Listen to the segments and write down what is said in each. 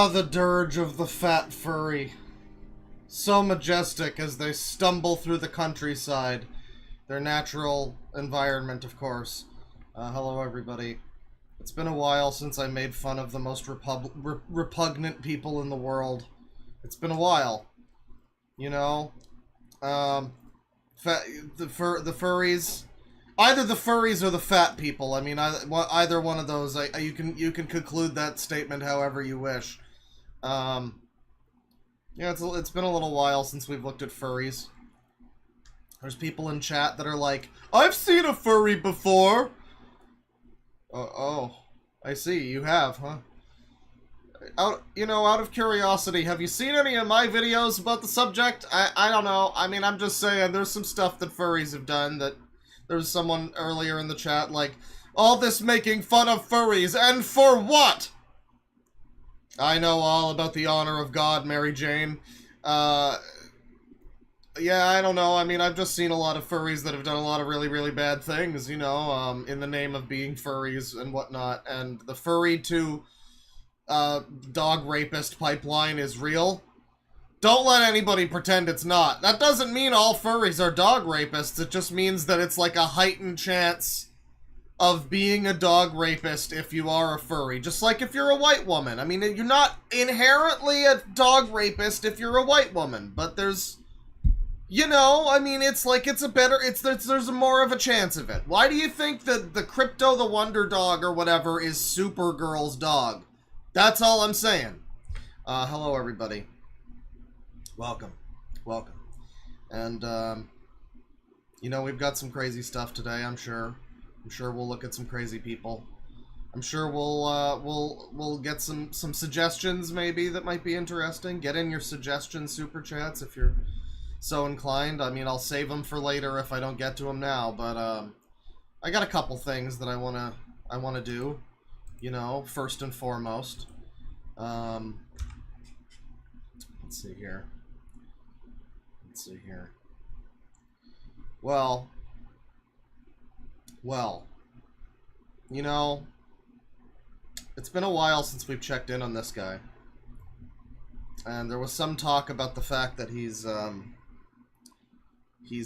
Ah, the dirge of the fat furry. So majestic as they stumble through the countryside. Their natural environment, of course. Hello, everybody. It's been a while since I made fun of the most repugnant people in the world. It's been a while. You know? The furries... Either the furries or the fat people. I mean, either one of those. You can conclude that statement however you wish. Yeah, it's been a little while since we've looked at furries. There's people in chat that are like, I've seen a furry before. Oh, I see. You have, huh? Out of curiosity, have you seen any of my videos about the subject? I don't know. I mean, I'm just saying, there's some stuff that furries have done that... There was someone earlier in the chat like, all this making fun of furries, and for what? I know all about the honor of God, Mary Jane. Yeah, I don't know. I mean, I've just seen a lot of furries that have done a lot of really, really bad things, you know, in the name of being furries and whatnot. And the furry to dog rapist pipeline is real. Don't let anybody pretend it's not. That doesn't mean all furries are dog rapists. It just means that it's like a heightened chance of being a dog rapist if you are a furry. Just like if you're a white woman. I mean, you're not inherently a dog rapist if you're a white woman. But there's... You know, I mean, it's like there's more of a chance of it. Why do you think that the Crypto the Wonder Dog or whatever is Supergirl's dog? That's all I'm saying. Hello, everybody. Welcome. And, you know, we've got some crazy stuff today, I'm sure. I'm sure we'll look at some crazy people. I'm sure we'll get some suggestions, maybe, that might be interesting. Get in your suggestions, super chats, if you're so inclined. I mean, I'll save them for later if I don't get to them now, but, I got a couple things that I wanna do, you know, first and foremost. Let's see here. Well, you know, it's been a while since we've checked in on this guy. And there was some talk about the fact that he's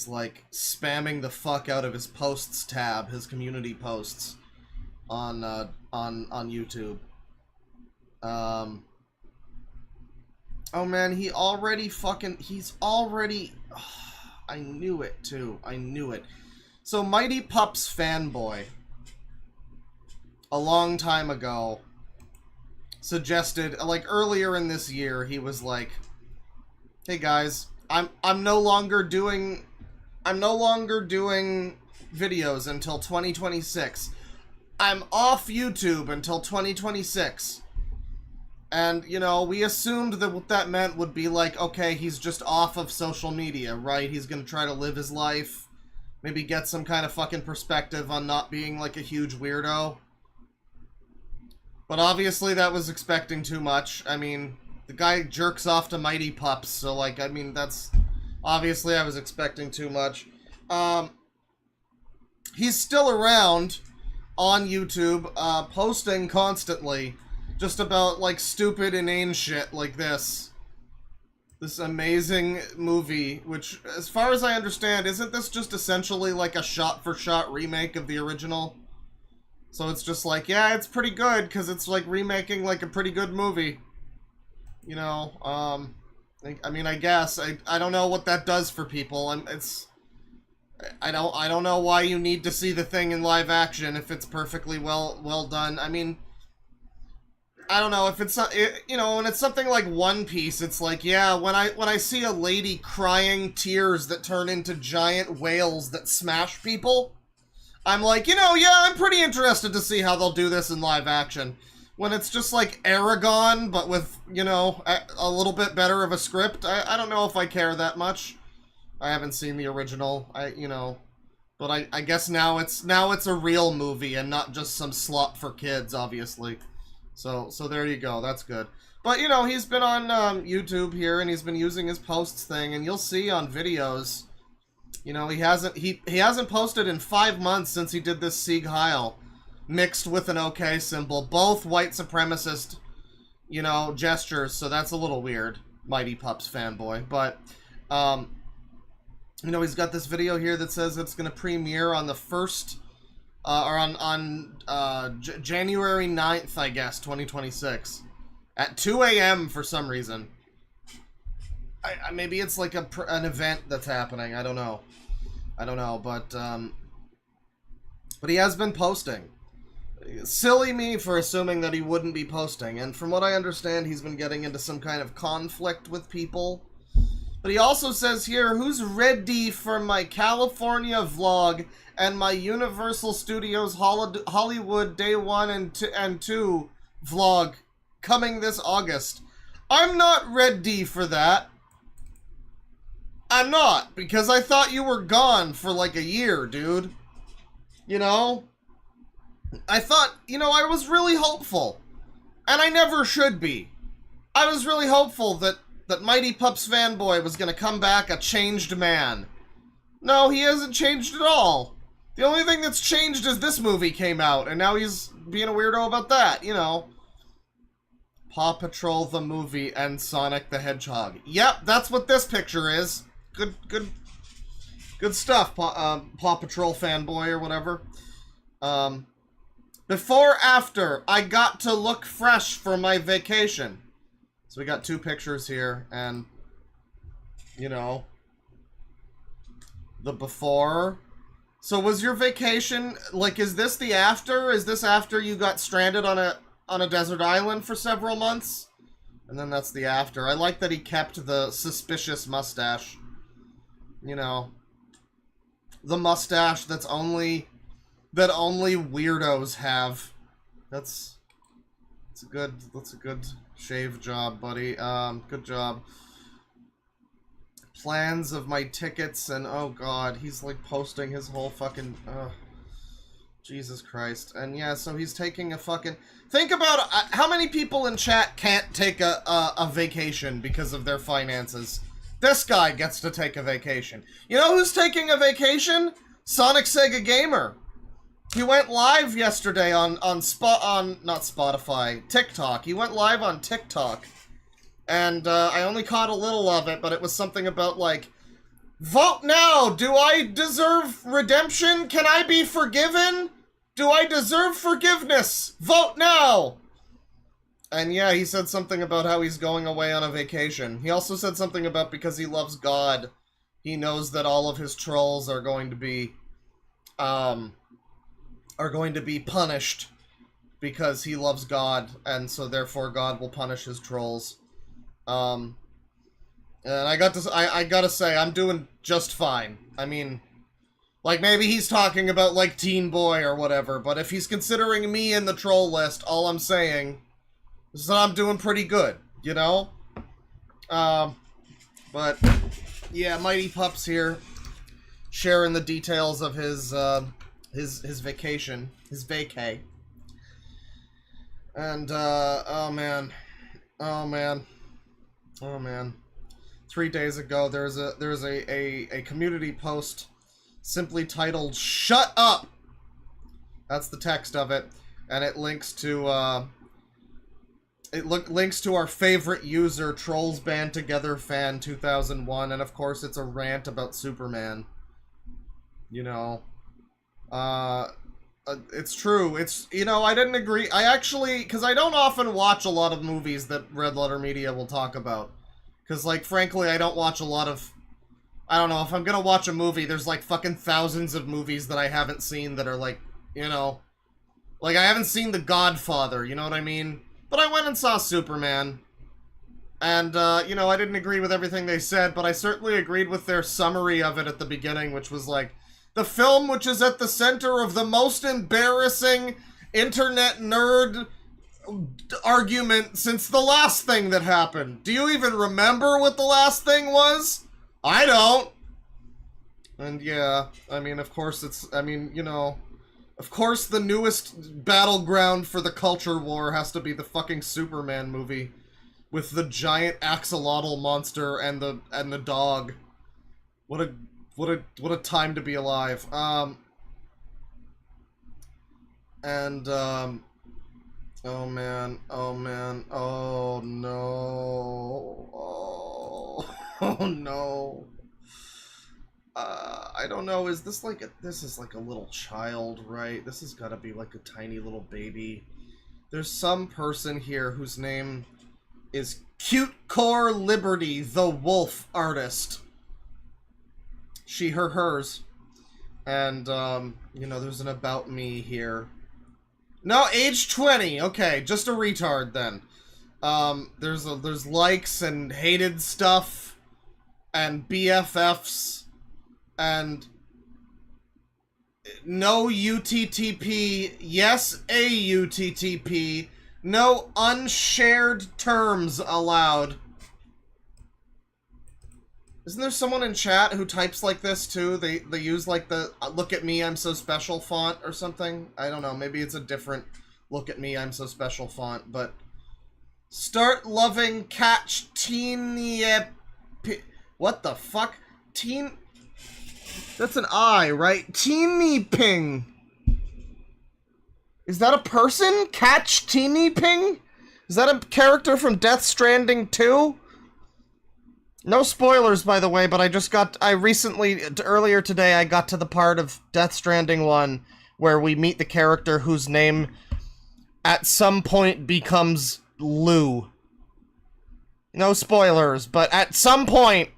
like spamming the fuck out of his posts tab, his community posts on YouTube. Oh man, he's already... I knew it, too. I knew it. So, Mighty Pups Fanboy, a long time ago, suggested, like, earlier in this year, he was like, hey guys, I'm no longer doing videos until 2026. I'm off YouTube until 2026. And, you know, we assumed that what that meant would be like, okay, he's just off of social media, right? He's gonna try to live his life, maybe get some kind of fucking perspective on not being, like, a huge weirdo. But obviously that was expecting too much. I mean, the guy jerks off to Mighty Pups, so, like, I mean, that's... Obviously I was expecting too much. He's still around on YouTube, posting constantly. Just about, like, stupid, inane shit like this. This amazing movie, which, as far as I understand, isn't this just essentially, like, a shot-for-shot remake of the original? So it's just like, yeah, it's pretty good, because it's, like, remaking, like, a pretty good movie. You know, I mean, I guess. I don't know what that does for people. I don't know why you need to see the thing in live action if it's perfectly well done. I mean... I don't know, if it's, you know, when it's something like One Piece, it's like, yeah, when I see a lady crying tears that turn into giant whales that smash people, I'm like, you know, yeah, I'm pretty interested to see how they'll do this in live action. When it's just like Aragon, but with, you know, a little bit better of a script, I don't know if I care that much. I haven't seen the original, you know, but I guess now it's a real movie and not just some slop for kids, obviously. So there you go, that's good. But, you know, he's been on YouTube here, and he's been using his posts thing, and you'll see on videos, you know, he hasn't posted in 5 months since he did this Sieg Heil, mixed with an OK symbol, both white supremacist you know, gestures, so that's a little weird, Mighty Pups fanboy. But, you know, he's got this video here that says it's going to premiere on the 1st, or on January 9th, I guess, 2026. At 2 a.m. for some reason. Maybe it's like an event that's happening. I don't know. But he has been posting. Silly me for assuming that he wouldn't be posting. And from what I understand, he's been getting into some kind of conflict with people. But he also says here, who's ready for my California vlog and my Universal Studios Hollywood Day 1 and 2 vlog coming this August? I'm not ready for that. I'm not, because I thought you were gone for like a year, dude. You know? I thought, you know, I was really hopeful. And I never should be. I was really hopeful that Mighty Pups fanboy was gonna come back a changed man. No, he hasn't changed at all. The only thing that's changed is this movie came out, and now he's being a weirdo about that, you know. Paw Patrol the movie and Sonic the Hedgehog. Yep, that's what this picture is. Good stuff, Paw Patrol fanboy or whatever. Before, after, I got to look fresh for my vacation. So we got 2 pictures here, and, you know, the before. So was your vacation, like, is this the after? Is this after you got stranded on a desert island for several months? And then that's the after. I like that he kept the suspicious mustache. You know, the mustache that only weirdos have. That's a good shave job, buddy. Good job. Plans of my tickets, and oh god, he's like posting his whole fucking Jesus Christ. And yeah, so he's taking a fucking... Think about how many people in chat can't take a vacation because of their finances. This guy gets to take a vacation. You know who's taking a vacation? Sonic Sega Gamer. He went live yesterday on not Spotify, TikTok. He went live on TikTok. And I only caught a little of it, but it was something about like, vote now! Do I deserve redemption? Can I be forgiven? Do I deserve forgiveness? Vote now! And yeah, he said something about how he's going away on a vacation. He also said something about because he loves God, he knows that all of his trolls are going to be punished because he loves God, and so therefore God will punish his trolls. And I gotta say, I'm doing just fine. I mean, like, maybe he's talking about, like, Teen Boy or whatever, but if he's considering me in the troll list, all I'm saying is that I'm doing pretty good, you know? But, yeah, Mighty Pups here, sharing the details of his vacation, his vacay. And, oh man. 3 days ago, there's a community post simply titled, "Shut Up!" That's the text of it, and it links to, links to our favorite user, Trolls Band Together Fan 2001, and of course it's a rant about Superman. You know, it's true. It's, you know, I didn't agree. I actually, because I don't often watch a lot of movies that Red Letter Media will talk about. Because, like, frankly, I don't watch a lot of... I don't know, if I'm gonna watch a movie, there's, like, fucking thousands of movies that I haven't seen that are, like, you know... Like, I haven't seen The Godfather, you know what I mean? But I went and saw Superman. And, you know, I didn't agree with everything they said, but I certainly agreed with their summary of it at the beginning, which was, like, the film which is at the center of the most embarrassing internet nerd argument since the last thing that happened. Do you even remember what the last thing was? I don't. And yeah, I mean, of course it's, I mean, you know, of course the newest battleground for the culture war has to be the fucking Superman movie with the giant axolotl monster and the dog. What a time to be alive. Oh man, oh man, oh no, oh no. I don't know, is this like this is like a little child, right? This has gotta be like a tiny little baby. There's some person here whose name is Cute Core Liberty, the wolf artist. She, her, hers. And, you know, there's an about me here. No, age 20. Okay, just a retard then. There's likes and hated stuff and BFFs and no UTTP, yes a UTTP, no unshared terms allowed. Isn't there someone in chat who types like this too? They use like the look at me I'm so special font or something? I don't know, maybe it's a different look at me I'm so special font, but start loving catch teeny what the fuck? Teen That's an I, right? Teeny ping. Is that a person? Catch teeny ping? Is that a character from Death Stranding 2? No spoilers, by the way, but earlier today, I got to the part of Death Stranding 1 where we meet the character whose name at some point becomes Lou. No spoilers, but at some point,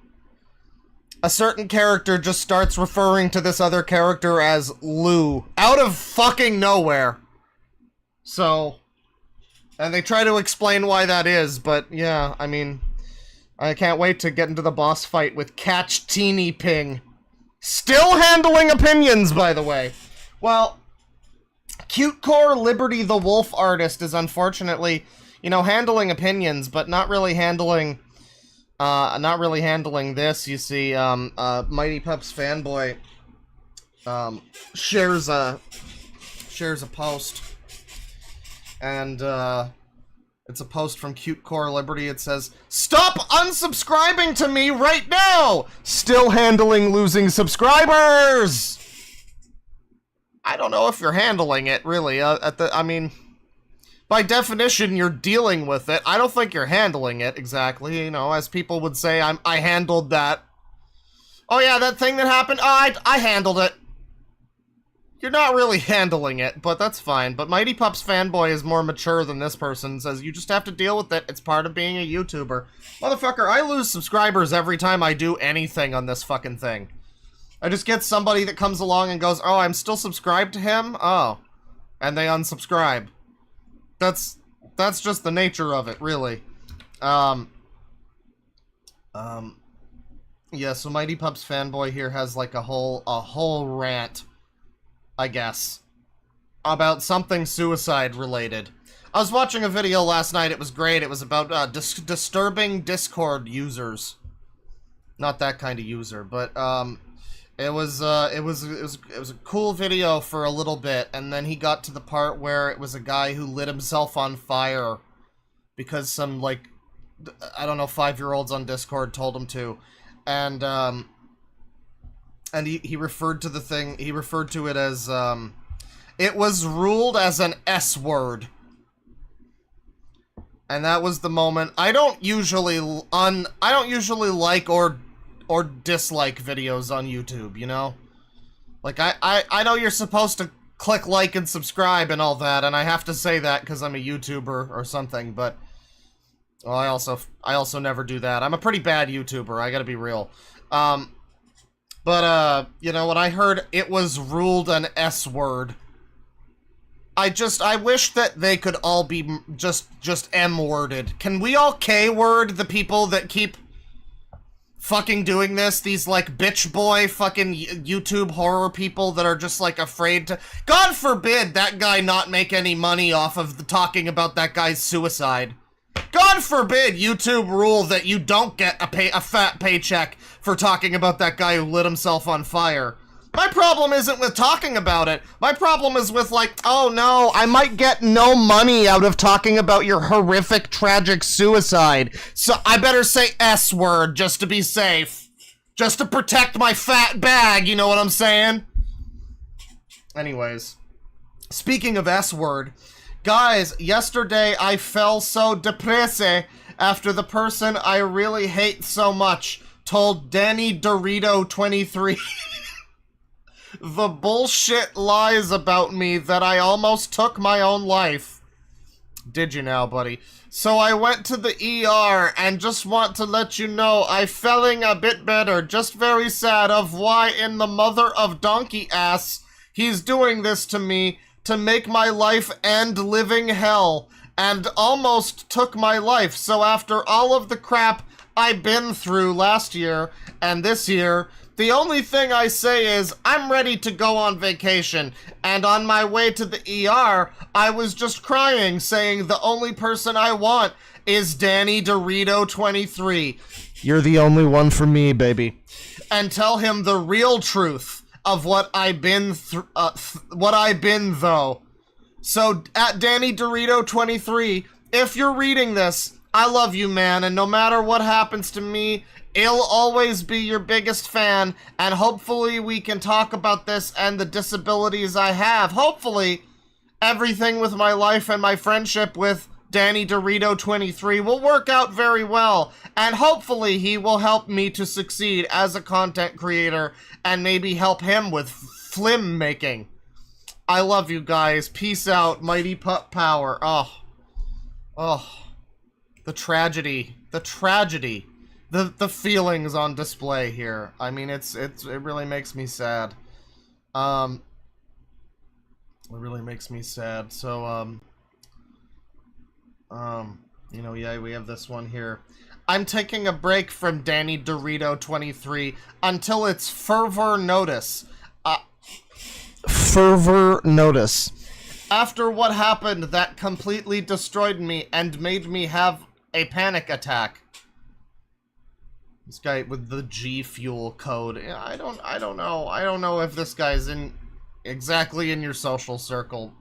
a certain character just starts referring to this other character as Lou. Out of fucking nowhere. So, and they try to explain why that is, but yeah, I mean, I can't wait to get into the boss fight with Catch Teeny Ping. Still handling opinions, by the way. Well, Cute Core Liberty the Wolf artist is unfortunately, you know, handling opinions, but not really handling this. You see, Mighty Pups fanboy shares a post, and it's a post from Cute Core Liberty. It says, "Stop unsubscribing to me right now! Still handling losing subscribers!" I don't know if you're handling it, really. I mean, by definition, you're dealing with it. I don't think you're handling it, exactly. You know, as people would say, I handled that. Oh yeah, that thing that happened? Oh, I handled it. You're not really handling it, but that's fine. But Mighty Pups fanboy is more mature than this person. Says, you just have to deal with it. It's part of being a YouTuber. Motherfucker, I lose subscribers every time I do anything on this fucking thing. I just get somebody that comes along and goes, oh, I'm still subscribed to him? Oh. And they unsubscribe. That's just the nature of it, really. Yeah, so Mighty Pups fanboy here has like a whole rant, I guess, about something suicide related. I was watching a video last night. It was great. It was about disturbing Discord users. Not that kind of user, but it was a cool video for a little bit, and then he got to the part where it was a guy who lit himself on fire because some, like, I don't know, 5-year-olds on Discord told him to, and he referred to the thing, he referred to it as, it was ruled as an S word. And that was the moment. I don't usually like or dislike videos on YouTube, you know? Like, I know you're supposed to click like and subscribe and all that, and I have to say that because I'm a YouTuber or something, but well, I also never do that. I'm a pretty bad YouTuber, I gotta be real. But you know, when I heard it was ruled an S word, I wish that they could all be just M-worded. Can we all K-word the people that keep fucking doing this? These, like, bitch boy fucking YouTube horror people that are just, like, afraid to... God forbid that guy not make any money off of the talking about that guy's suicide. God forbid YouTube rule that you don't get a fat paycheck for talking about that guy who lit himself on fire. My problem isn't with talking about it. My problem is with, like, oh no, I might get no money out of talking about your horrific, tragic suicide. So I better say S word just to be safe. Just to protect my fat bag, you know what I'm saying? Anyways, speaking of S word, Guys, yesterday I fell so depressed after the person I really hate so much told Danny Dorito 23 the bullshit lies about me that I almost took my own life. Did you now, buddy? So I went to the ER and just want to let you know I feeling a bit better, just very sad of why in the mother of donkey ass he's doing this to me to make my life end living hell and almost took my life. So after all of the crap I've been through last year and this year, the only thing I say is I'm ready to go on vacation, and on my way to the ER, I was just crying, saying the only person I want is Danny Dorito 23. You're the only one for me, baby. And tell him the real truth of what I've been though. So at Danny Dorito 23, if you're reading this, I love you, man, and no matter what happens to me, I'll always be your biggest fan, and hopefully we can talk about this and the disabilities I have. Hopefully, everything with my life and my friendship with Danny Dorito 23 will work out very well, and hopefully he will help me to succeed as a content creator, and maybe help him with film making. I love you guys. Peace out. Mighty Pup Power. Oh. The tragedy. The feelings on display here. I mean, it really makes me sad. It really makes me sad. So, you know, yeah, we have this one here. I'm taking a break from Danny Dorito 23 until it's further notice. Further notice. After what happened that completely destroyed me and made me have a panic attack. This guy with the G Fuel code. I don't know. I don't know if this guy's exactly in your social circle,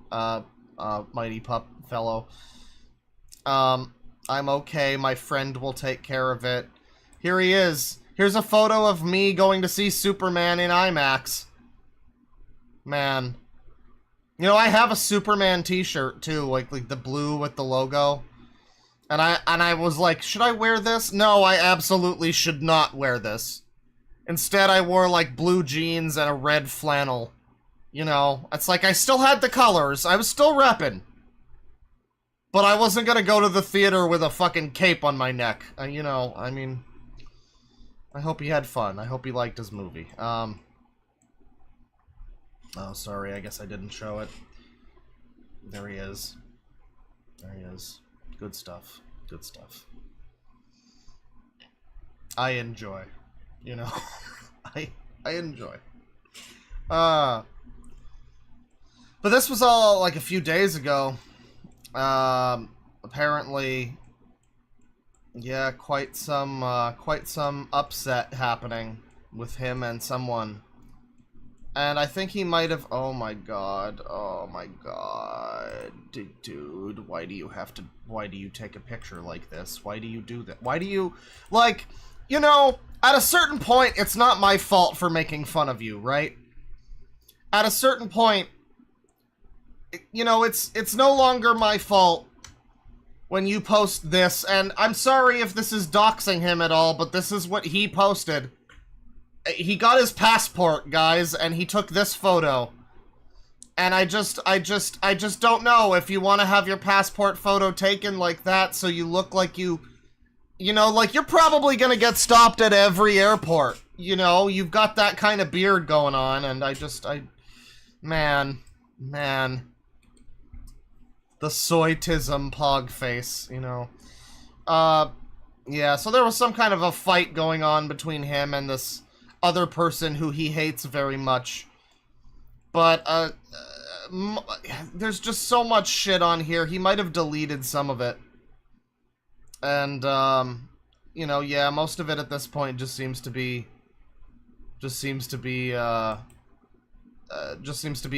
Mighty Pup fellow. I'm okay. My friend will take care of it. Here he is. Here's a photo of me going to see Superman in IMAX. Man. You know, I have a Superman t-shirt too, like the blue with the logo. And I was like, should I wear this? No, I absolutely should not wear this. Instead, I wore like blue jeans and a red flannel. You know, it's like I still had the colors. I was still repping. But I wasn't gonna go to the theater with a fucking cape on my neck. You know, I mean, I hope he had fun. I hope he liked his movie. Oh, sorry, I guess I didn't show it. There he is. There he is. Good stuff. Good stuff. I enjoy. You know, I enjoy. But this was all like a few days ago. Apparently, yeah, quite some upset happening with him and someone. And I think he might have, oh my god, dude, why do you take a picture like this? Why do you do that? Why do you, like, you know, at a certain point, it's not my fault for making fun of you, right? At a certain point, you know, it's no longer my fault when you post this, and I'm sorry if this is doxing him at all, but this is what he posted. He got his passport, guys, and he took this photo. And I just don't know if you want to have your passport photo taken like that so you look like you know, like you're probably gonna get stopped at every airport. You know, you've got that kind of beard going on, and man. The soytism pog face, you know. Yeah, so there was some kind of a fight going on between him and this other person who he hates very much. But, there's just so much shit on here. He might have deleted some of it. And, you know, yeah, most of it at this point just seems to be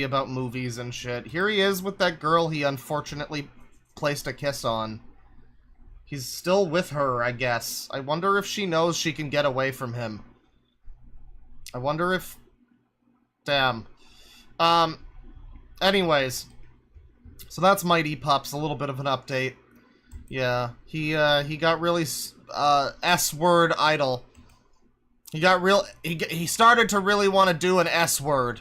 about movies and shit. Here he is with that girl he unfortunately placed a kiss on. He's still with her, I guess. I wonder if she knows she can get away from him. I wonder if... Damn. Anyways. So that's Mighty Pups, a little bit of an update. Yeah, he got really S-word idle. He started to really want to do an S-word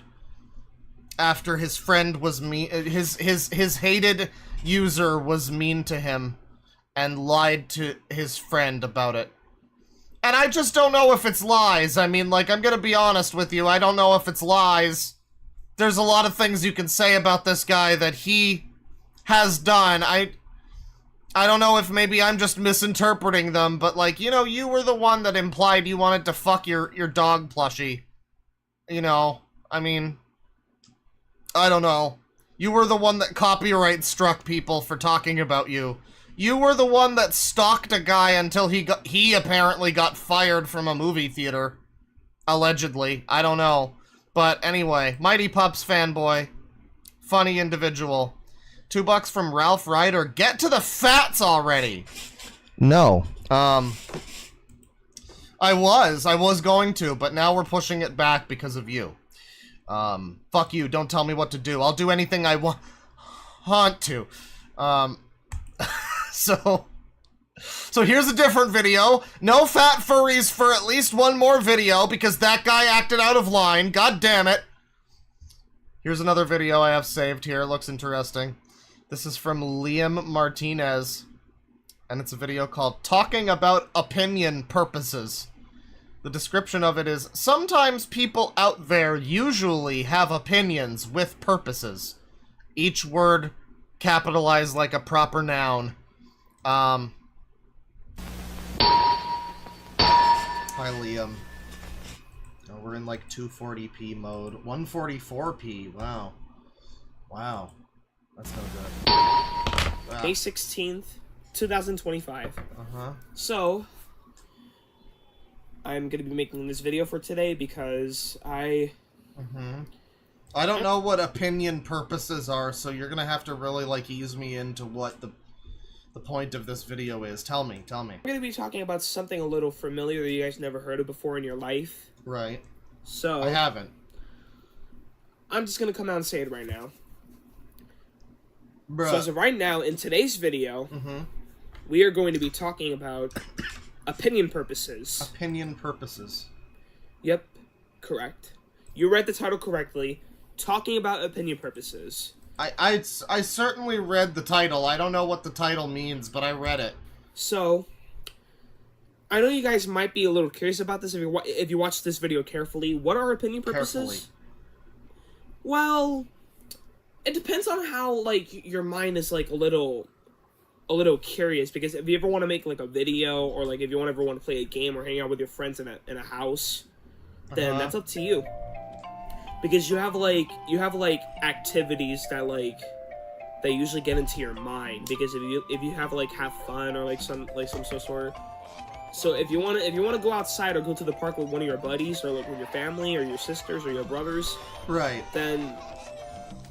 after his friend was mean. His hated user was mean to him and lied to his friend about it. And I just don't know if it's lies. I mean, like, I'm gonna be honest with you. I don't know if it's lies. There's a lot of things you can say about this guy that he has done. I don't know if maybe I'm just misinterpreting them, but, like, you know, you were the one that implied you wanted to fuck your dog plushie. You know, I mean, I don't know. You were the one that copyright struck people for talking about you. You were the one that stalked a guy until he apparently got fired from a movie theater. Allegedly. I don't know. But anyway, Mighty Pups fanboy. Funny individual. $2 from Ralph Ryder. Get to the fats already! No. I was going to, but now we're pushing it back because of you. Fuck you, don't tell me what to do. I'll do anything I want to. So here's a different video. No fat furries for at least one more video because that guy acted out of line. God damn it. Here's another video I have saved here. It looks interesting. This is from Liam Martinez. And it's a video called Talking About Opinion Purposes. The description of it is, sometimes people out there usually have opinions with purposes. Each word capitalized like a proper noun. Hi, Liam. Oh, we're in like 240p mode. 144p. Wow. Wow. That's no good. Wow. May 16th, 2025. Uh-huh. So, I'm going to be making this video for today because I don't know what opinion purposes are, so you're going to have to really, like, ease me into what the point of this video is. Tell me. I'm going to be talking about something a little familiar that you guys never heard of before in your life. Right. So, I haven't. I'm just going to come out and say it right now. Bruh. So, as of right now, in today's video, we are going to be talking about opinion purposes. Opinion purposes. Yep, correct. You read the title correctly. Talking about opinion purposes. I certainly read the title. I don't know what the title means, but I read it. So, I know you guys might be a little curious about this if you watch this video carefully. What are opinion purposes? Carefully. Well, it depends on how, like, your mind is, like, a little curious, because if you ever want to make, like, a video, or, like, if you ever want to play a game or hang out with your friends in a house, then that's up to you. Because you have activities that, like, they usually get into your mind, because if you have, like, have fun, or, like, some sort. So if you want to go outside or go to the park with one of your buddies, or, like, with your family or your sisters or your brothers, right, then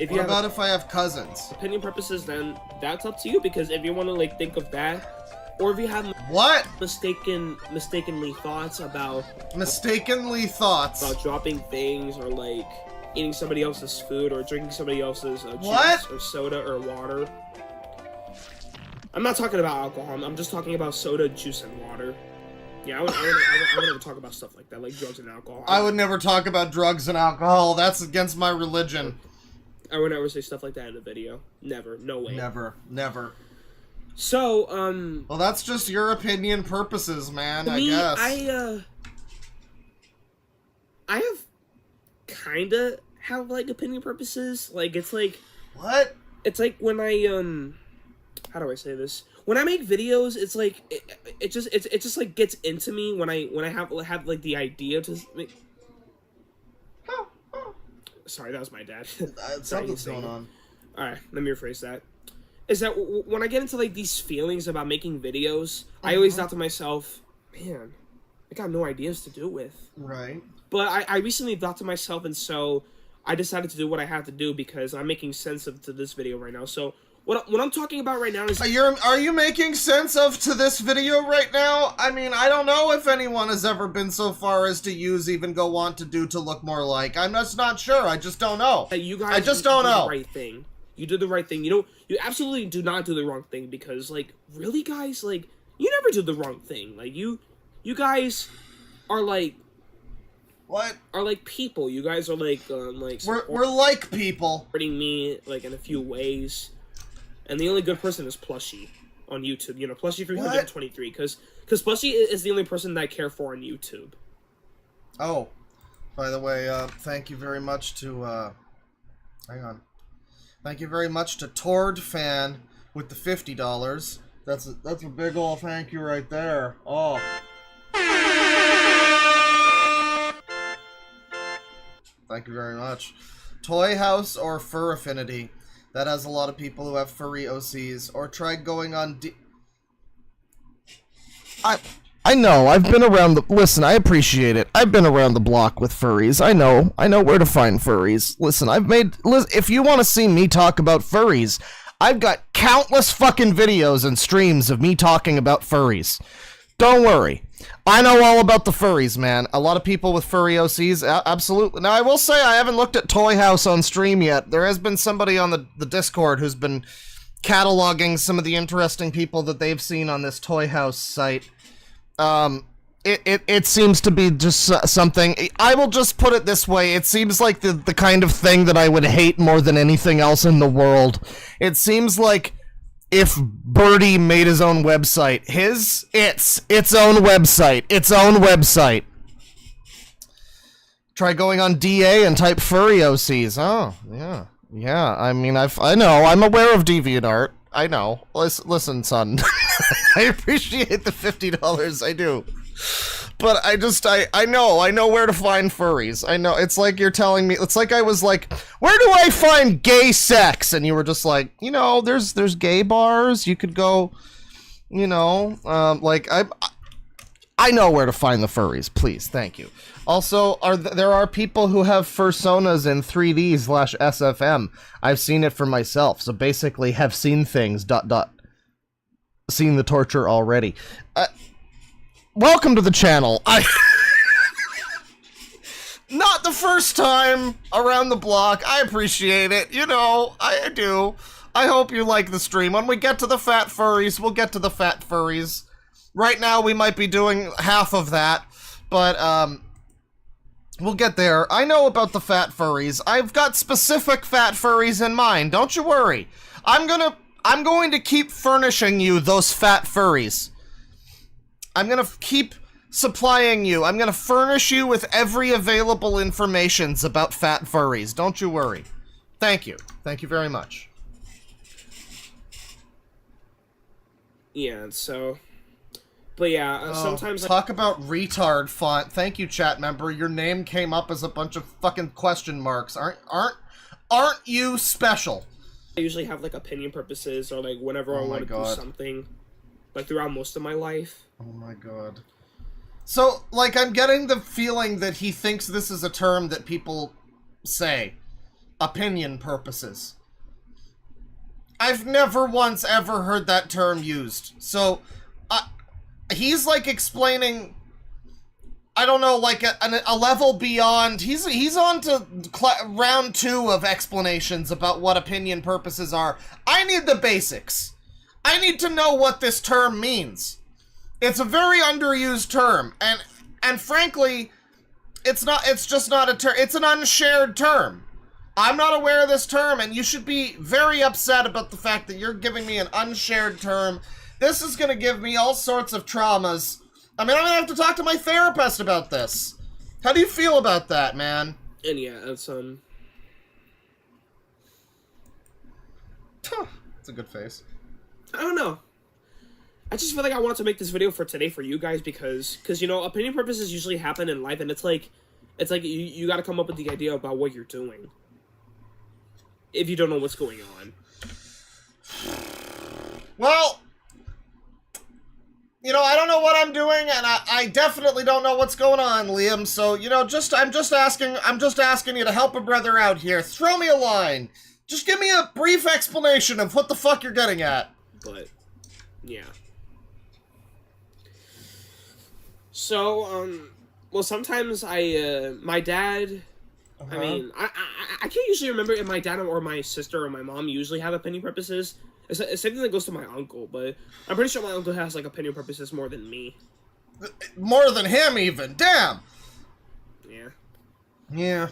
what about if I have cousins? Opinion purposes, then that's up to you, because if you want to, like, think of that, or if you have mistakenly thoughts about dropping things, or, like, eating somebody else's food, or drinking somebody else's juice or soda or water. I'm not talking about alcohol. I'm just talking about soda, juice, and water. Yeah, I would never talk about stuff like that, like drugs and alcohol. I would never talk about drugs and alcohol. That's against my religion. I would never say stuff like that in a video. Never. No way. Never. So, well, that's just your opinion purposes, man, I guess. I have kinda have, like, opinion purposes. Like, it's like... What? It's like when I, how do I say this? When I make videos, it's like, it just like, gets into me when I have like, the idea to make... Sorry, that was my dad. Something's going on. Alright, let me rephrase that. Is that when I get into, like, these feelings about making videos, I always thought to myself, man, I got no ideas to do with. Right. But I recently thought to myself, and so I decided to do what I had to do, because I'm making sense to this video right now. So what I'm talking about right now is... Are you making sense to this video right now? I mean, I don't know if anyone has ever been so far as to use even go want to do to look more like. I'm just not sure. I just don't know. That you guys I just don't know. The right thing. you did the right thing. You absolutely do not do the wrong thing, because, like, really, guys, like, you never do the wrong thing. Like, you guys are, like... What? Are, like, people. You guys are, like, We're like people. Supporting me, like, in a few ways. And the only good person is Plushie on YouTube. You know, Plushie 323, because Plushie is the only person that I care for on YouTube. Oh. By the way, thank you very much to, hang on. Thank you very much to Tord Fan with the $50. That's a big ol' thank you right there. Oh. Thank you very much. Toy House or Fur Affinity? That has a lot of people who have furry OCs. Or try going on I know, I've been around the... Listen, I appreciate it. I've been around the block with furries. I know where to find furries. Listen, if you want to see me talk about furries, I've got countless fucking videos and streams of me talking about furries. Don't worry. I know all about the furries, man. A lot of people with furry OCs, absolutely. Now, I will say I haven't looked at Toy House on stream yet. There has been somebody on the Discord who's been cataloging some of the interesting people that they've seen on this Toy House site. It seems to be just something... I will just put it this way. It seems like the kind of thing that I would hate more than anything else in the world. It seems like if Birdie made his own website. Its own website. Try going on DA and type furry OCs. Oh, yeah. Yeah, I mean, I know. I'm aware of DeviantArt. I know. Listen, son. I appreciate the $50. I do. But I know where to find furries. I know. It's like you're telling me. It's like I was like, where do I find gay sex? And you were just like, there's gay bars. You could go, like I know where to find the furries. Please, thank you. Also, there are people who have fursonas in 3D/SFM. I've seen it for myself. So basically, have seen things. ... Seen the torture already. Welcome to the channel. Not the first time around the block. I appreciate it. I do. I hope you like the stream. When we get to the fat furries, we'll get to the fat furries. Right now, we might be doing half of that, but we'll get there. I know about the fat furries. I've got specific fat furries in mind. Don't you worry. I'm going to keep furnishing you those fat furries. I'm gonna keep supplying you. I'm gonna furnish you with every available informations about fat furries. Don't you worry. Thank you. Thank you very much. Yeah, so... But yeah, sometimes... Talk about retard font. Thank you, chat member. Your name came up as a bunch of fucking question marks. Aren't you special? I usually have, like, opinion purposes, or, like, whenever I want to do something, like, throughout most of my life. Oh my god. So, like, I'm getting the feeling that he thinks this is a term that people say. Opinion purposes. I've never once ever heard that term used. So, he's, like, explaining... I don't know, like a level beyond. He's on to round 2 of explanations about what opinion purposes are. I need the basics. I need to know what this term means. It's a very underused term, and frankly, it's just not a term. It's an unshared term. I'm not aware of this term, and you should be very upset about the fact that you're giving me an unshared term. This is gonna give me all sorts of traumas. I mean, I'm gonna have to talk to my therapist about this. How do you feel about that, man? And yeah, it's It's a good face. I don't know. I just feel like I wanted to make this video for today for you guys because opinion purposes usually happen in life, and it's like you got to come up with the idea about what you're doing if you don't know what's going on. Well, I don't know what I'm doing, and I definitely don't know what's going on, Liam. So, I'm just asking you to help a brother out here. Throw me a line. Just give me a brief explanation of what the fuck you're getting at. But, yeah. So, well, sometimes my dad, I mean, I can't usually remember if my dad or my sister or my mom usually have opinion purposes. It's something that goes to my uncle, but I'm pretty sure my uncle has like opinion purposes more than me. More than him, even. Damn. Yeah. Yeah.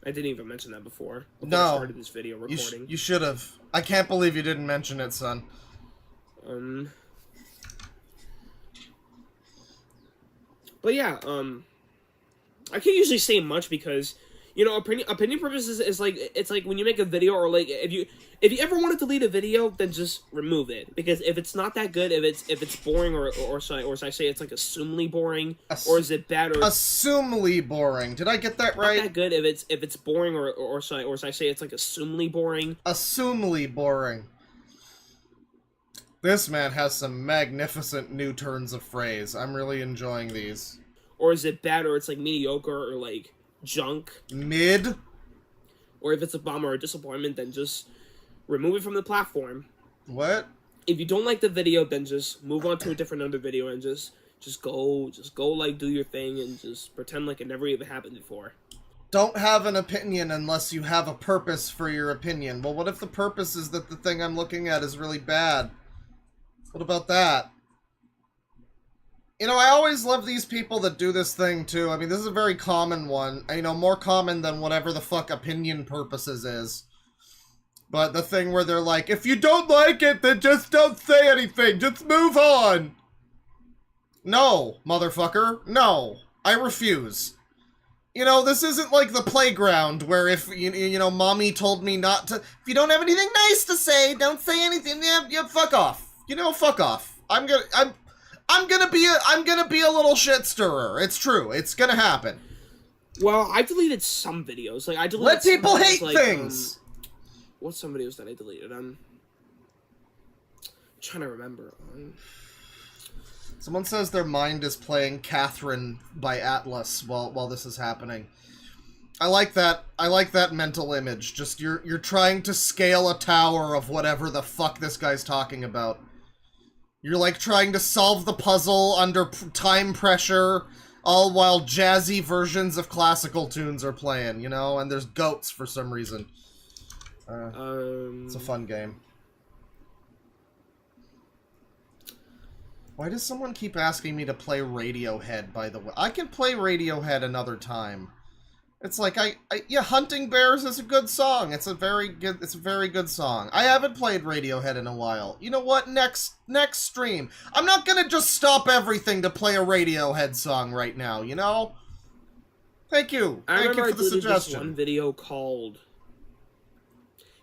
I didn't even mention that before I started this video recording. You should have. I can't believe you didn't mention it, son. But yeah, I can't usually say much because, you know, opinion purposes is like, it's like when you make a video, or like if you ever want to delete a video, then just remove it, because if it's not that good, if it's boring, or should I say it's like assumedly boring, or is it bad, or assumedly boring? Did I get that right? Not that good if it's boring, or should I say it's like assumedly boring? Assumedly boring. This man has some magnificent new turns of phrase. I'm really enjoying these. Or is it bad, or it's like mediocre, or like junk? Mid? Or if it's a bummer or a disappointment, then just remove it from the platform. What? If you don't like the video, then just move on to a different other video and just go like do your thing and just pretend like it never even happened before. Don't have an opinion unless you have a purpose for your opinion. Well, what if the purpose is that the thing I'm looking at is really bad? What about that? You know, I always love these people that do this thing, too. I mean, this is a very common one. You know, more common than whatever the fuck opinion purposes is. But the thing where they're like, if you don't like it, then just don't say anything. Just move on. No, motherfucker. No. I refuse. You know, this isn't like the playground where if, you know, mommy told me not to... If you don't have anything nice to say, don't say anything. Yeah, fuck off. You know, fuck off. I'm gonna be a little shit stirrer. It's true. It's gonna happen. Well, I deleted some videos. Like I deleted. Let people hate like, things. What's some videos that I deleted? I'm trying to remember. Someone says their mind is playing Catherine by Atlas while this is happening. I like that. I like that mental image. Just you're trying to scale a tower of whatever the fuck this guy's talking about. You're like trying to solve the puzzle under time pressure, all while jazzy versions of classical tunes are playing, you know? And there's goats for some reason. It's a fun game. Why does someone keep asking me to play Radiohead, by the way? I can play Radiohead another time. It's like, yeah, Hunting Bears is a good song. It's a very good song. I haven't played Radiohead in a while. You know what? Next stream. I'm not gonna just stop everything to play a Radiohead song right now, you know? Thank you. Thank you for the suggestion. This one video called...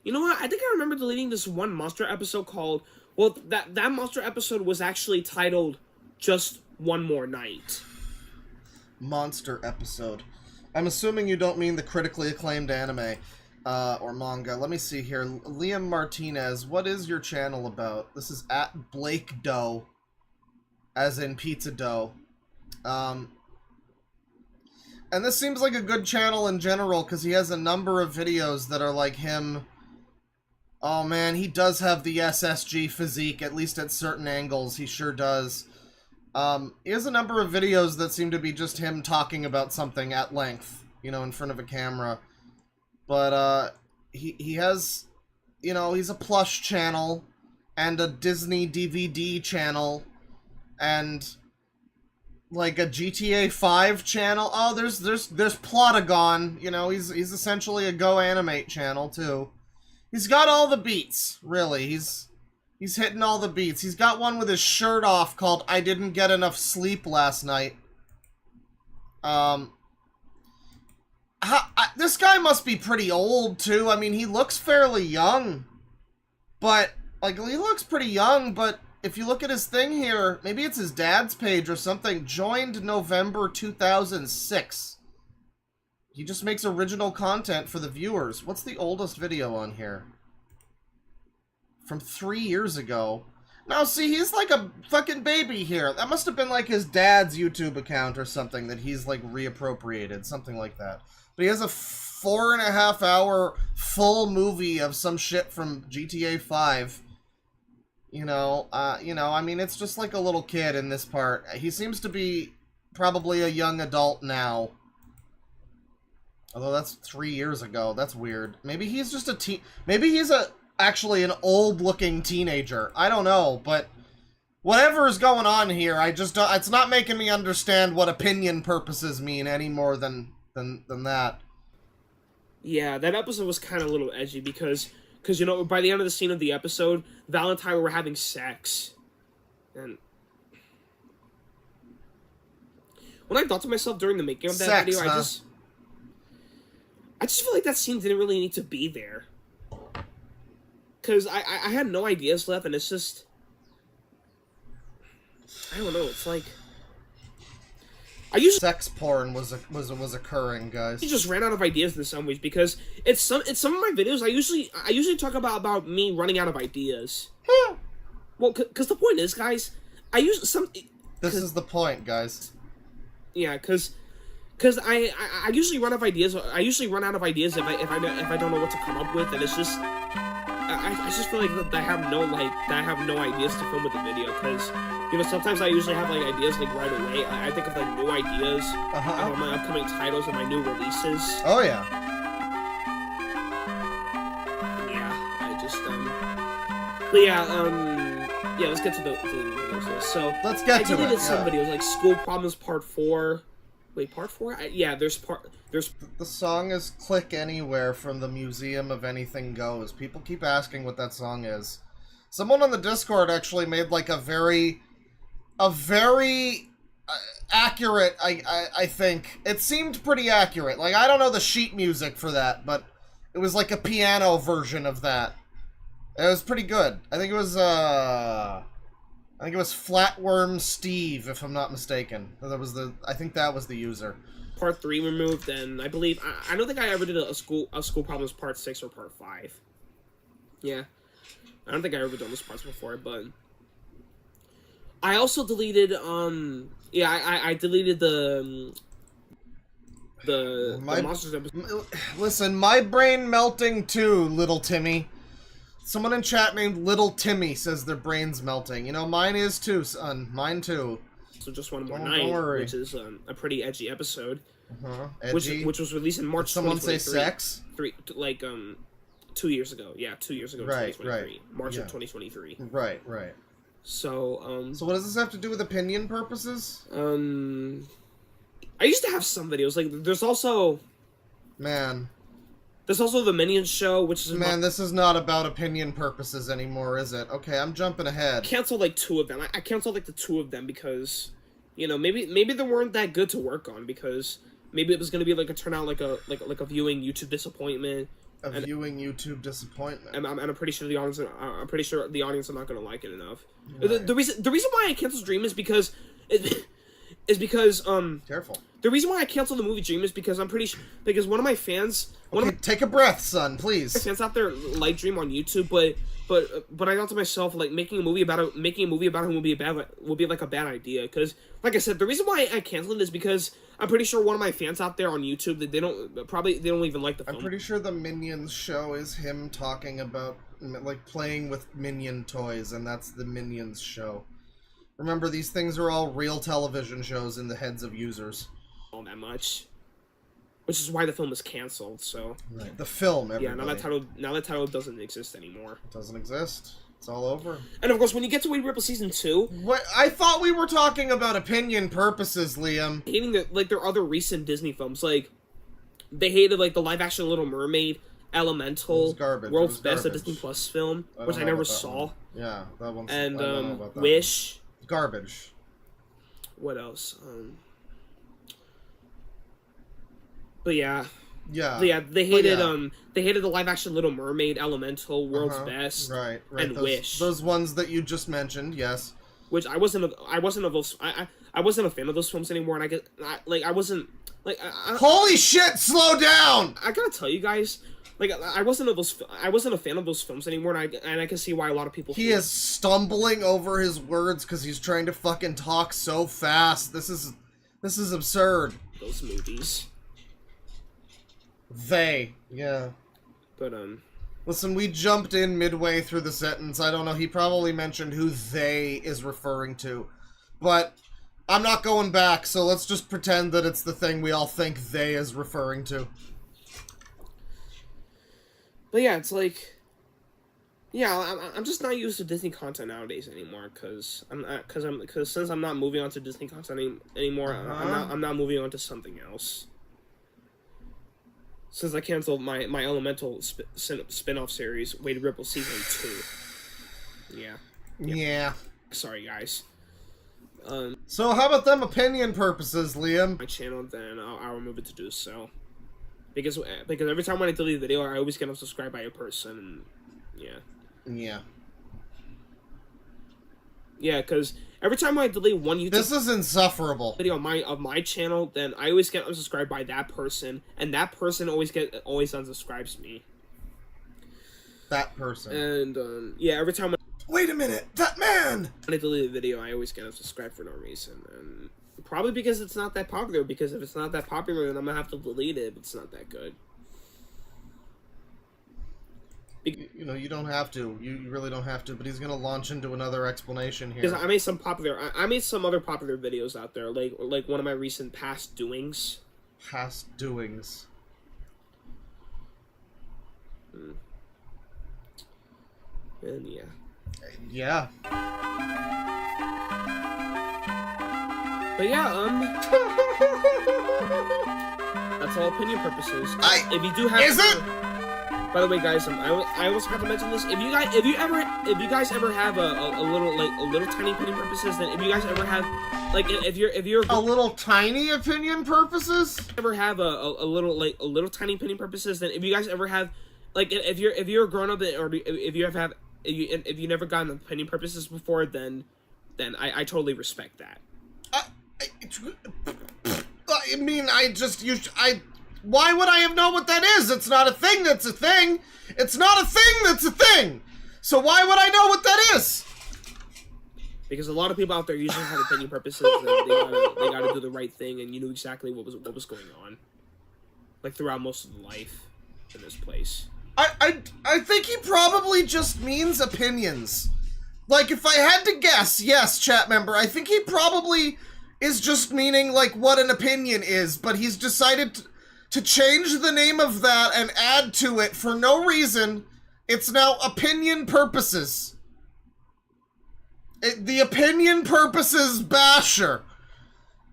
You know what? I think I remember deleting this one Monster episode called... Well, that Monster episode was actually titled Just One More Night. Monster episode. I'm assuming you don't mean the critically acclaimed anime or manga. Let me see here. Liam Martinez, what is your channel about? This is at Blake Dough, as in pizza dough. And this seems like a good channel in general because he has a number of videos that are like him. Oh man, he does have the SSG physique, at least at certain angles. He sure does. He has a number of videos that seem to be just him talking about something at length, you know, in front of a camera. But, he has, you know, he's a plush channel, and a Disney DVD channel, and, like, a GTA 5 channel. Oh, there's Plotagon, you know, he's essentially a Go Animate channel, too. He's got all the beats, really. He's hitting all the beats. He's got one with his shirt off called I Didn't Get Enough Sleep Last Night. This guy must be pretty old, too. I mean, he looks fairly young. But, like, he looks pretty young, but if you look at his thing here, maybe it's his dad's page or something. Joined November 2006. He just makes original content for the viewers. What's the oldest video on here? From 3 years ago. Now, see, he's like a fucking baby here. That must have been like his dad's YouTube account or something that he's like reappropriated, something like that. But he has a 4.5 hour full movie of some shit from GTA 5. You know, I mean, it's just like a little kid in this part. He seems to be probably a young adult now. Although that's 3 years ago. That's weird. Maybe he's just a teen. Maybe he's actually an old-looking teenager. I don't know, but whatever is going on here, I just don't. It's not making me understand what opinion purposes mean any more than that. Yeah, that episode was kind of a little edgy because you know, by the end of the scene of the episode, Val and Tyler were having sex, and when I thought to myself during the making of that video, I just feel like that scene didn't really need to be there. Because I had no ideas left, and it's just... I don't know, it's like... Sex porn was occurring, guys. I just ran out of ideas in some ways, because it's some of my videos, I usually talk about me running out of ideas. Well, because the point is, guys, This is the point, guys. Yeah, because I usually run out of ideas. I usually run out of ideas if I don't know what to come up with, and it's just I just feel like that I have no ideas to film with the video, because you know, sometimes I usually have like ideas like right away. I think of like new ideas about my upcoming titles and my new releases. Oh yeah. Yeah, I just but yeah, let's get to the videos. So let's get to it. I did some videos like School Problems Part 4. Wait, Part 4? Yeah, there's. The song is "Click Anywhere" from the Museum of Anything Goes. People keep asking what that song is. Someone on the Discord actually made like a very accurate. I think it seemed pretty accurate. Like, I don't know the sheet music for that, but it was like a piano version of that. It was pretty good. I think it was Flatworm Steve, if I'm not mistaken. I think that was the user. Part 3 removed, and I believe I don't think I ever did a school problems Part 6 or Part 5. Yeah, I don't think I ever done those parts before, but I also deleted I deleted the monsters episode. Listen, my brain melting too, little Timmy. Someone in chat named Little Timmy says their brain's melting. You know, mine is too, son. Mine too. So Just One More Night, which is a pretty edgy episode. Edgy? Which was released in March. Did someone say sex? 2 years ago. Yeah, 2 years ago. Right, 2023. March of 2023. Right. So So what does this have to do with opinion purposes? I used to have some videos. Like, there's also the Minions show, which is... this is not about opinion purposes anymore, is it? Okay, I'm jumping ahead. I canceled, like, 2 of them. I canceled, like, the 2 of them because, you know, maybe they weren't that good to work on, because maybe it was going to be, like, turn out like a viewing YouTube disappointment. Viewing YouTube disappointment. And I'm pretty sure the audience are not going to like it enough. Right. The reason why I canceled Dream is because... Careful. The reason why I canceled the movie Dream is because I'm pretty sure... Because one of my fans... Take a breath, son, please. Fans out there like Dream on YouTube, but I thought to myself, like, making a movie about him would be like a bad idea, because, like I said, the reason why I canceled it is because I'm pretty sure one of my fans out there on YouTube, that they don't even like the film. I'm pretty sure the Minions show is him talking about, like, playing with Minion toys, and that's the Minions show. Remember, these things are all real television shows in the heads of users. All that much. Which is why the film is canceled, so... Right. The film, everybody. Yeah, now that title doesn't exist anymore. It doesn't exist. It's all over. And of course, when you get to Wade Ripple Season 2... What? I thought we were talking about opinion purposes, Liam. Hating their other recent Disney films, like... They hated, like, the live-action Little Mermaid, Elemental, World's Best, a Disney Plus film, which I never saw. Yeah, that one's... And, I don't know about that Wish. One. Garbage. What else? But yeah. They hated the live action Little Mermaid, Elemental, World's Best, right, and Wish. Those ones that you just mentioned, yes. Which I wasn't a fan of those films anymore, and I wasn't Holy shit! Slow down! I gotta tell you guys, like, I wasn't a fan of those films anymore, and I can see why a lot of people. He is stumbling over his words because he's trying to fucking talk so fast. This is absurd. Those movies. Yeah. But, Listen, we jumped in midway through the sentence. I don't know, he probably mentioned who they is referring to. But I'm not going back, so let's just pretend that it's the thing we all think they is referring to. But yeah, it's like, yeah, I'm just not used to Disney content nowadays anymore, because since I'm not moving on to Disney content anymore, I'm not moving on to something else. Since I canceled my Elemental spin-off series, Wade Ripple Season 2. Yeah. Yeah. Sorry, guys. So how about them opinion purposes, Liam? My channel, then I'll remove it to do so. Because every time when I delete a video, I always get unsubscribed by a person, and yeah. Yeah. Yeah, because every time I delete one YouTube This is insufferable. video of my channel, then I always get unsubscribed by that person, and that person always unsubscribes me. That person. And yeah, every time Wait a minute, that man! when I delete a video, I always get unsubscribed for no reason, and probably because it's not that popular. Because if it's not that popular, then I'm gonna have to delete it if it's not that good. You know, you don't have to. You really don't have to. But he's gonna launch into another explanation here. Because I made some I made some other popular videos out there, like one of my recent past doings. Past doings. And yeah. Yeah. But yeah, that's all opinion purposes. If you do have, is it? By the way, guys, I almost forgot to mention this. If you guys ever have a little tiny opinion purposes, then if you guys ever have, like, if you're a little tiny opinion purposes, ever have a little tiny opinion purposes, then if you guys ever have, like, if you're a grown up, or if you ever have, if you never gotten opinion purposes before, then I totally respect that. I mean, why would I have known what that is? It's not a thing that's a thing. It's not a thing that's a thing. So why would I know what that is? Because a lot of people out there usually have opinion purposes, and they gotta do the right thing, and you knew exactly what was going on, like, throughout most of the life in this place. I think he probably just means opinions. Like, if I had to guess, yes, chat member, I think he probably is just meaning, like, what an opinion is, but he's decided to change the name of that and add to it for no reason. It's now opinion purposes. The opinion purposes basher.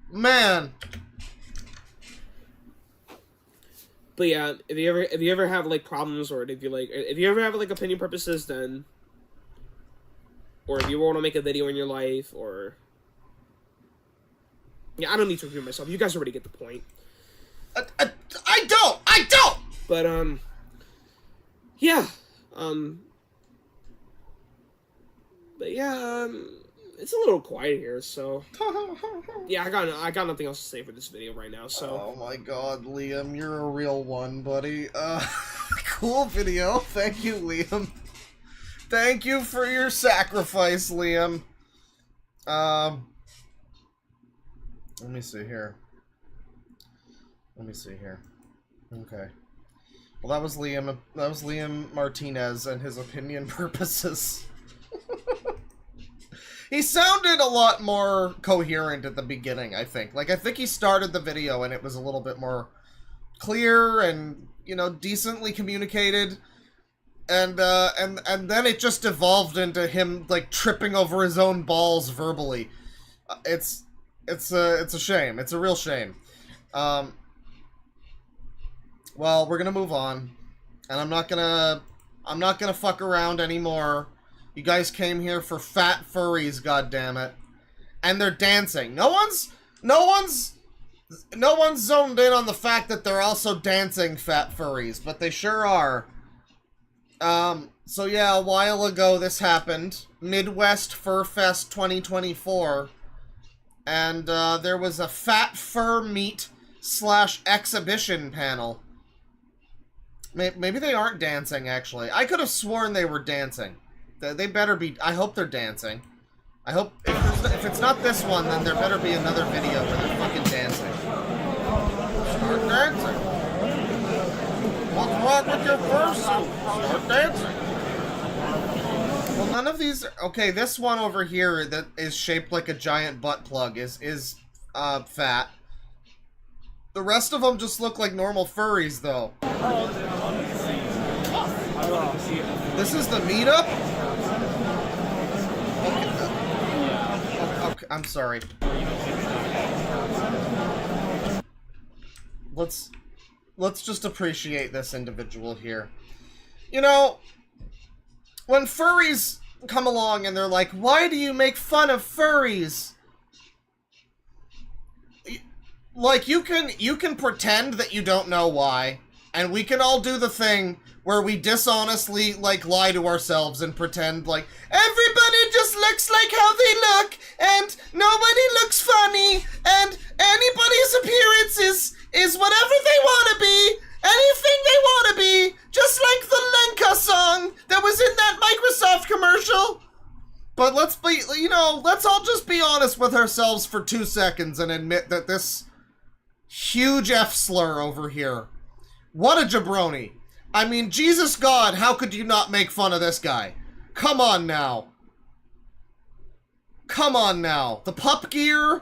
Man. But yeah, if you ever have, like, problems, or if you ever have, like, opinion purposes, then, or if you want to make a video in your life, or, yeah, I don't need to repeat myself. You guys already get the point. I don't! But, yeah, but yeah, it's a little quiet here, so, yeah, I got nothing else to say for this video right now, so. Oh my god, Liam, you're a real one, buddy. Cool video. Thank you, Liam. Thank you for your sacrifice, Liam. Let me see here. Okay. Well, that was Liam Martinez and his opinion purposes. He sounded a lot more coherent at the beginning, I think. Like, I think he started the video and it was a little bit more clear and, you know, decently communicated. And then it just evolved into him, like, tripping over his own balls verbally. It's a shame. It's a real shame. Well, we're gonna move on. And I'm not gonna fuck around anymore. You guys came here for fat furries, goddammit. And they're dancing. No one's zoned in on the fact that they're also dancing fat furries, but they sure are. So yeah, a while ago this happened. Midwest Fur Fest 2024. And, there was a fat fur meet / exhibition panel. Maybe they aren't dancing, actually. I could have sworn they were dancing. They better be. I hope they're dancing. I hope if it's not this one, then there better be another video where they're fucking dancing. Start dancing. What's wrong with your fursuit? Start dancing. Well, none of these. Okay, this one over here that is shaped like a giant butt plug is fat. The rest of them just look like normal furries, though. This is the meetup? Okay, I'm sorry. Let's just appreciate this individual here. You know, when furries come along and they're like, why do you make fun of furries? Like, you can pretend that you don't know why, and we can all do the thing where we dishonestly, like, lie to ourselves and pretend like, everybody just looks like how they look, and nobody looks funny, and anybody's appearance is whatever they want to be, anything they want to be, just like the Lenka song that was in that Microsoft commercial. But let's all just be honest with ourselves for 2 seconds and admit that this huge F-slur over here, what a jabroni. I mean, Jesus God, how could you not make fun of this guy? Come on now. Come on now. The pup gear,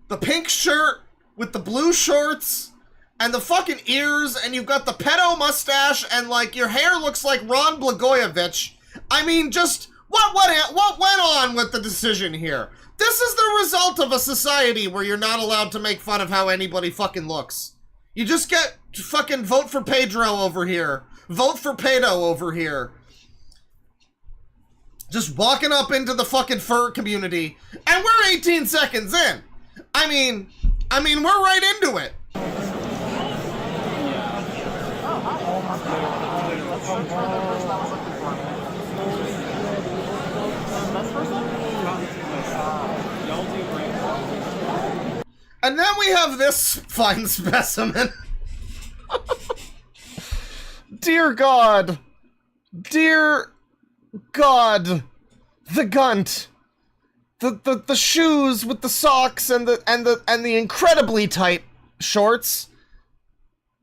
the pink shirt with the blue shorts, and the fucking ears, and you've got the pedo mustache, and, like, your hair looks like Ron Blagojevich. I mean, just, what went on with the decision here? This is the result of a society where you're not allowed to make fun of how anybody fucking looks. You just get fucking vote for Pedro over here. Vote for Pedo over here. Just walking up into the fucking fur community, and we're 18 seconds in. I mean, we're right into it. And then we have this fine specimen. Dear God. Dear God. The gunt. The shoes with the socks and the incredibly tight shorts.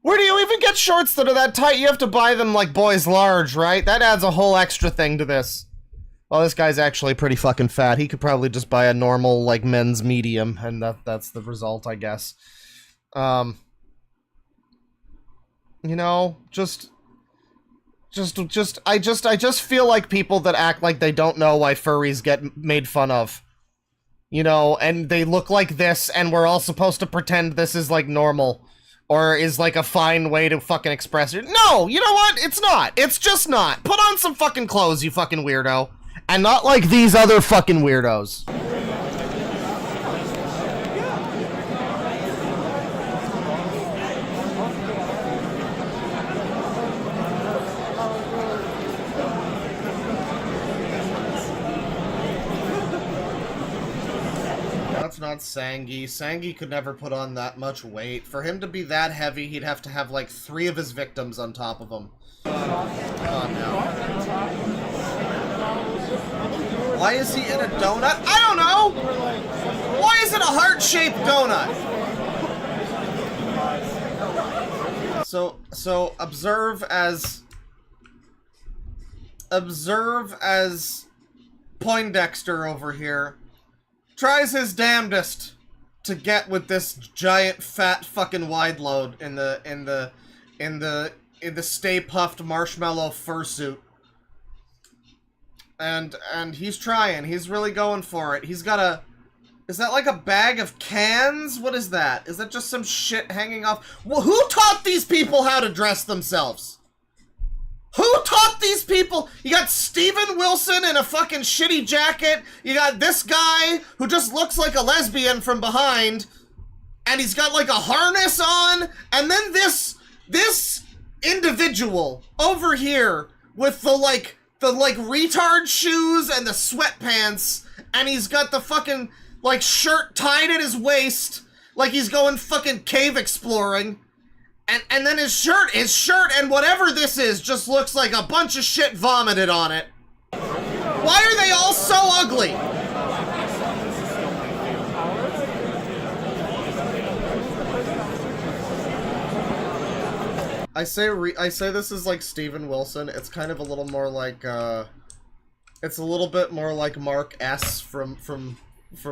Where do you even get shorts that are that tight? You have to buy them like boys large, right? That adds a whole extra thing to this. Well, this guy's actually pretty fucking fat. He could probably just buy a normal, like, men's medium, and that's the result, I guess. You know, I just feel like people that act like they don't know why furries get made fun of. You know, and they look like this, and we're all supposed to pretend this is, like, normal. Or is, like, a fine way to fucking express it. No, you know what? It's not. It's just not. Put on some fucking clothes, you fucking weirdo. And not like these other fucking weirdos. That's not Sangi. Sangi could never put on that much weight. For him to be that heavy, he'd have to have like 3 of his victims on top of him. Oh no. Why is he in a donut? I don't know! Why is it a heart-shaped donut? So observe as Poindexter over here tries his damnedest to get with this giant fat fucking wide load in the Stay Puffed marshmallow fursuit. And he's trying. He's really going for it. He's got a... Is that like a bag of cans? What is that? Is that just some shit hanging off? Well, who taught these people how to dress themselves? Who taught these people? You got Steven Wilson in a fucking shitty jacket. You got this guy who just looks like a lesbian from behind. And he's got like a harness on. And then this individual over here with the retard shoes and the sweatpants, and he's got the fucking, like, shirt tied at his waist, like he's going fucking cave exploring, and then his shirt and whatever this is just looks like a bunch of shit vomited on it. Why are they all so ugly? I say this is like Steven Wilson. It's kind of a little more like it's a little bit more like Mark S from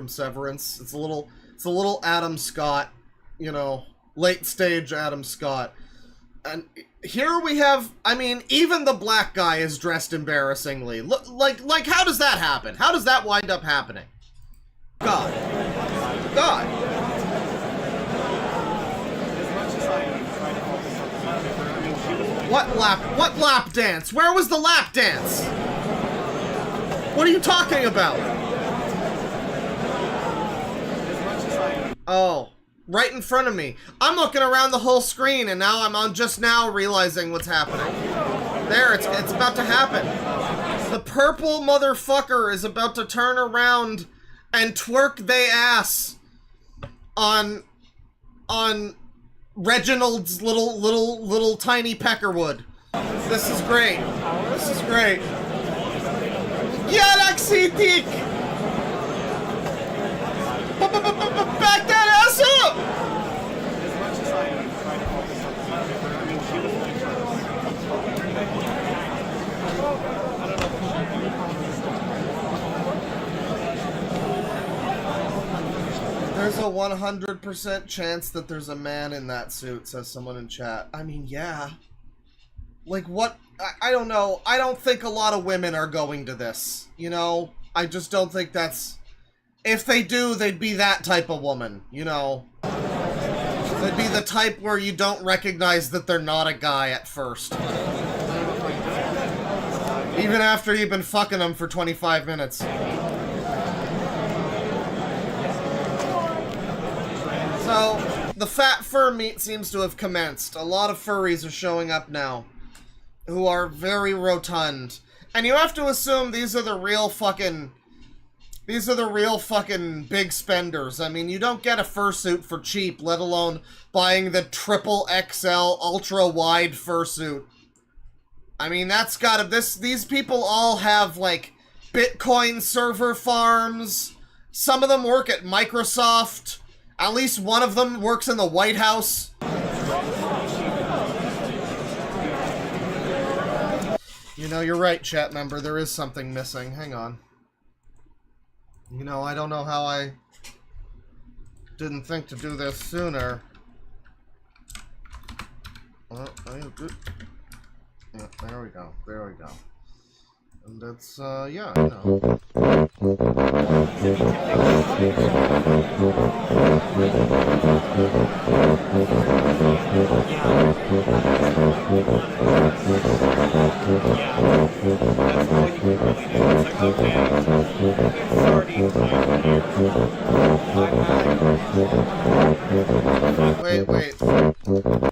Severance. It's a little Adam Scott, you know, late stage Adam Scott. And here we have, I mean, even the black guy is dressed embarrassingly. Like, how does that happen? How does that wind up happening? God. God. What lap dance? Where was the lap dance? What are you talking about? Oh, right in front of me. I'm looking around the whole screen and now I'm just now realizing what's happening. There, it's about to happen. The purple motherfucker is about to turn around and twerk they ass on Reginald's little tiny peckerwood. This is great. This is great. Galaxy Dick! Back that ass up! There's a 100% chance that there's a man in that suit, says someone in chat. I mean, yeah. Like, what? I don't know. I don't think a lot of women are going to this. You know? I just don't think that's... If they do, they'd be that type of woman, you know? They'd be the type where you don't recognize that they're not a guy at first. Even after you've been fucking them for 25 minutes. So, the fat fur meet seems to have commenced. A lot of furries are showing up now, who are very rotund. And you have to assume these are the real fucking big spenders. I mean, you don't get a fursuit for cheap, let alone buying the triple XL ultra wide fursuit. I mean, that's gotta, these people all have, like, Bitcoin server farms. Some of them work at Microsoft. At least one of them works in the White House. You know, you're right, chat member. There is something missing. Hang on. You know, I don't know how I didn't think to do this sooner. Well, yeah, there we go. There we go. And that's, yeah, you know.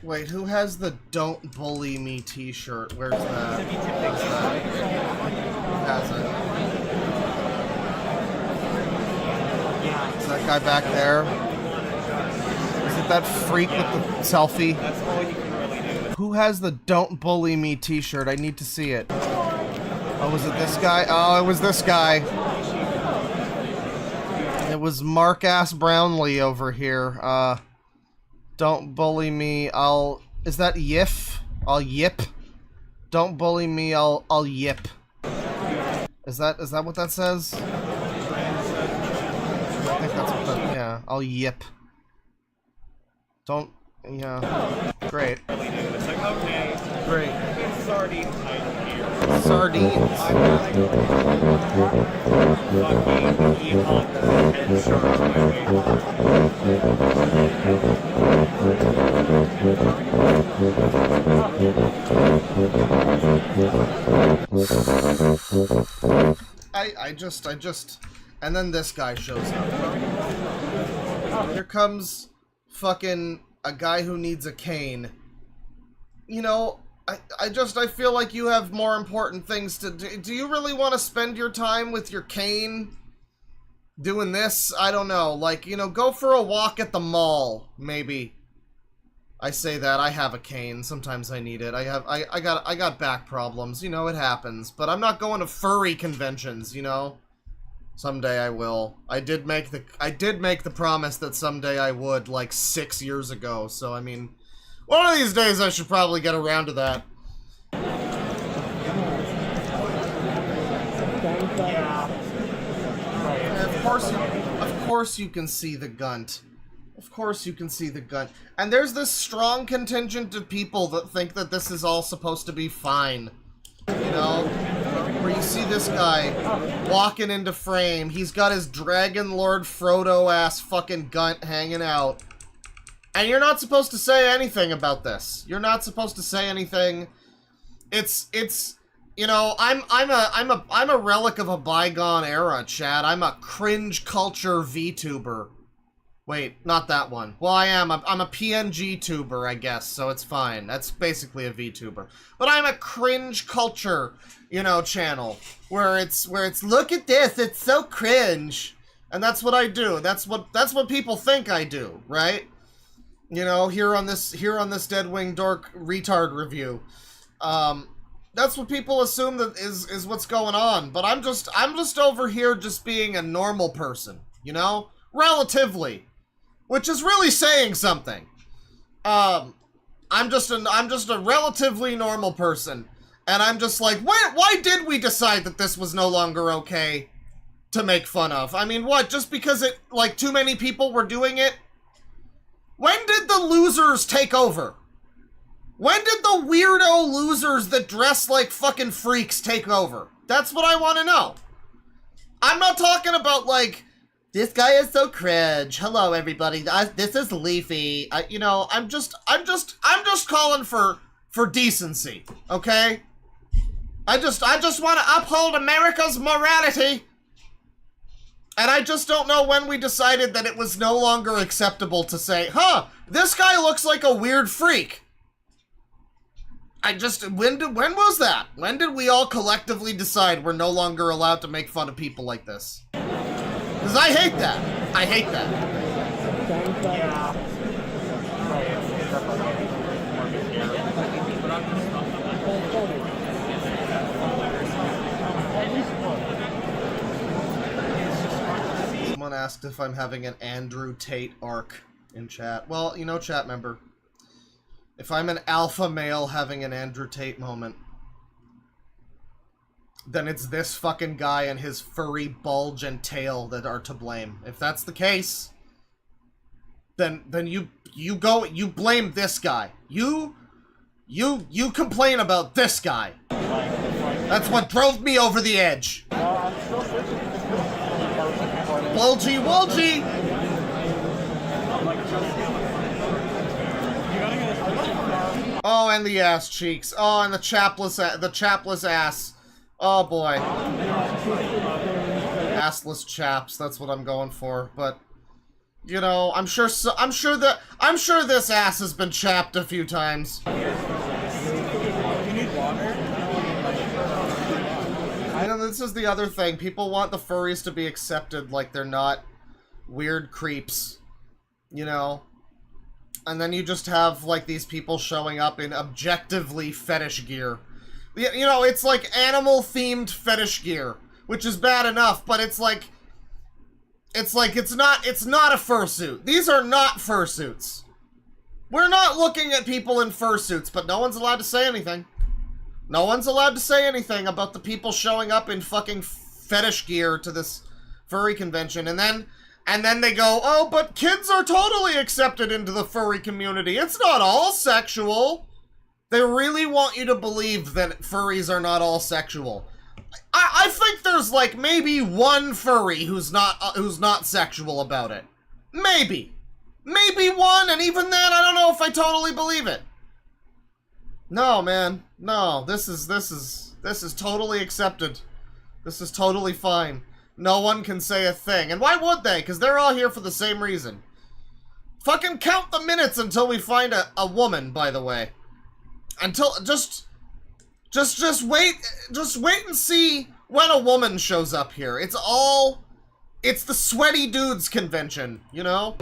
Wait, who has the Don't Bully Me t-shirt? Where's that? Who has it? Is that guy back there? Is it that freak with the selfie? Who has the Don't Bully Me t-shirt? I need to see it. Oh, was it this guy? Oh, it was this guy. It was Mark-ass Brownlee over here. Don't bully me, I'll... Is that yif? I'll yip? Don't bully me, I'll yip. Is that what that says? I think that's what that... Yeah, I'll yip. Don't... Yeah. Great. Great. Sardines. I just... And then this guy shows up. Here comes fucking a guy who needs a cane. You know, I feel like you have more important things to do. Do you really want to spend your time with your cane doing this? I don't know. Like, you know, go for a walk at the mall, maybe. I say that. I have a cane. Sometimes I need it. I got back problems. You know, it happens. But I'm not going to furry conventions, you know? Someday I will. I did make the promise that someday I would, like, 6 years ago. So, I mean, one of these days I should probably get around to that. Yeah. Of course you can see the gunt. Of course you can see the gun. And there's this strong contingent of people that think that this is all supposed to be fine. You know? Where you see this guy walking into frame. He's got his Dragon Lord Frodo-ass fucking gunt hanging out. And you're not supposed to say anything about this. You're not supposed to say anything. It's you know, I'm a relic of a bygone era, Chad. I'm a cringe culture VTuber. Wait, not that one. Well, I'm a PNG tuber, I guess, so it's fine. That's basically a VTuber. But I'm a cringe culture, you know, channel where it's look at this, it's so cringe. And that's what I do. That's what people think I do, right? You know, here on this Deadwingdork retard review. That's what people assume that is what's going on. But I'm just over here just being a normal person, you know? Relatively. Which is really saying something. I'm just a relatively normal person. And I'm just like, why did we decide that this was no longer okay to make fun of? I mean, what? Just because like, too many people were doing it? When did the losers take over? When did the weirdo losers that dress like fucking freaks take over? That's what I want to know. I'm not talking about, like, this guy is so cringe. Hello, everybody. This is Leafy. You know, I'm just calling for decency, okay? I just want to uphold America's morality. And I just don't know when we decided that it was no longer acceptable to say, huh, this guy looks like a weird freak. When was that? When did we all collectively decide we're no longer allowed to make fun of people like this? Because I hate that. I hate that. Someone asked if I'm having an Andrew Tate arc in chat. Well, you know, chat member, if I'm an alpha male having an Andrew Tate moment, then it's this fucking guy and his furry bulge and tail that are to blame. If that's the case, then you blame this guy. You complain about this guy. That's what drove me over the edge. Bulgy Wolgy! Oh, and the ass cheeks. Oh, and the chapless ass. Oh boy. Assless chaps, that's what I'm going for. But you know, I'm sure this ass has been chapped a few times. You need water? I know this is the other thing. People want the furries to be accepted like they're not weird creeps. You know? And then you just have, like, these people showing up in objectively fetish gear. You know, it's like animal-themed fetish gear, which is bad enough, but it's not a fursuit. These are not fursuits. We're not looking at people in fursuits, but no one's allowed to say anything. No one's allowed to say anything about the people showing up in fucking fetish gear to this furry convention, and then they go, oh, but kids are totally accepted into the furry community. It's not all sexual. They really want you to believe that furries are not all sexual. I think there's like maybe one furry who's not sexual about it. Maybe one, and even then, I don't know if I totally believe it. No, man, no. This is totally accepted. This is totally fine. No one can say a thing, and why would they? Because they're all here for the same reason. Fucking count the minutes until we find a woman. By the way. Until just wait and see when a woman shows up here. It's the sweaty dudes convention, you know?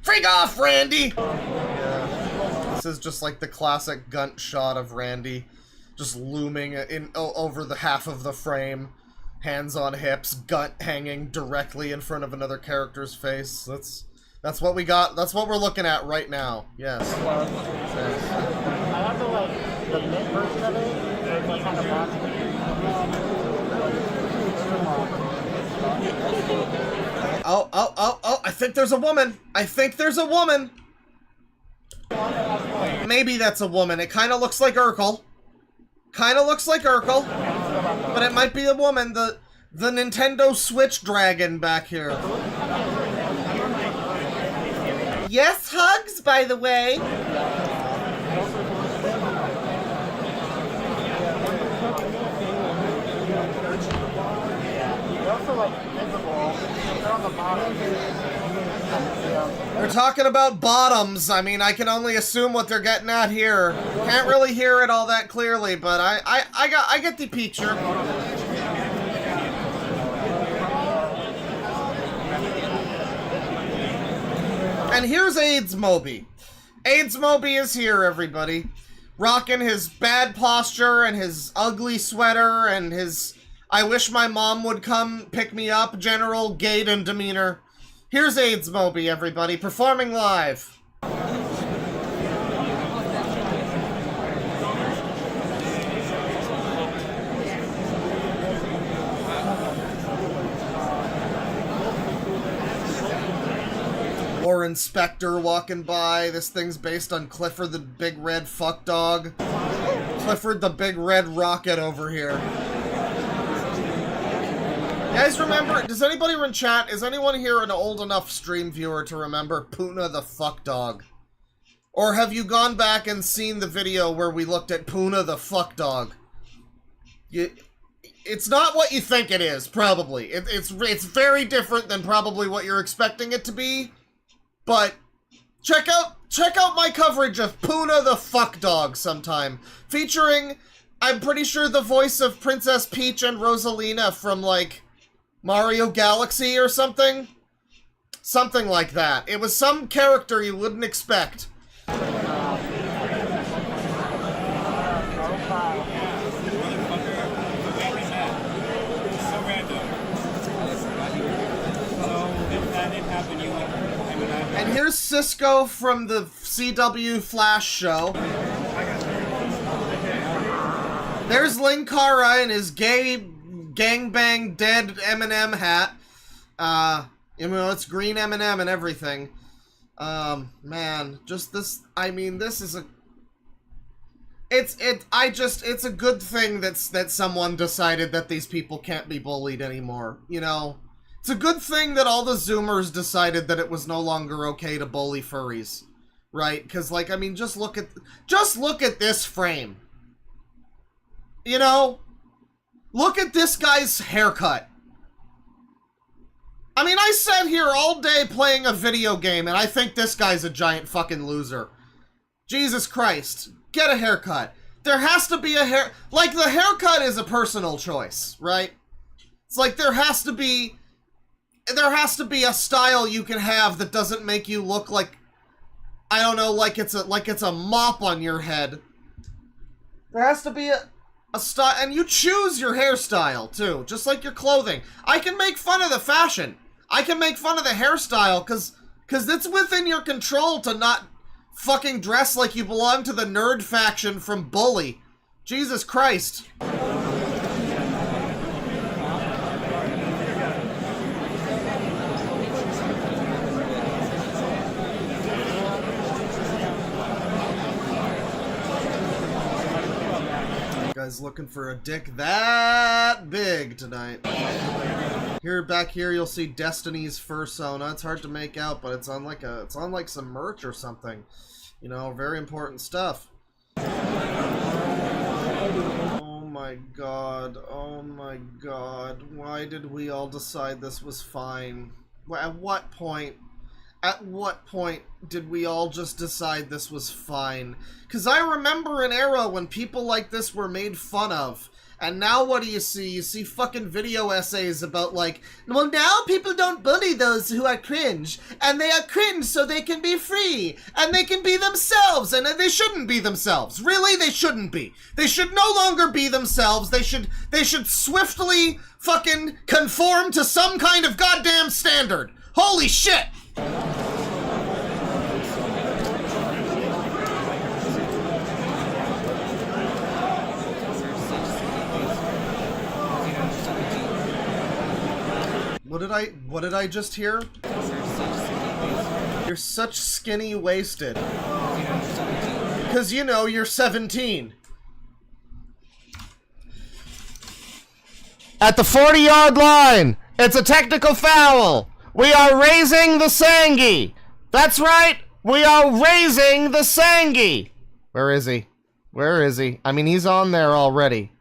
Freak off, Randy! Yeah. This is just like the classic gunt shot of Randy just looming over the half of the frame. Hands on hips, gut hanging directly in front of another character's face. That's what we got. That's what we're looking at right now. Yes. I have the mid version of it, or it's like on the box. Oh, I think there's a woman. I think there's a woman. Maybe that's a woman. It kind of looks like Urkel. Kind of looks like Urkel. But it might be a woman. The Nintendo Switch dragon back here. Yes, hugs, by the way. They're talking about bottoms. I mean, I can only assume what they're getting at here. Can't really hear it all that clearly, but I get the picture. And here's AIDS Moby. AIDS Moby is here, everybody. Rocking his bad posture and his ugly sweater and his I wish my mom would come pick me up general gait and demeanor. Here's AIDS Moby, everybody, performing live. Or Inspector walking by. This thing's based on Clifford the Big Red Fuck Dog. Clifford the Big Red Rocket over here. You guys remember, does anybody in chat, is anyone here an old enough stream viewer to remember Puna the Fuck Dog? Or have you gone back and seen the video where we looked at Puna the Fuck Dog? It's not what you think it is, probably. It's very different than probably what you're expecting it to be. But check out my coverage of Puna the Fuck Dog sometime. Featuring, I'm pretty sure, the voice of Princess Peach and Rosalina from, like, Mario Galaxy or something? Something like that. It was some character you wouldn't expect. And here's Cisco from the CW Flash show. There's Linkara in his gay gangbang dead Eminem hat. You know, it's green Eminem and everything. Man, just this, I mean, this is a... It's a good thing that someone decided that these people can't be bullied anymore, you know? It's a good thing that all the Zoomers decided that it was no longer okay to bully furries, right? Because, like, I mean, just look at this frame. You know? Look at this guy's haircut. I mean, I sat here all day playing a video game, and I think this guy's a giant fucking loser. Jesus Christ. Get a haircut. There has to be a hair... Like, the haircut is a personal choice, right? It's like there has to be a style you can have that doesn't make you look like, I don't know, like it's a mop on your head. There has to be a style, and you choose your hairstyle too, just like your clothing. I can make fun of the fashion. I can make fun of the hairstyle cause it's within your control to not fucking dress like you belong to the nerd faction from Bully. Jesus Christ. Guys looking for a dick that big tonight. Here, back here, you'll see Destiny's Fursona. It's hard to make out, but it's on like some merch or something. You know, very important stuff. Oh my god. Oh my god. Why did we all decide this was fine? At what point? At what point did we all just decide this was fine? Because I remember an era when people like this were made fun of. And now what do you see? You see fucking video essays about like, well, now people don't bully those who are cringe. And they are cringe so they can be free. And they can be themselves. And they shouldn't be themselves. Really? They shouldn't be. They should no longer be themselves. They should swiftly fucking conform to some kind of goddamn standard. Holy shit! what did I just hear? You're such skinny wasted. Cause you know you're 17. At the 40-yard line, it's a technical foul. We are raising the Sangi. That's right, we are raising the Sangi. Where is he? Where is he? I mean, he's on there already.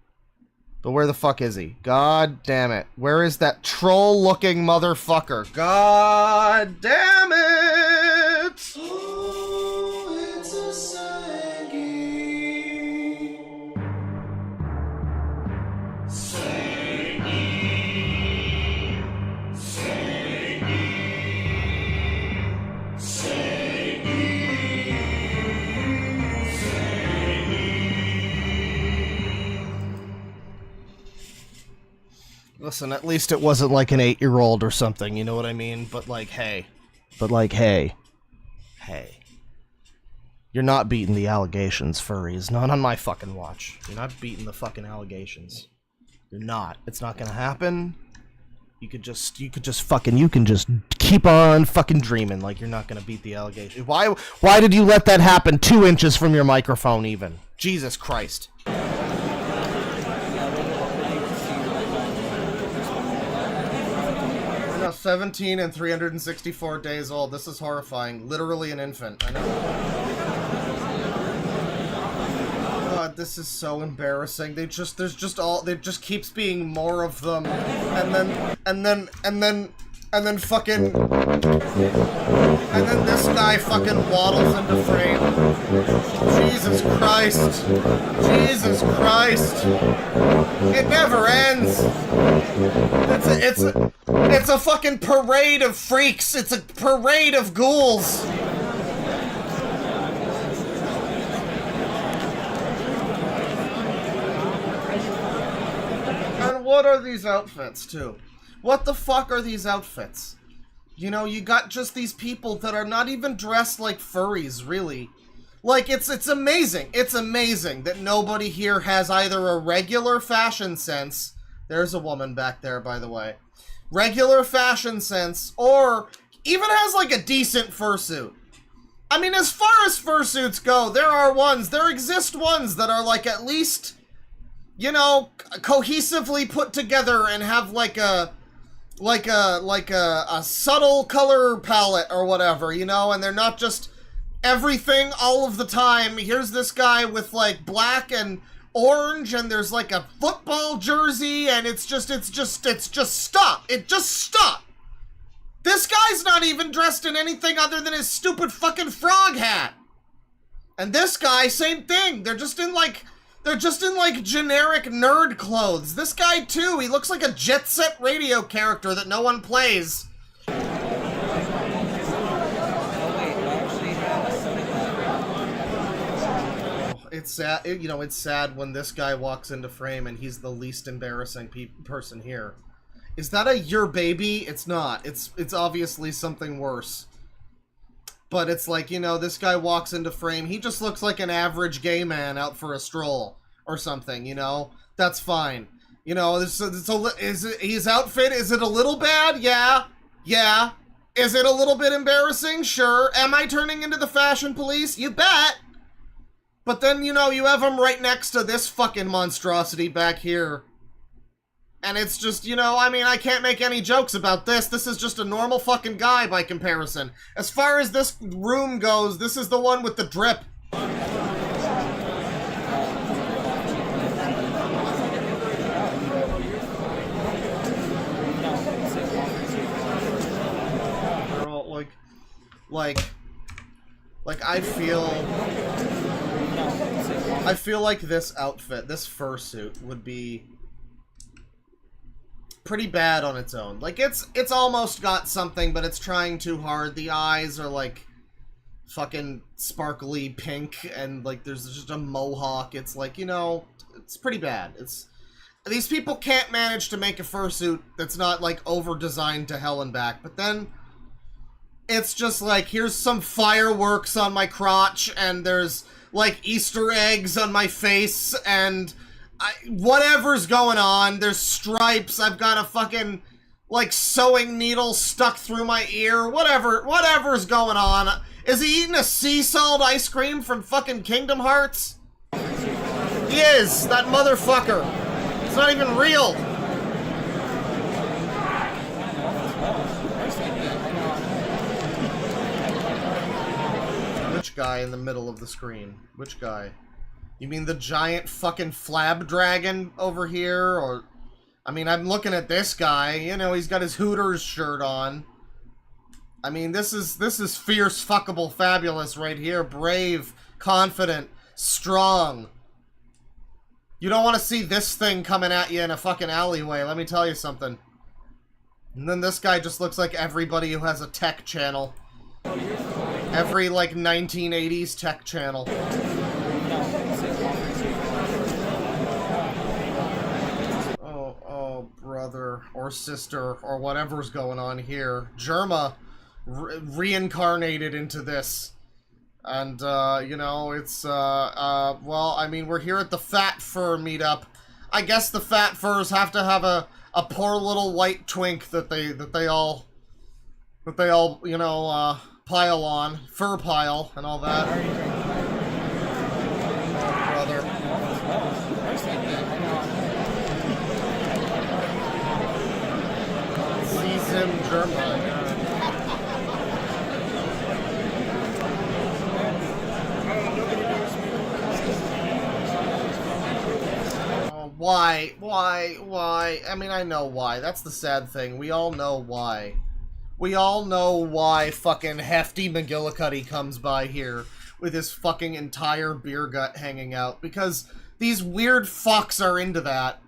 But where the fuck is he? God damn it. Where is that troll-looking motherfucker? God damn it! Oh, it's a Sangi. Sangi. Sangi. Sangi. Listen, at least it wasn't like an 8-year-old or something, you know what I mean? But like, hey. Hey. You're not beating the allegations, furries. Not on my fucking watch. You're not beating the fucking allegations. You're not. It's not gonna happen. You can just keep on fucking dreaming like you're not gonna beat the allegations. Why did you let that happen 2 inches from your microphone even? Jesus Christ. 17 and 364 days old. This is horrifying. Literally an infant. I know. God, this is so embarrassing. It just keeps being more of them. And then fucking... And then this guy fucking waddles into frame. Jesus Christ. Jesus Christ. It never ends. It's a fucking parade of freaks. It's a parade of ghouls. And what are these outfits, too? What the fuck are these outfits? You know, you got just these people that are not even dressed like furries, really. Like, it's amazing. It's amazing that nobody here has either a regular fashion sense. There's a woman back there, by the way. Regular fashion sense, or even has, like, a decent fursuit. I mean, as far as fursuits go, there exist ones that are, like, at least, you know, cohesively put together and have, like a subtle color palette or whatever, you know, and they're not just everything all of the time. Here's this guy with like black and orange and there's like a football jersey and it's just stop. It just stop. This guy's not even dressed in anything other than his stupid fucking frog hat. And this guy, same thing. They're just in like generic nerd clothes. This guy too, he looks like a Jet Set Radio character that no one plays. It's sad, you know, it's sad when this guy walks into frame and he's the least embarrassing person here. Is that a your baby? It's not. It's obviously something worse. But it's like, you know, this guy walks into frame, he just looks like an average gay man out for a stroll or something, you know? That's fine. You know, his outfit, is it a little bad? Yeah. Yeah. Is it a little bit embarrassing? Sure. Am I turning into the fashion police? You bet. But then, you know, you have him right next to this fucking monstrosity back here. And it's just, you know, I mean, I can't make any jokes about this. This is just a normal fucking guy by comparison. As far as this room goes, this is the one with the drip. Like, I feel like this outfit, this fursuit, would be pretty bad on its own. Like, it's almost got something, but it's trying too hard. The eyes are, like, fucking sparkly pink, and, like, there's just a mohawk. It's, like, you know, it's pretty bad. These people can't manage to make a fursuit that's not, like, over-designed to hell and back. But then it's just, like, here's some fireworks on my crotch, and there's, like, Easter eggs on my face, and whatever's going on. There's stripes. I've got a fucking like sewing needle stuck through my ear, whatever's going on. Is he eating a sea salt ice cream from fucking Kingdom Hearts? He is, that motherfucker. It's not even real. Which guy in the middle of the screen? Which guy? You mean the giant fucking flab dragon over here? Or, I mean, I'm looking at this guy. You know, he's got his Hooters shirt on. I mean, this is fierce, fuckable, fabulous right here. Brave, confident, strong. You don't want to see this thing coming at you in a fucking alleyway, let me tell you something. And then this guy just looks like everybody who has a tech channel. Every, like, 1980s tech channel. Oh, brother, or sister, or whatever's going on here. Germa reincarnated into this. And, you know, it's, well, I mean, we're here at the Fat Fur meetup. I guess the Fat Furs have to have a poor little white twink that they all, you know, pile on. Fur pile and all that. Oh, brother. Season Germa. Why? I mean, I know why. That's the sad thing. We all know why. We all know why fucking Hefty McGillicuddy comes by here with his fucking entire beer gut hanging out. Because these weird fucks are into that.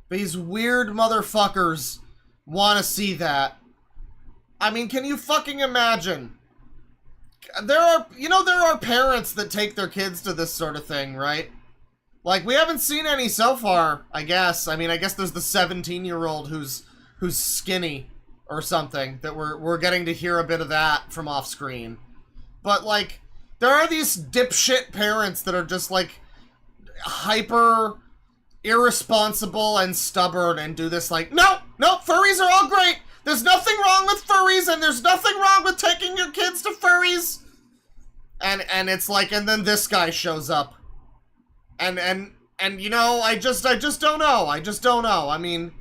These weird motherfuckers want to see that. I mean, can you fucking imagine? There are parents that take their kids to this sort of thing, right? Like, we haven't seen any so far, I guess. I mean, I guess there's the 17-year-old who's skinny or something that we're getting to hear a bit of that from off screen. But, like, there are these dipshit parents that are just, like, hyper irresponsible and stubborn and do this, like, no, furries are all great. There's nothing wrong with furries and there's nothing wrong with taking your kids to furries. And it's like, and then this guy shows up. And you know, I just don't know. I just don't know. I mean,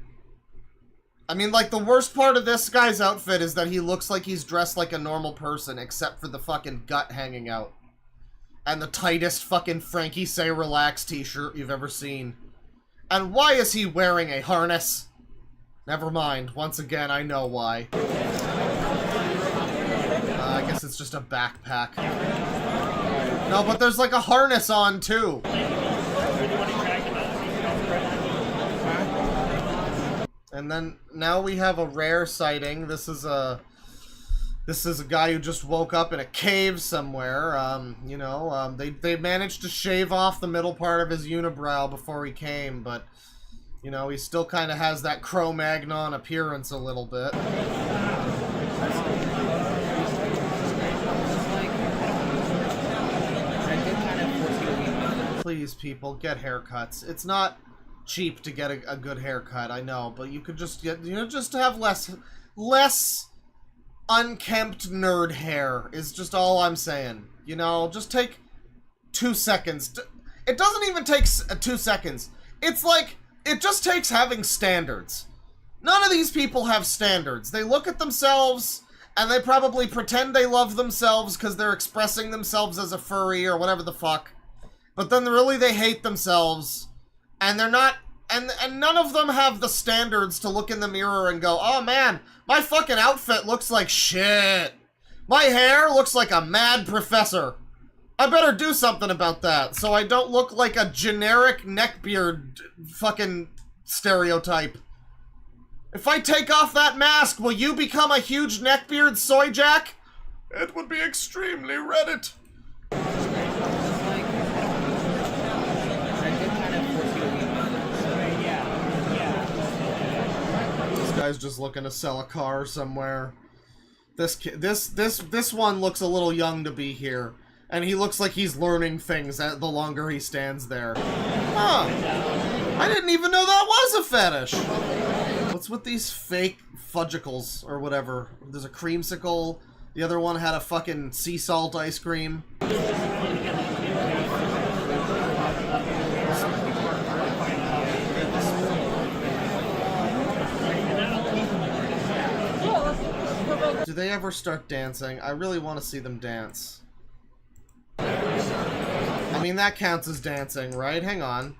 like, the worst part of this guy's outfit is that he looks like he's dressed like a normal person, except for the fucking gut hanging out. And the tightest fucking Frankie Say Relax t-shirt you've ever seen. And why is he wearing a harness? Never mind. Once again, I know why. I guess it's just a backpack. No, but there's like a harness on, too. And then, now we have a rare sighting. This is a guy who just woke up in a cave somewhere. You know, they managed to shave off the middle part of his unibrow before he came, but, you know, he still kind of has that Cro-Magnon appearance a little bit. Please, people, get haircuts. It's not cheap to get a good haircut, I know, but you could just get, you know, just to have less unkempt nerd hair is just all I'm saying. You know, just take 2 seconds. It doesn't even take 2 seconds. It's like, it just takes having standards. None of these people have standards. They look at themselves, and they probably pretend they love themselves because they're expressing themselves as a furry or whatever the fuck. But then really they hate themselves, and they're not, and none of them have the standards to look in the mirror and go, oh man, my fucking outfit looks like shit. My hair looks like a mad professor. I better do something about that so I don't look like a generic neckbeard fucking stereotype. If I take off that mask, will you become a huge neckbeard soy jack? It would be extremely Reddit. Guy's just looking to sell a car somewhere. This one looks a little young to be here, and he looks like he's learning things the longer he stands there. Huh. I didn't even know that was a fetish. What's with these fake fudgicles or whatever? There's a creamsicle. The other one had a fucking sea salt ice cream. Do they ever start dancing? I really want to see them dance. I mean, that counts as dancing, right? Hang on.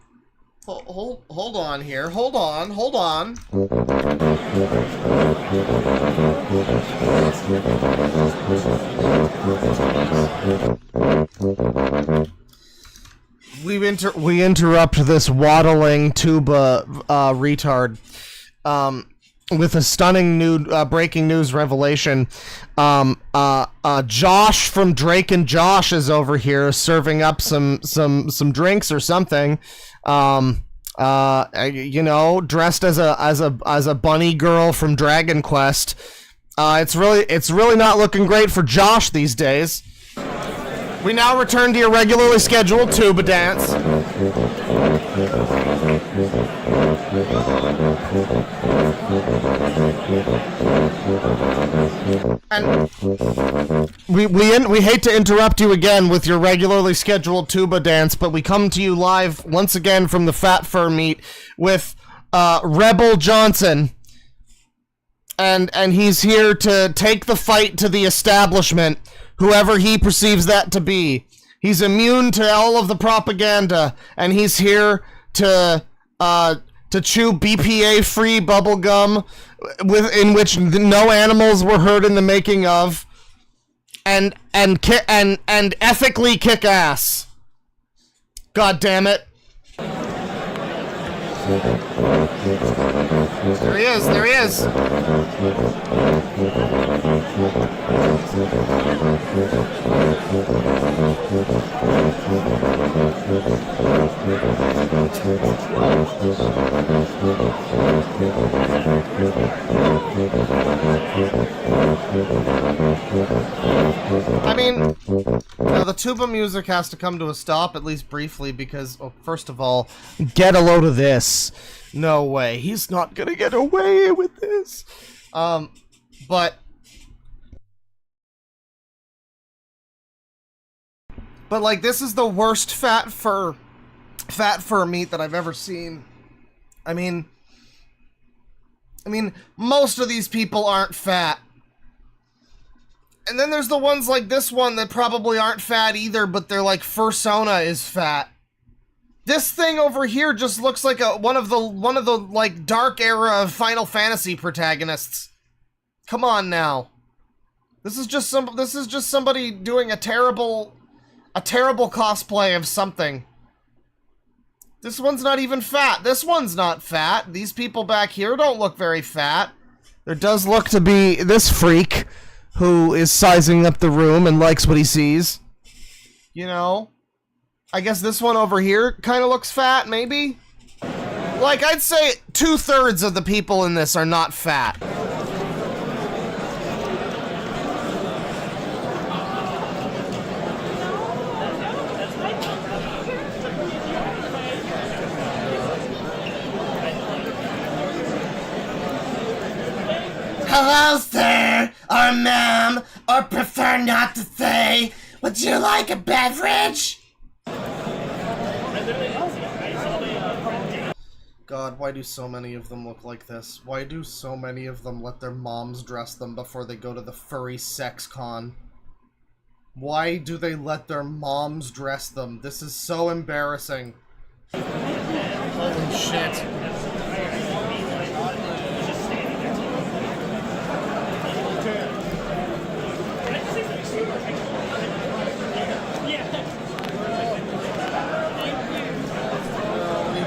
Hold on here. Hold on. We interrupt this waddling tuba retard with a stunning breaking news revelation. Josh from Drake and Josh is over here serving up some drinks or something. You know, dressed as a bunny girl from Dragon Quest. It's really not looking great for Josh these days. We now return to your regularly scheduled tuba dance. And we hate to interrupt you again with your regularly scheduled tuba dance, but we come to you live once again from the Fat Fur meet with Rebel Johnson. And he's here to take the fight to the establishment, whoever he perceives that to be. He's immune to all of the propaganda, and he's here to chew BPA-free bubblegum in which no animals were hurt in the making of, and ethically kick ass. God damn it. There he is, there he is. I mean, now the tuba music has to come to a stop, at least briefly, because, well, first of all, get a load of this. No way. He's not gonna get away with this. But like, this is the worst fat fur meat that I've ever seen. I mean, most of these people aren't fat. And then there's the ones like this one that probably aren't fat either, but their like fursona is fat. This thing over here just looks like one of the like dark era of Final Fantasy protagonists. Come on now. This is just somebody doing a terrible cosplay of something. This one's not even fat. This one's not fat. These people back here don't look very fat. There does look to be this freak who is sizing up the room and likes what he sees. You know? I guess this one over here kind of looks fat, maybe? Like, I'd say 2/3 of the people in this are not fat. Hello, sir, or ma'am, or prefer not to say, would you like a beverage? God, why do so many of them look like this? Why do so many of them let their moms dress them before they go to the furry sex con? Why do they let their moms dress them? This is so embarrassing. Holy shit.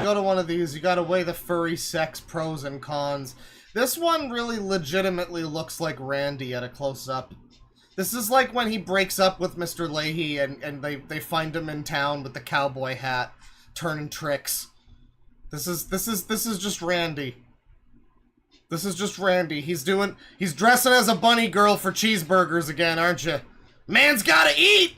Go to one of these, you gotta weigh the furry sex pros and cons. This one really legitimately looks like Randy at a close-up. This is like when he breaks up with Mr. Leahy and they find him in town with the cowboy hat, turning tricks. This is just Randy. This is just Randy. He's dressing as a bunny girl for cheeseburgers again, aren't you? Man's gotta eat!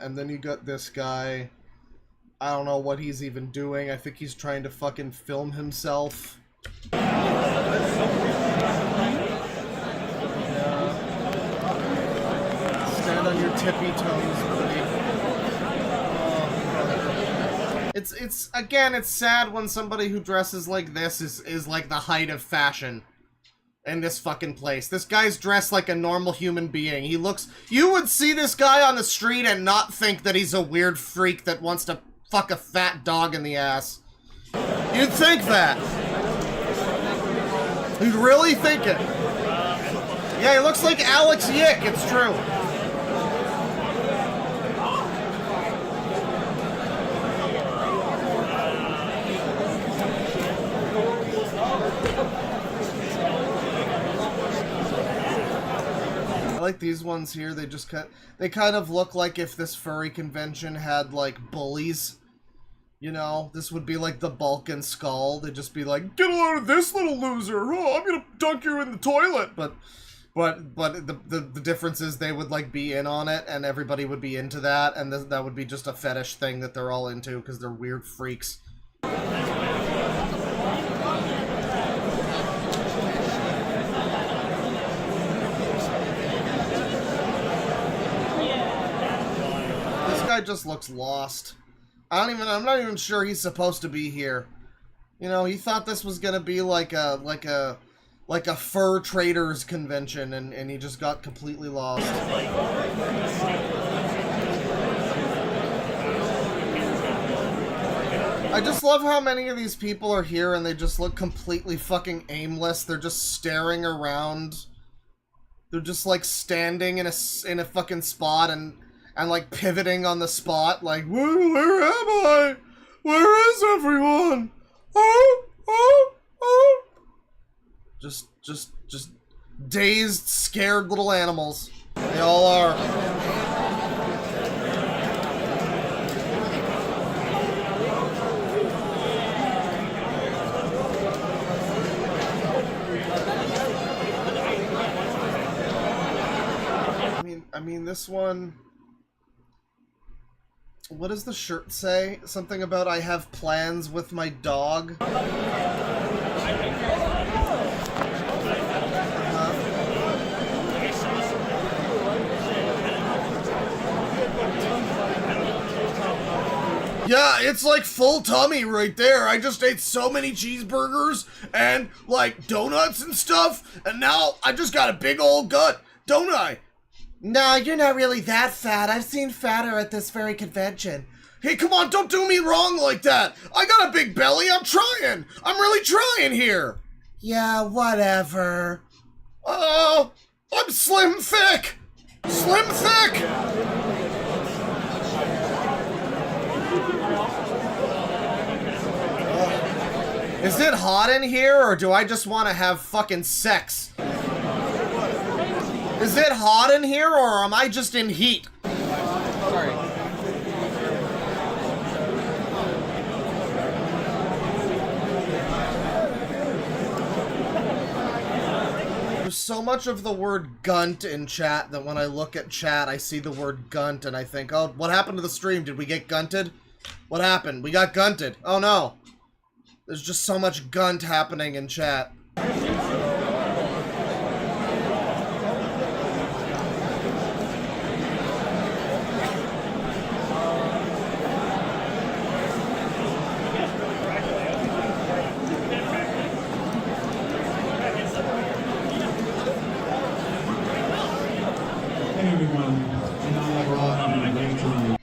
and then you got this guy. I don't know what he's even doing. I think he's trying to fucking film himself. Stand on your tippy toes, buddy. It's again, it's sad when somebody who dresses like this is like the height of fashion in this fucking place. This guy's dressed like a normal human being. He looks... You would see this guy on the street and not think that he's a weird freak that wants to fuck a fat dog in the ass. You'd think that. You'd really think it. Yeah, he looks like Alex Yick, it's true. I like these ones here. They kind of look like if this furry convention had like bullies. You know, this would be like the Balkan Skull. They'd just be like, "Get a load of this little loser! Oh, I'm gonna dunk you in the toilet!" But the difference is they would like be in on it, and everybody would be into that, and that would be just a fetish thing that they're all into because they're weird freaks. This guy just looks lost. I'm not even sure he's supposed to be here. You know, he thought this was gonna be like a fur traders convention, and he just got completely lost. I just love how many of these people are here and they just look completely fucking aimless. They're just staring around. They're just like standing in a fucking spot and like pivoting on the spot, like, where am I? Where is everyone? Oh. Just dazed, scared little animals. They all are. I mean, this one... What does the shirt say? Something about I have plans with my dog? Yeah, it's like full tummy right there. I just ate so many cheeseburgers and like donuts and stuff, and now I just got a big old gut, don't I? Nah, you're not really that fat. I've seen fatter at this very convention. Hey, come on, don't do me wrong like that. I got a big belly. I'm trying. I'm really trying here. Yeah, whatever. Oh, I'm slim thick. Slim thick. Is it hot in here, or do I just want to have fucking sex? Is it hot in here, or am I just in heat? Sorry. There's so much of the word gunt in chat that when I look at chat, I see the word gunt and I think, oh, what happened to the stream? Did we get gunted? What happened? We got gunted. Oh no. There's just so much gunt happening in chat.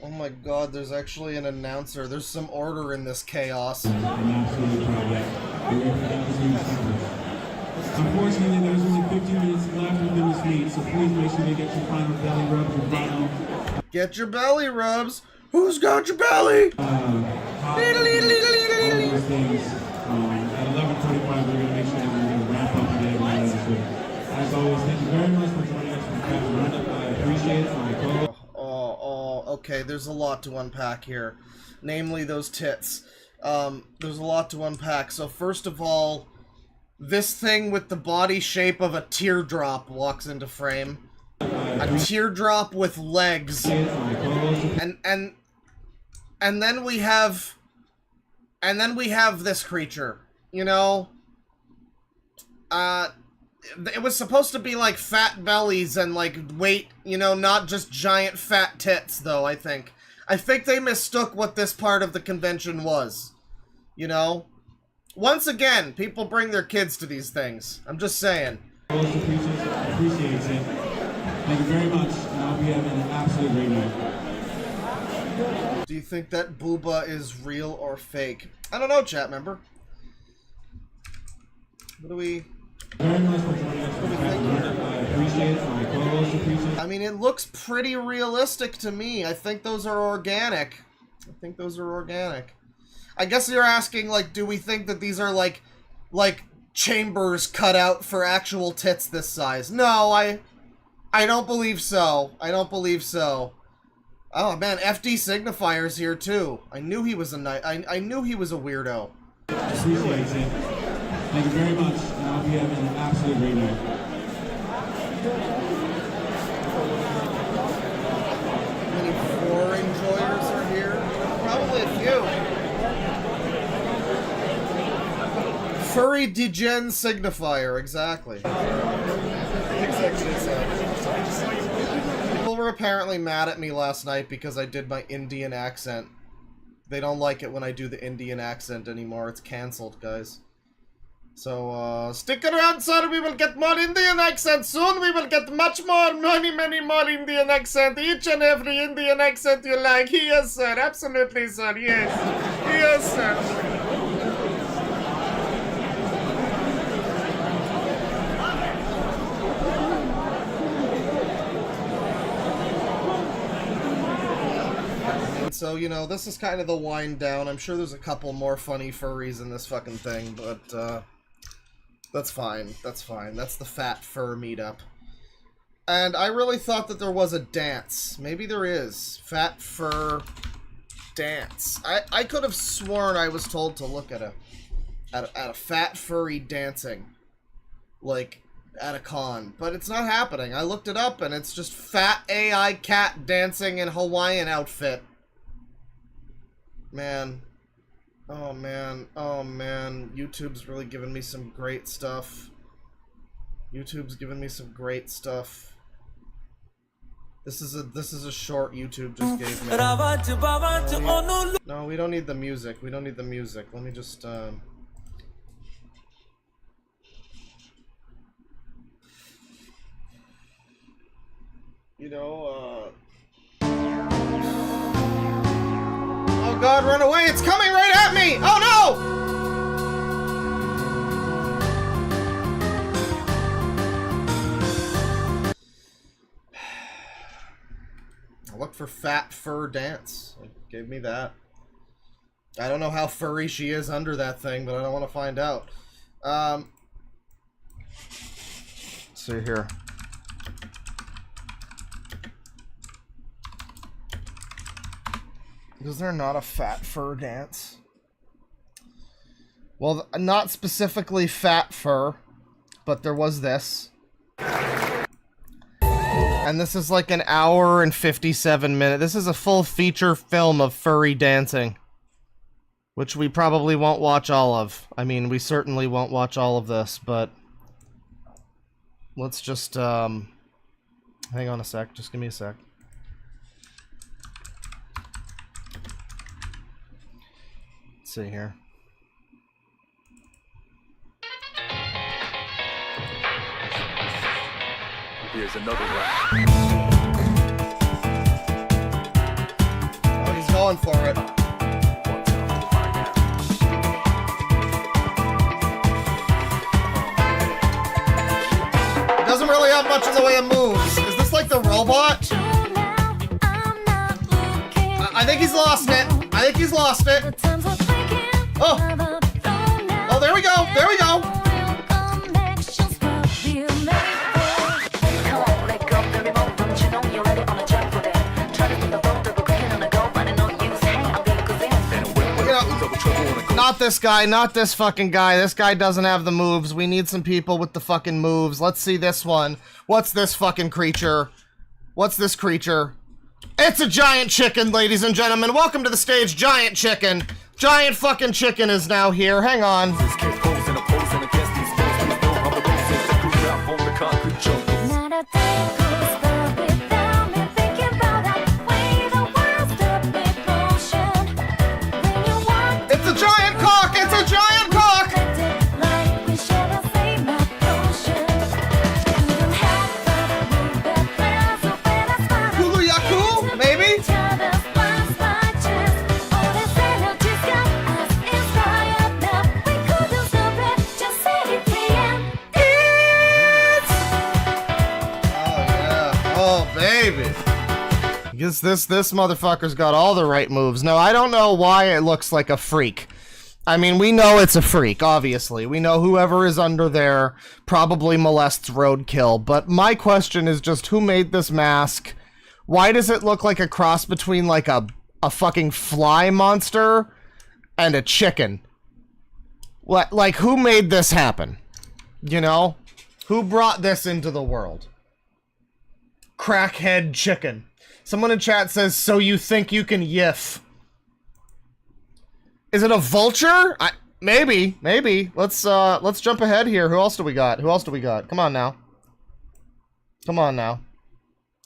Oh my god, there's actually an announcer. There's some order in this chaos. Unfortunately, there's only 15 minutes left within this meet, so please make sure you get your final belly rubs and final. Get your belly rubs. Who's got your belly? All those things. At 11:45, we're going to make sure that we're going to wrap up and get everyone ready. So, as always, thank you very much for joining us for the roundup. I appreciate it. Okay, there's a lot to unpack here. Namely, those tits. There's a lot to unpack. So first of all, this thing with the body shape of a teardrop walks into frame. appreciate teardrop with legs. my co-host. And then we have this creature, you know? It was supposed to be like fat bellies and like weight, you know, not just giant fat tits though, I think. I think they mistook what this part of the convention was. You know? Once again, people bring their kids to these things. I'm just saying. Appreciates it. Thank you very much, and I hope you have an absolutely great night. Do you think that booba is real or fake? I don't know, chat member. What do we... Very much for joining us. I appreciate it. My co-host appreciates it. I mean, it looks pretty realistic to me. I think those are organic. I guess you're asking, like, do we think that these are, like chambers cut out for actual tits this size? No, I don't believe so. Oh, man, FD Signifier's here, too. I knew he was a I knew he was a weirdo. Appreciates it. Thank you very much, and I hope you have an absolutely great night. Many floor enjoyers are here. Probably a few. Furry Degen Signifier, exactly. People were apparently mad at me last night because I did my Indian accent. They don't like it when I do the Indian accent anymore. It's cancelled, guys. So, stick around, sir. We will get more Indian accent soon. We will get much more, many more Indian accent. Each and every Indian accent you like. Yes, sir. Absolutely, sir. Yes. Yes, sir. And so, you know, this is kind of the wind down. I'm sure there's a couple more funny furries in this fucking thing, but, that's fine. That's the Fat Fur meetup. And I really thought that there was a dance. Maybe there is. Fat Fur dance. I could have sworn I was told to look at a fat furry dancing. Like, at a con. But it's not happening. I looked it up and it's just fat AI cat dancing in Hawaiian outfit. Man. Oh man, YouTube's really giving me some great stuff. This is a short YouTube just gave me. No, we don't need the music. Let me just you know, oh god, run away! It's coming right at me! Oh no! I looked for Fat Fur Dance. It gave me that. I don't know how furry she is under that thing, but I don't want to find out. Let's see here. Is there not a fat fur dance? Well, not specifically fat fur, but there was this. And this is like an hour and 57 minutes. This is a full feature film of furry dancing. Which we probably won't watch all of. I mean, we certainly won't watch all of this, but... Let's just, hang on a sec. Just give me a sec. Let's see here. Here's another one. Oh, he's going for it. Doesn't really have much in the way of moves. Is this like the robot? I think he's lost it. Oh! Oh, there we go! There we go! Not this guy, not this fucking guy. This guy doesn't have the moves. We need some people with the fucking moves. Let's see this one. What's this fucking creature? What's this creature? It's a giant chicken, ladies and gentlemen. Welcome to the stage, Giant Chicken. Giant fucking chicken is now here. Hang on. It's a giant cock! It's a giant cock! Hulu maybe? Guess this motherfucker's got all the right moves. Now, I don't know why it looks like a freak. I mean, we know it's a freak, obviously. We know whoever is under there probably molests roadkill. But my question is just, who made this mask? Why does it look like a cross between, like, a fucking fly monster and a chicken? Like, who made this happen? You know? Who brought this into the world? Crackhead chicken. Someone in chat says, so you think you can yiff. Is it a vulture? Maybe. Let's jump ahead here. Who else do we got? Come on now.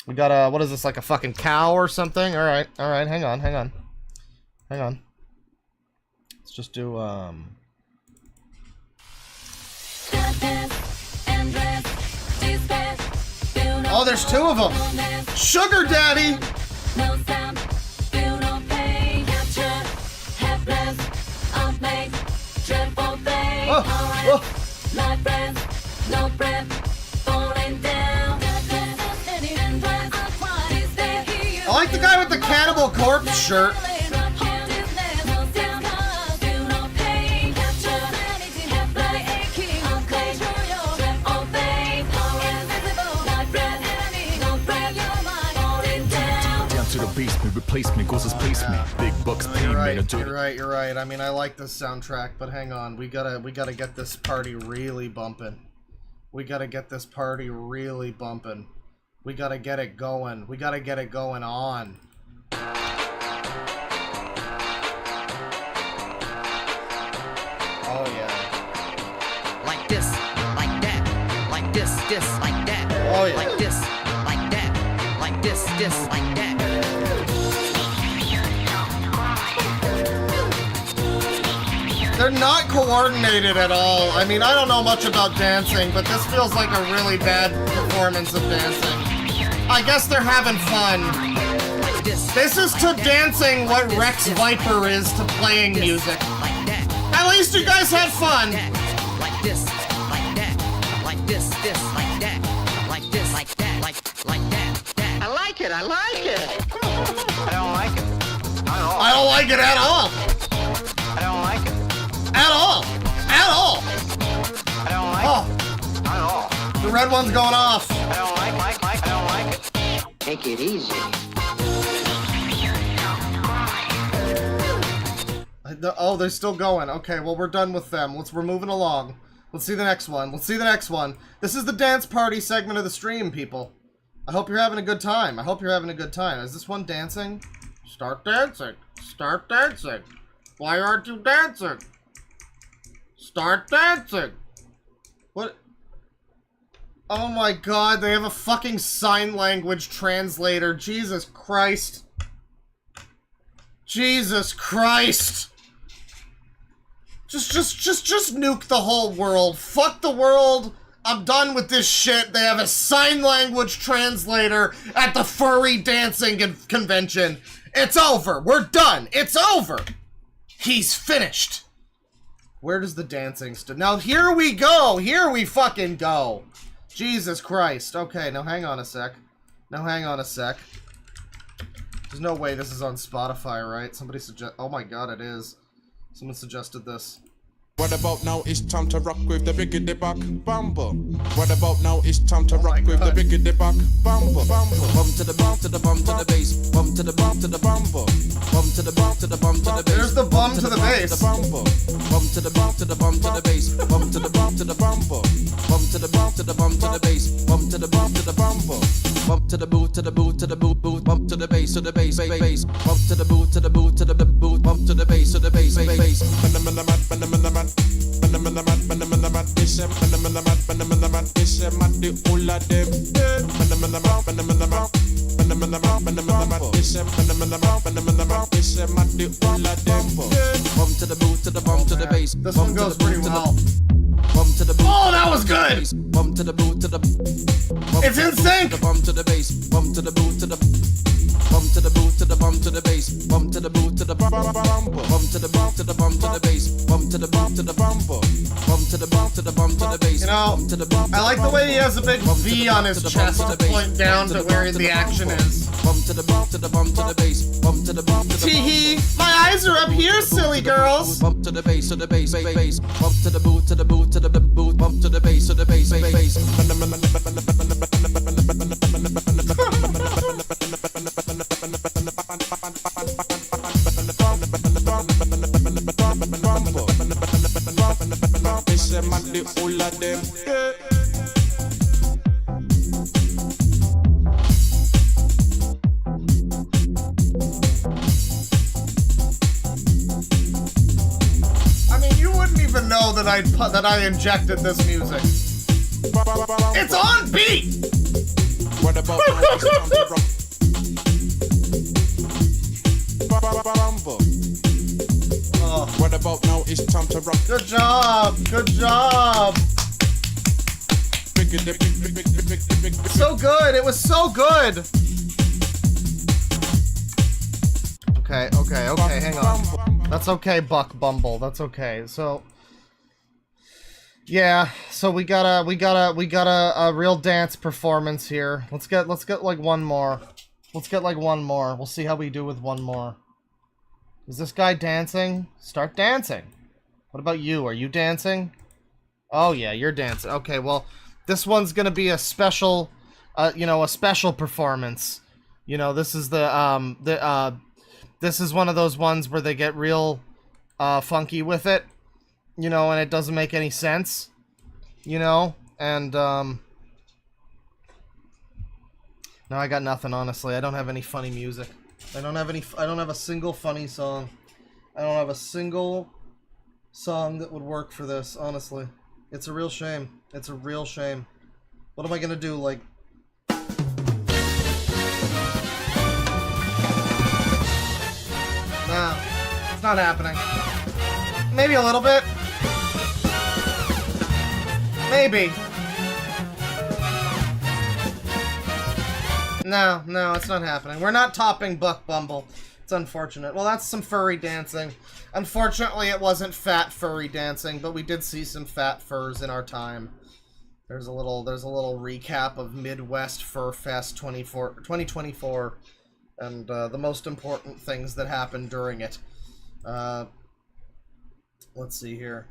We got what is this, like a fucking cow or something? Alright, hang on. Let's just do, Oh, there's two of them! Sugar Daddy! I like the guy with the Cannibal Corpse shirt. Replace me, goes place me. Big bucks pay me. You're right. I mean, I like this soundtrack, but hang on. We gotta get this party really bumping. We gotta get it going. We gotta get it going on. Oh yeah. Like this, like that, like this, like that. Oh yeah. Like this, like that, like this, like that. They're not coordinated at all. I mean, I don't know much about dancing, but this feels like a really bad performance of dancing. I guess they're having fun. This is to dancing what Rex Viper is to playing music. At least you guys had fun. Like this, like that, like this, like that, like this, like that, like that. I like it. I don't like it. I don't like it at all. I don't like it. At all. I don't like Oh. it. At all. The red one's going off. I don't like it. Take it easy. Oh, they're still going. Okay, well, we're done with them. We're moving along. Let's see the next one. This is the dance party segment of the stream, people. I hope you're having a good time. Is this one dancing? Start dancing. Why aren't you dancing? Start dancing. What? Oh my god, they have a fucking sign language translator. Jesus Christ. Just nuke the whole world. Fuck the world. I'm done with this shit. They have a sign language translator at the Furry Dancing convention. It's over. We're done. It's over. He's finished. Where does the dancing now here we go. Here we fucking go. Jesus Christ. Okay, now hang on a sec. There's no way this is on Spotify, right? Somebody oh my god, it is. Someone suggested this. What about now? It's time to rock with the biggity back bumper. What about now? It's time to rock with the biggity back bumper. Bum to the bum to the bum to the bass. Bum to the bum to the bumper. Bum to the bum to the bum to the bass. There's the bum to the bass. Bum to the bum to the bum to the bass. Bum to the bum to the bumper. Bum to the bum to the bum to the bass. Bum to the bum to the bumper. Bum to the boot, to the boot, to the boot, boot, bump to the bass, to the bass, bass, bump to the boot, to the boot, to the boot, bump to the bass, to the bass, bass. Bump to the boot, to the bump to the bass. This one goes pretty well. Bump to the boot. Oh, that was good! Bump to the boot, to the It's in sync! bump to the bass, bump to the boot, to the bump to the boot, to the bump to the bass, bump to the boot, to the bump to the boot, to the bump to the bass, bump to the boot, to the bump to the bump to the bump to the bass. You know, bump to the bump. I like the way he has a big V on his chest to point down to where the action is. Bump to the bump to the bump to the bass, bump to the bump to the Tee-hee! My eyes are up here, silly girls! bump to the bass, to the bass, bass, bump to the boot, to the boot, to the boot, bump to the bass, to the bass, bass. I mean, you wouldn't even know that I injected this music. It's on beat! What about Oh, What about now? It's time to rock. good job! Good job! So good! It was so good! Okay, hang on. That's okay, Buck Bumble. That's okay. So, yeah. So we got a real dance performance here. Let's get like one more. Let's get like one more. We'll see how we do with one more. Is this guy dancing? Start dancing. What about you? Are you dancing? Oh yeah, you're dancing. Okay, well, this one's gonna be a special, a special performance. You know, this is this is one of those ones where they get real funky with it, and it doesn't make any sense, and no, I got nothing, honestly. I don't have any funny music. I don't have a single funny song. I don't have a single song that would work for this, honestly. It's a real shame. It's a real shame. What am I gonna do, like... No, it's not happening. Maybe a little bit. Maybe. No, it's not happening. We're not topping Buck Bumble. It's unfortunate. Well, that's some furry dancing. Unfortunately, it wasn't fat furry dancing, but we did see some fat furs in our time. There's a little recap of Midwest Fur Fest 2024. And the most important things that happened during it. Let's see here.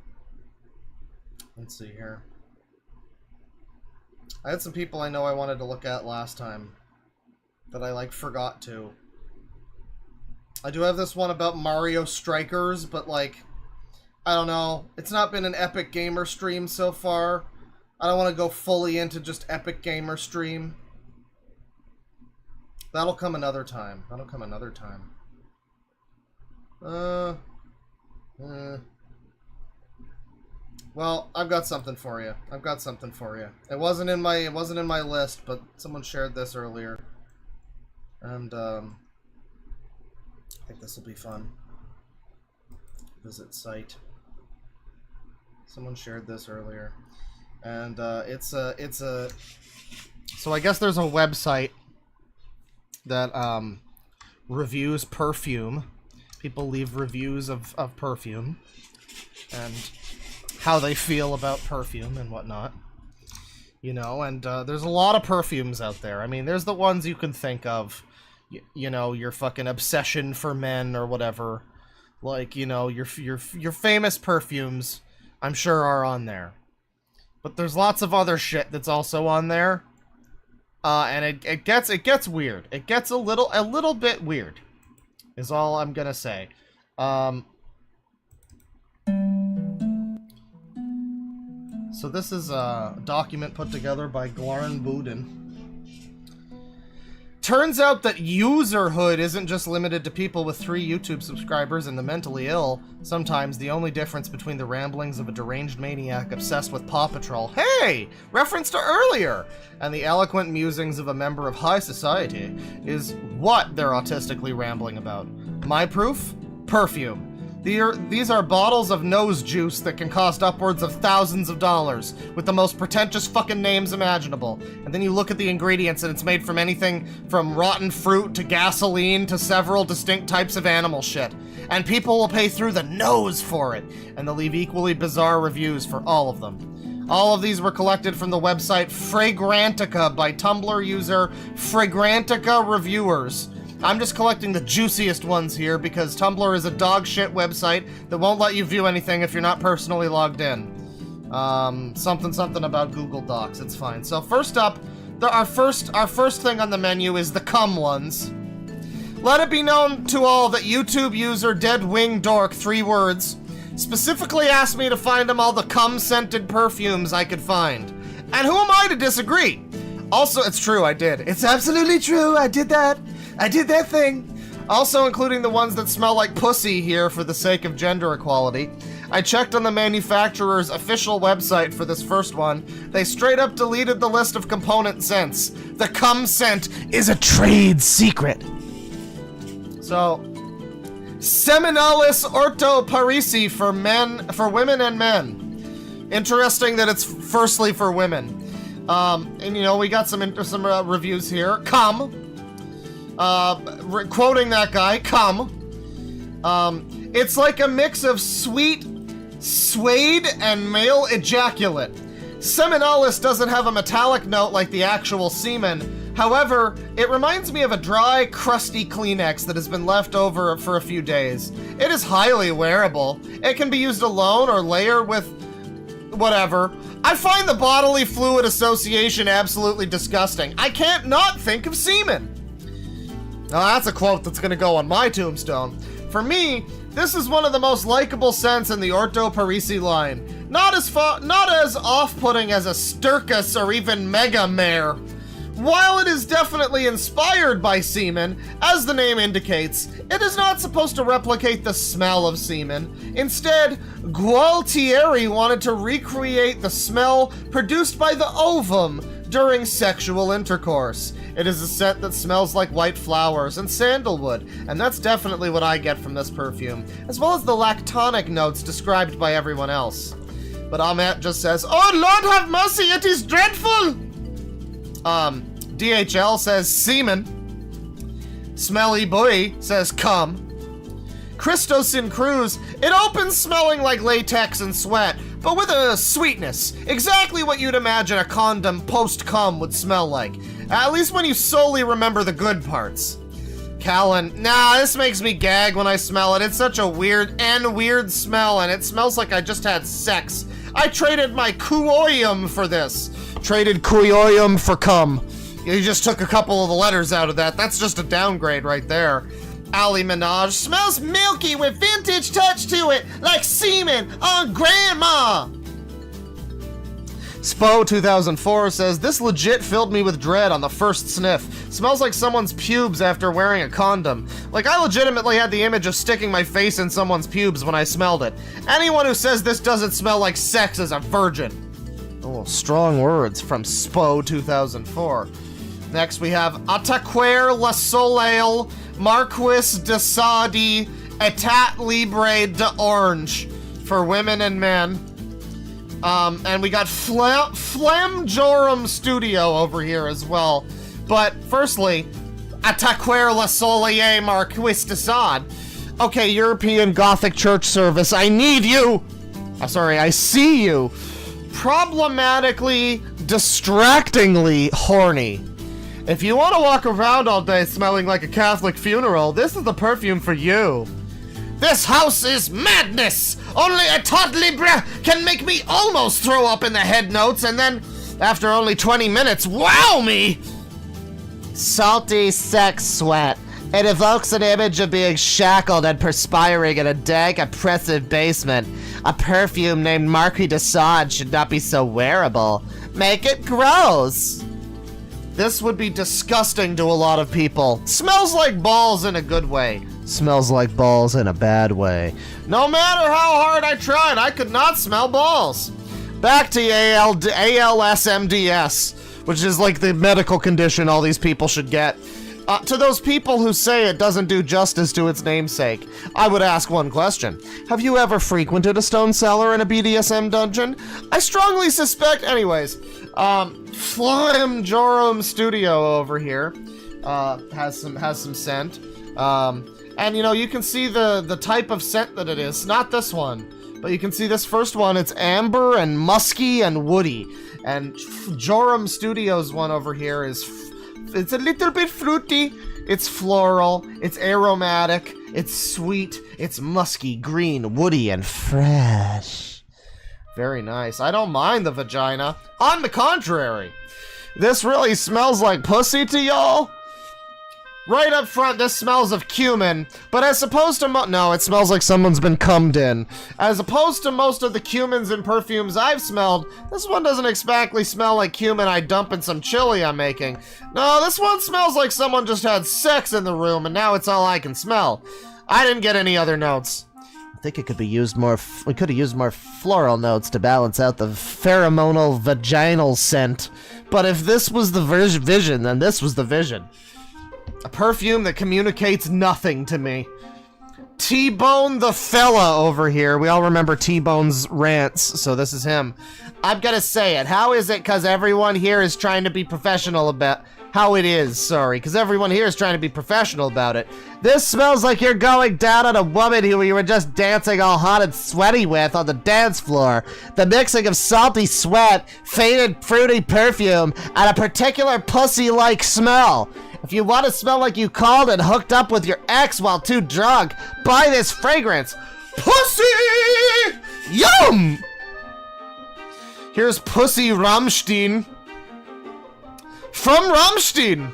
I had some people I know I wanted to look at last time that I, forgot to. I do have this one about Mario Strikers, but, I don't know. It's not been an Epic Gamer stream so far. I don't want to go fully into just Epic Gamer stream. That'll come another time. Well, I've got something for you. It wasn't in my list, but someone shared this earlier. And I think this will be fun. Visit site. Someone shared this earlier. And it's a so I guess there's a website that reviews perfume. People leave reviews of perfume and how they feel about perfume and whatnot, and there's a lot of perfumes out there. I mean, there's the ones you can think of, your fucking obsession for men or whatever, your famous perfumes, I'm sure, are on there. But there's lots of other shit that's also on there. And it gets weird. It gets a little bit weird, is all I'm gonna say. So this is a document put together by Glarn Budin. turns out that userhood isn't just limited to people with 3 YouTube subscribers and the mentally ill. Sometimes the only difference between the ramblings of a deranged maniac obsessed with Paw Patrol, hey, reference to earlier, and the eloquent musings of a member of high society is what they're autistically rambling about. My proof? Perfume. These are bottles of nose juice that can cost upwards of thousands of dollars, with the most pretentious fucking names imaginable. And then you look at the ingredients and it's made from anything from rotten fruit to gasoline to several distinct types of animal shit. And people will pay through the nose for it, and they'll leave equally bizarre reviews for all of them. All of these were collected from the website Fragrantica by Tumblr user Fragrantica Reviewers. I'm just collecting the juiciest ones here because Tumblr is a dog shit website that won't let you view anything if you're not personally logged in. Something about Google Docs, it's fine. So first up, our first thing on the menu is the cum ones. Let it be known to all that YouTube user Deadwingdork, 3 words, specifically asked me to find him all the cum-scented perfumes I could find. And who am I to disagree? Also, it's true, I did. It's absolutely true, I did that. I did that thing. Also including the ones that smell like pussy here for the sake of gender equality. I checked on the manufacturer's official website for this first one. They straight up deleted the list of component scents. The cum scent is a trade secret. So, Seminalis Orto Parisi for women and men. Interesting that it's firstly for women. And you know, we got some reviews here. Cum. Quoting that guy, cum. It's like a mix of sweet suede and male ejaculate. Seminalis doesn't have a metallic note like the actual semen. However, it reminds me of a dry, crusty Kleenex that has been left over for a few days. It is highly wearable. It can be used alone or layered with whatever. I find the bodily fluid association absolutely disgusting. I can't not think of semen. Now that's a quote that's gonna go on my tombstone. For me, this is one of the most likable scents in the Orto Parisi line. Not as off-putting as a Sturkis or even Mega Mare. While it is definitely inspired by semen, as the name indicates, it is not supposed to replicate the smell of semen. Instead, Gualtieri wanted to recreate the smell produced by the ovum during sexual intercourse. It is a scent that smells like white flowers and sandalwood, and that's definitely what I get from this perfume, as well as the lactonic notes described by everyone else. But Ahmet just says, "Oh Lord have mercy, it is dreadful!" DHL says semen. Smelly Boy says cum. Christos in Cruz, it opens smelling like latex and sweat, but with a sweetness. Exactly what you'd imagine a condom post-cum would smell like. At least when you solely remember the good parts. Callan, nah, this makes me gag when I smell it. It's such a weird smell, and it smells like I just had sex. I traded my cuoium for this. Traded cuoium for cum. You just took a couple of the letters out of that. That's just a downgrade right there. Ali Minaj smells milky with vintage touch to it, like semen on grandma. Spo 2004 says, this legit filled me with dread on the first sniff. Smells like someone's pubes after wearing a condom. Like I legitimately had the image of sticking my face in someone's pubes when I smelled it. Anyone who says this doesn't smell like sex is a virgin. Oh, strong words from Spo 2004. Next we have Ataquer La Soleil Marquis de Sade Etat Libre de Orange for women and men. And we got Flamjorum Studio over here as well. But firstly, Ataquer La Soleil Marquis de Sade. Okay, European Gothic Church Service, I need you! I see you. Problematically, distractingly horny. If you want to walk around all day smelling like a Catholic funeral, this is the perfume for you. This house is madness! Only a tot libre can make me almost throw up in the head notes, and then, after only 20 minutes, wow me! Salty sex sweat. It evokes an image of being shackled and perspiring in a dank, oppressive basement. A perfume named Marquis de Sade should not be so wearable. Make it gross! This would be disgusting to a lot of people. Smells like balls in a good way. Smells like balls in a bad way. No matter how hard I tried, I could not smell balls. Back to ALSMDS, which is like the medical condition all these people should get. To those people who say it doesn't do justice to its namesake, I would ask one question. Have you ever frequented a stone cellar in a BDSM dungeon? I strongly suspect, anyways, Florim Jorum Studio over here, has some scent. And you know, you can see the type of scent that it is. Not this one, but you can see this first one. It's amber and musky and woody. And Jorum Studios one over here is, it's a little bit fruity, it's floral, it's aromatic, it's sweet, it's musky, green, woody, and fresh. Very nice. I don't mind the vagina. On the contrary, this really smells like pussy to y'all. Right up front, this smells of cumin, but as opposed to no, it smells like someone's been cummed in. As opposed to most of the cumins and perfumes I've smelled, this one doesn't exactly smell like cumin I dump in some chili I'm making. No, this one smells like someone just had sex in the room and now it's all I can smell. I didn't get any other notes. I think it could be used more, we could have used more floral notes to balance out the pheromonal vaginal scent. But if this was the vision, then this was the vision. A perfume that communicates nothing to me. T-Bone the fella over here. We all remember T-Bone's rants, so this is him. I'm gonna say it. How is it because everyone here is trying to be professional about... How it is, sorry, because everyone here is trying to be professional about it. This smells like you're going down on a woman who you were just dancing all hot and sweaty with on the dance floor. The mixing of salty sweat, faded fruity perfume, and a particular pussy-like smell. If you want to smell like you called and hooked up with your ex while too drunk, buy this fragrance. Pussy! Yum! Here's Pussy Rammstein. From Rammstein.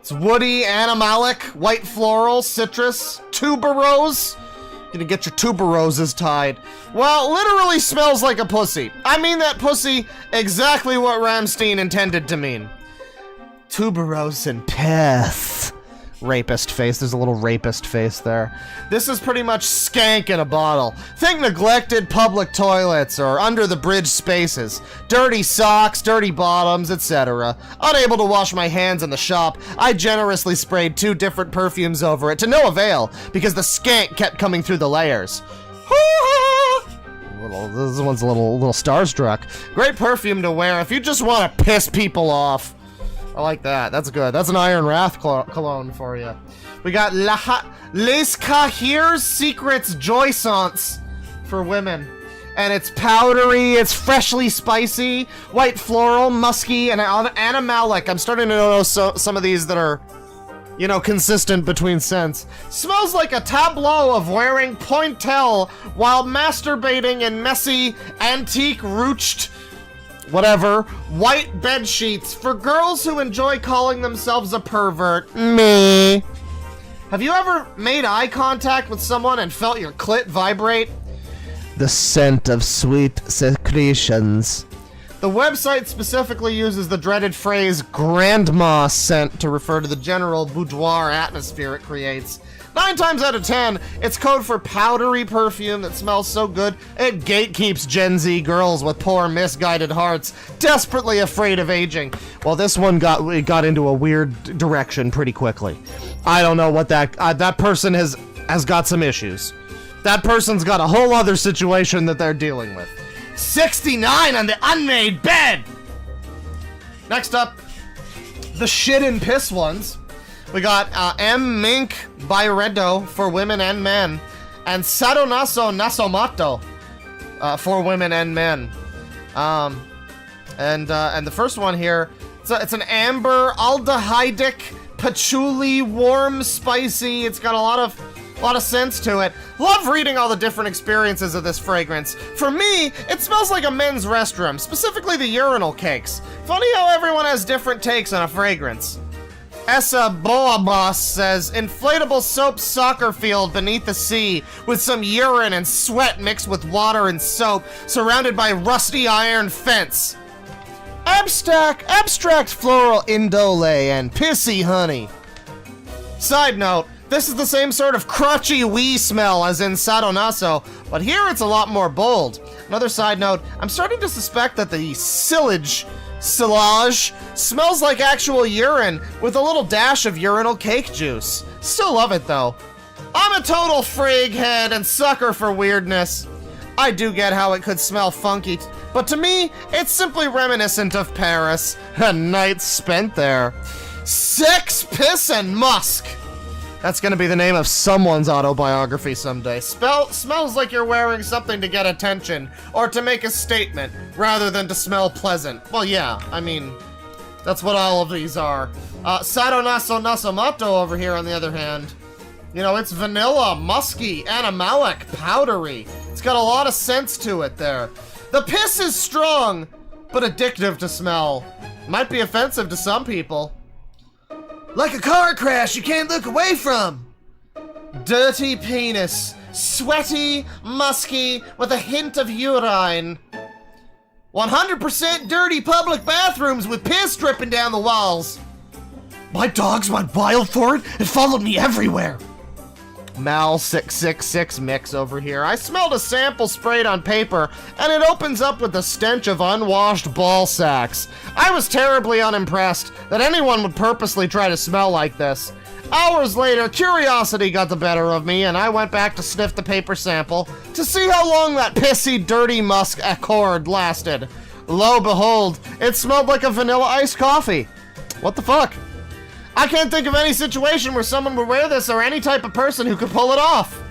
It's woody, animalic, white floral, citrus, tuberose. Gonna get your tuberoses tied. Well, literally smells like a pussy. I mean that pussy exactly what Rammstein intended to mean. Tuberose and pith. Rapist face. There's a little rapist face there. This is pretty much skank in a bottle. Think neglected public toilets or under the bridge spaces. Dirty socks, dirty bottoms, etc. Unable to wash my hands in the shop, I generously sprayed 2 different perfumes over it to no avail because the skank kept coming through the layers. This one's a little starstruck. Great perfume to wear if you just want to piss people off. I like that. That's good. That's an Iron Wrath cologne for you. We got Les Cahiers Secrets Joyssance for women. And it's powdery, it's freshly spicy, white floral, musky, and animalic. I'm starting to notice some of these that are, you know, consistent between scents. Smells like a tableau of wearing pointel while masturbating in messy, antique, ruched, whatever, white bed sheets for girls who enjoy calling themselves a pervert. Me. Have you ever made eye contact with someone and felt your clit vibrate? The scent of sweet secretions. The website specifically uses the dreaded phrase grandma scent to refer to the general boudoir atmosphere it creates. 9 times out of 10, it's code for powdery perfume that smells so good it gatekeeps Gen Z girls with poor misguided hearts, desperately afraid of aging. Well, this one got into a weird direction pretty quickly. I don't know what that person has got some issues. That person's got a whole other situation that they're dealing with. 69 on the unmade bed! Next up, the shit and piss ones. We got M. Mink Byredo for women and men, and Sadonaso Nasomato for women and men. And the first one here, it's an amber aldehydic patchouli, warm, spicy. It's got a lot of scents to it. Love reading all the different experiences of this fragrance. For me, it smells like a men's restroom, specifically the urinal cakes. Funny how everyone has different takes on a fragrance. Essa Boabas says, inflatable soap soccer field beneath the sea with some urine and sweat mixed with water and soap surrounded by rusty iron fence. abstract floral indole and pissy honey. Side note, this is the same sort of crotchy wee smell as in Sadonaso, but here it's a lot more bold. Another side note, I'm starting to suspect that the silage smells like actual urine with a little dash of urinal cake juice. Still love it though. I'm a total frig head and sucker for weirdness. I do get how it could smell funky, but to me, it's simply reminiscent of Paris. A night spent there. Sex, piss, and musk. That's gonna be the name of someone's autobiography someday. Smells like you're wearing something to get attention, or to make a statement, rather than to smell pleasant. Well, yeah, I mean, that's what all of these are. Sado Naso Nasomoto over here, on the other hand. You know, it's vanilla, musky, animalic, powdery. It's got a lot of sense to it there. The piss is strong, but addictive to smell. Might be offensive to some people. Like a car crash you can't look away from. Dirty penis. Sweaty, musky, with a hint of urine. 100% dirty public bathrooms with piss dripping down the walls. My dogs went wild for it and followed me everywhere. Mal666 mix over here. I smelled a sample sprayed on paper, and it opens up with the stench of unwashed ball sacks. I was terribly unimpressed that anyone would purposely try to smell like this. Hours later, curiosity got the better of me, and I went back to sniff the paper sample to see how long that pissy, dirty musk accord lasted. Lo behold, it smelled like a vanilla iced coffee. What the fuck? I can't think of any situation where someone would wear this or any type of person who could pull it off.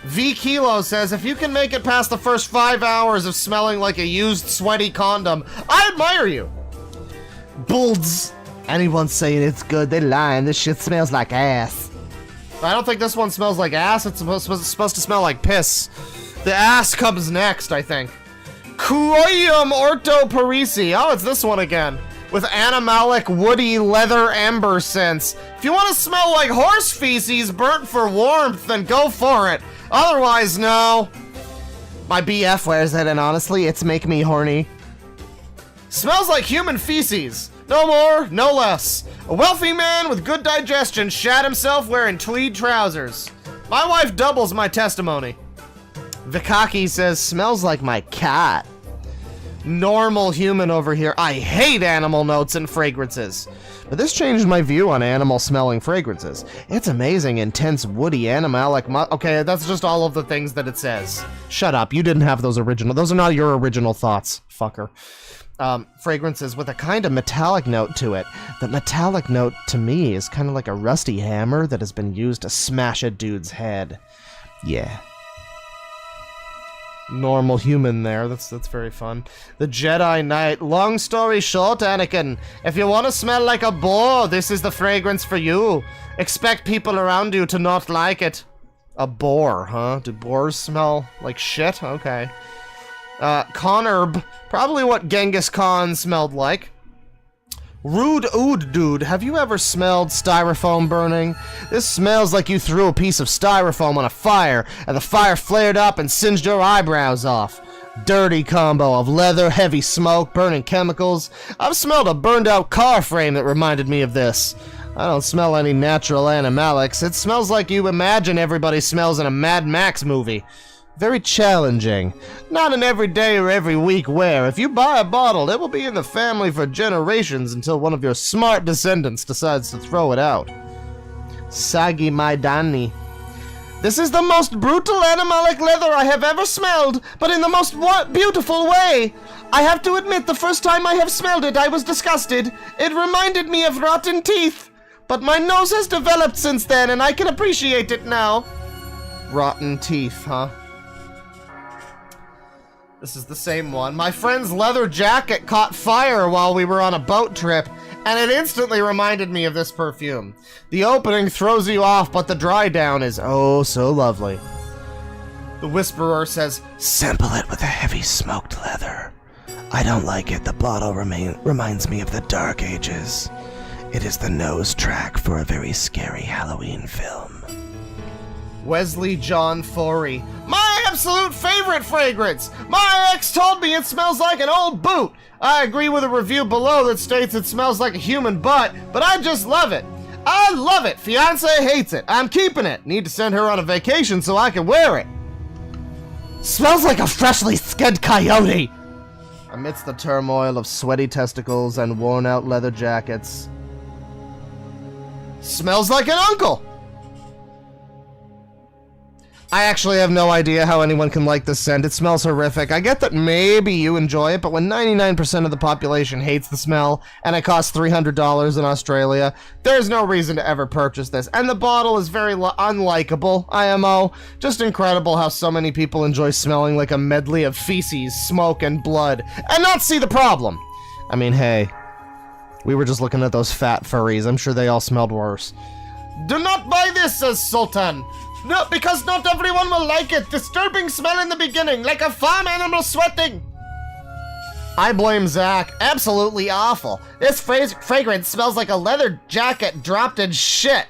V Kilo says, if you can make it past the first 5 hours of smelling like a used sweaty condom, I admire you. Bulls. Anyone saying it's good, they lying. This shit smells like ass. I don't think this one smells like ass. It's supposed to smell like piss. The ass comes next, I think. Cuoium Orto Parisi. Oh, it's this one again. With animalic, woody, leather amber scents. If you want to smell like horse feces burnt for warmth, then go for it. Otherwise, no. My BF wears it, and honestly, it's making me horny. Smells like human feces. No more, no less. A wealthy man with good digestion shat himself wearing tweed trousers. My wife doubles my testimony. Vikaki says, smells like my cat. Normal human over here. I hate animal notes and fragrances. But this changed my view on animal smelling fragrances. It's amazing, intense, woody, animalic. Okay, that's just all of the things that it says. Shut up. You didn't have those original. Those are not your original thoughts, fucker. Fragrances with a kind of metallic note to it. The metallic note to me is kind of like a rusty hammer that has been used to smash a dude's head. Yeah. Normal human there. That's very fun. The Jedi Knight. Long story short, Anakin, if you want to smell like a boar, this is the fragrance for you. Expect people around you to not like it. A boar, huh? Do boars smell like shit? Okay. Conherb. Probably what Genghis Khan smelled like. Rude Ood Dude, have you ever smelled styrofoam burning? This smells like you threw a piece of styrofoam on a fire, and the fire flared up and singed your eyebrows off. Dirty combo of leather, heavy smoke, burning chemicals. I've smelled a burned out car frame that reminded me of this. I don't smell any natural animalics. It smells like you imagine everybody smells in a Mad Max movie. Very challenging. Not an everyday or every week wear. If you buy a bottle, it will be in the family for generations until one of your smart descendants decides to throw it out. Sagi Maidani. This is the most brutal animalic leather I have ever smelled, but in the most beautiful way. I have to admit, the first time I have smelled it, I was disgusted. It reminded me of rotten teeth. But my nose has developed since then, and I can appreciate it now. Rotten teeth, huh? This is the same one. My friend's leather jacket caught fire while we were on a boat trip, and it instantly reminded me of this perfume. The opening throws you off, but the dry down is oh so lovely. The Whisperer says, sample it with a heavy smoked leather. I don't like it. The bottle reminds me of the Dark Ages. It is the nose track for a very scary Halloween film. Wesley John Forey. My absolute favorite fragrance! My ex told me it smells like an old boot! I agree with a review below that states it smells like a human butt, but I just love it. I love it. Fiance hates it. I'm keeping it. Need to send her on a vacation so I can wear it. Smells like a freshly skinned coyote. Amidst the turmoil of sweaty testicles and worn-out leather jackets. Smells like an uncle. I actually have no idea how anyone can like this scent. It smells horrific. I get that maybe you enjoy it, but when 99% of the population hates the smell, and it costs $300 in Australia, there's no reason to ever purchase this. And the bottle is very unlikable, IMO. Just incredible how so many people enjoy smelling like a medley of feces, smoke, and blood, and not see the problem. I mean, hey, we were just looking at those fat furries. I'm sure they all smelled worse. Do not buy this, says Sultan. No, because not everyone will like it. Disturbing smell in the beginning, like a farm animal sweating. I blame Zach. Absolutely awful. This fragrance smells like a leather jacket dropped in shit.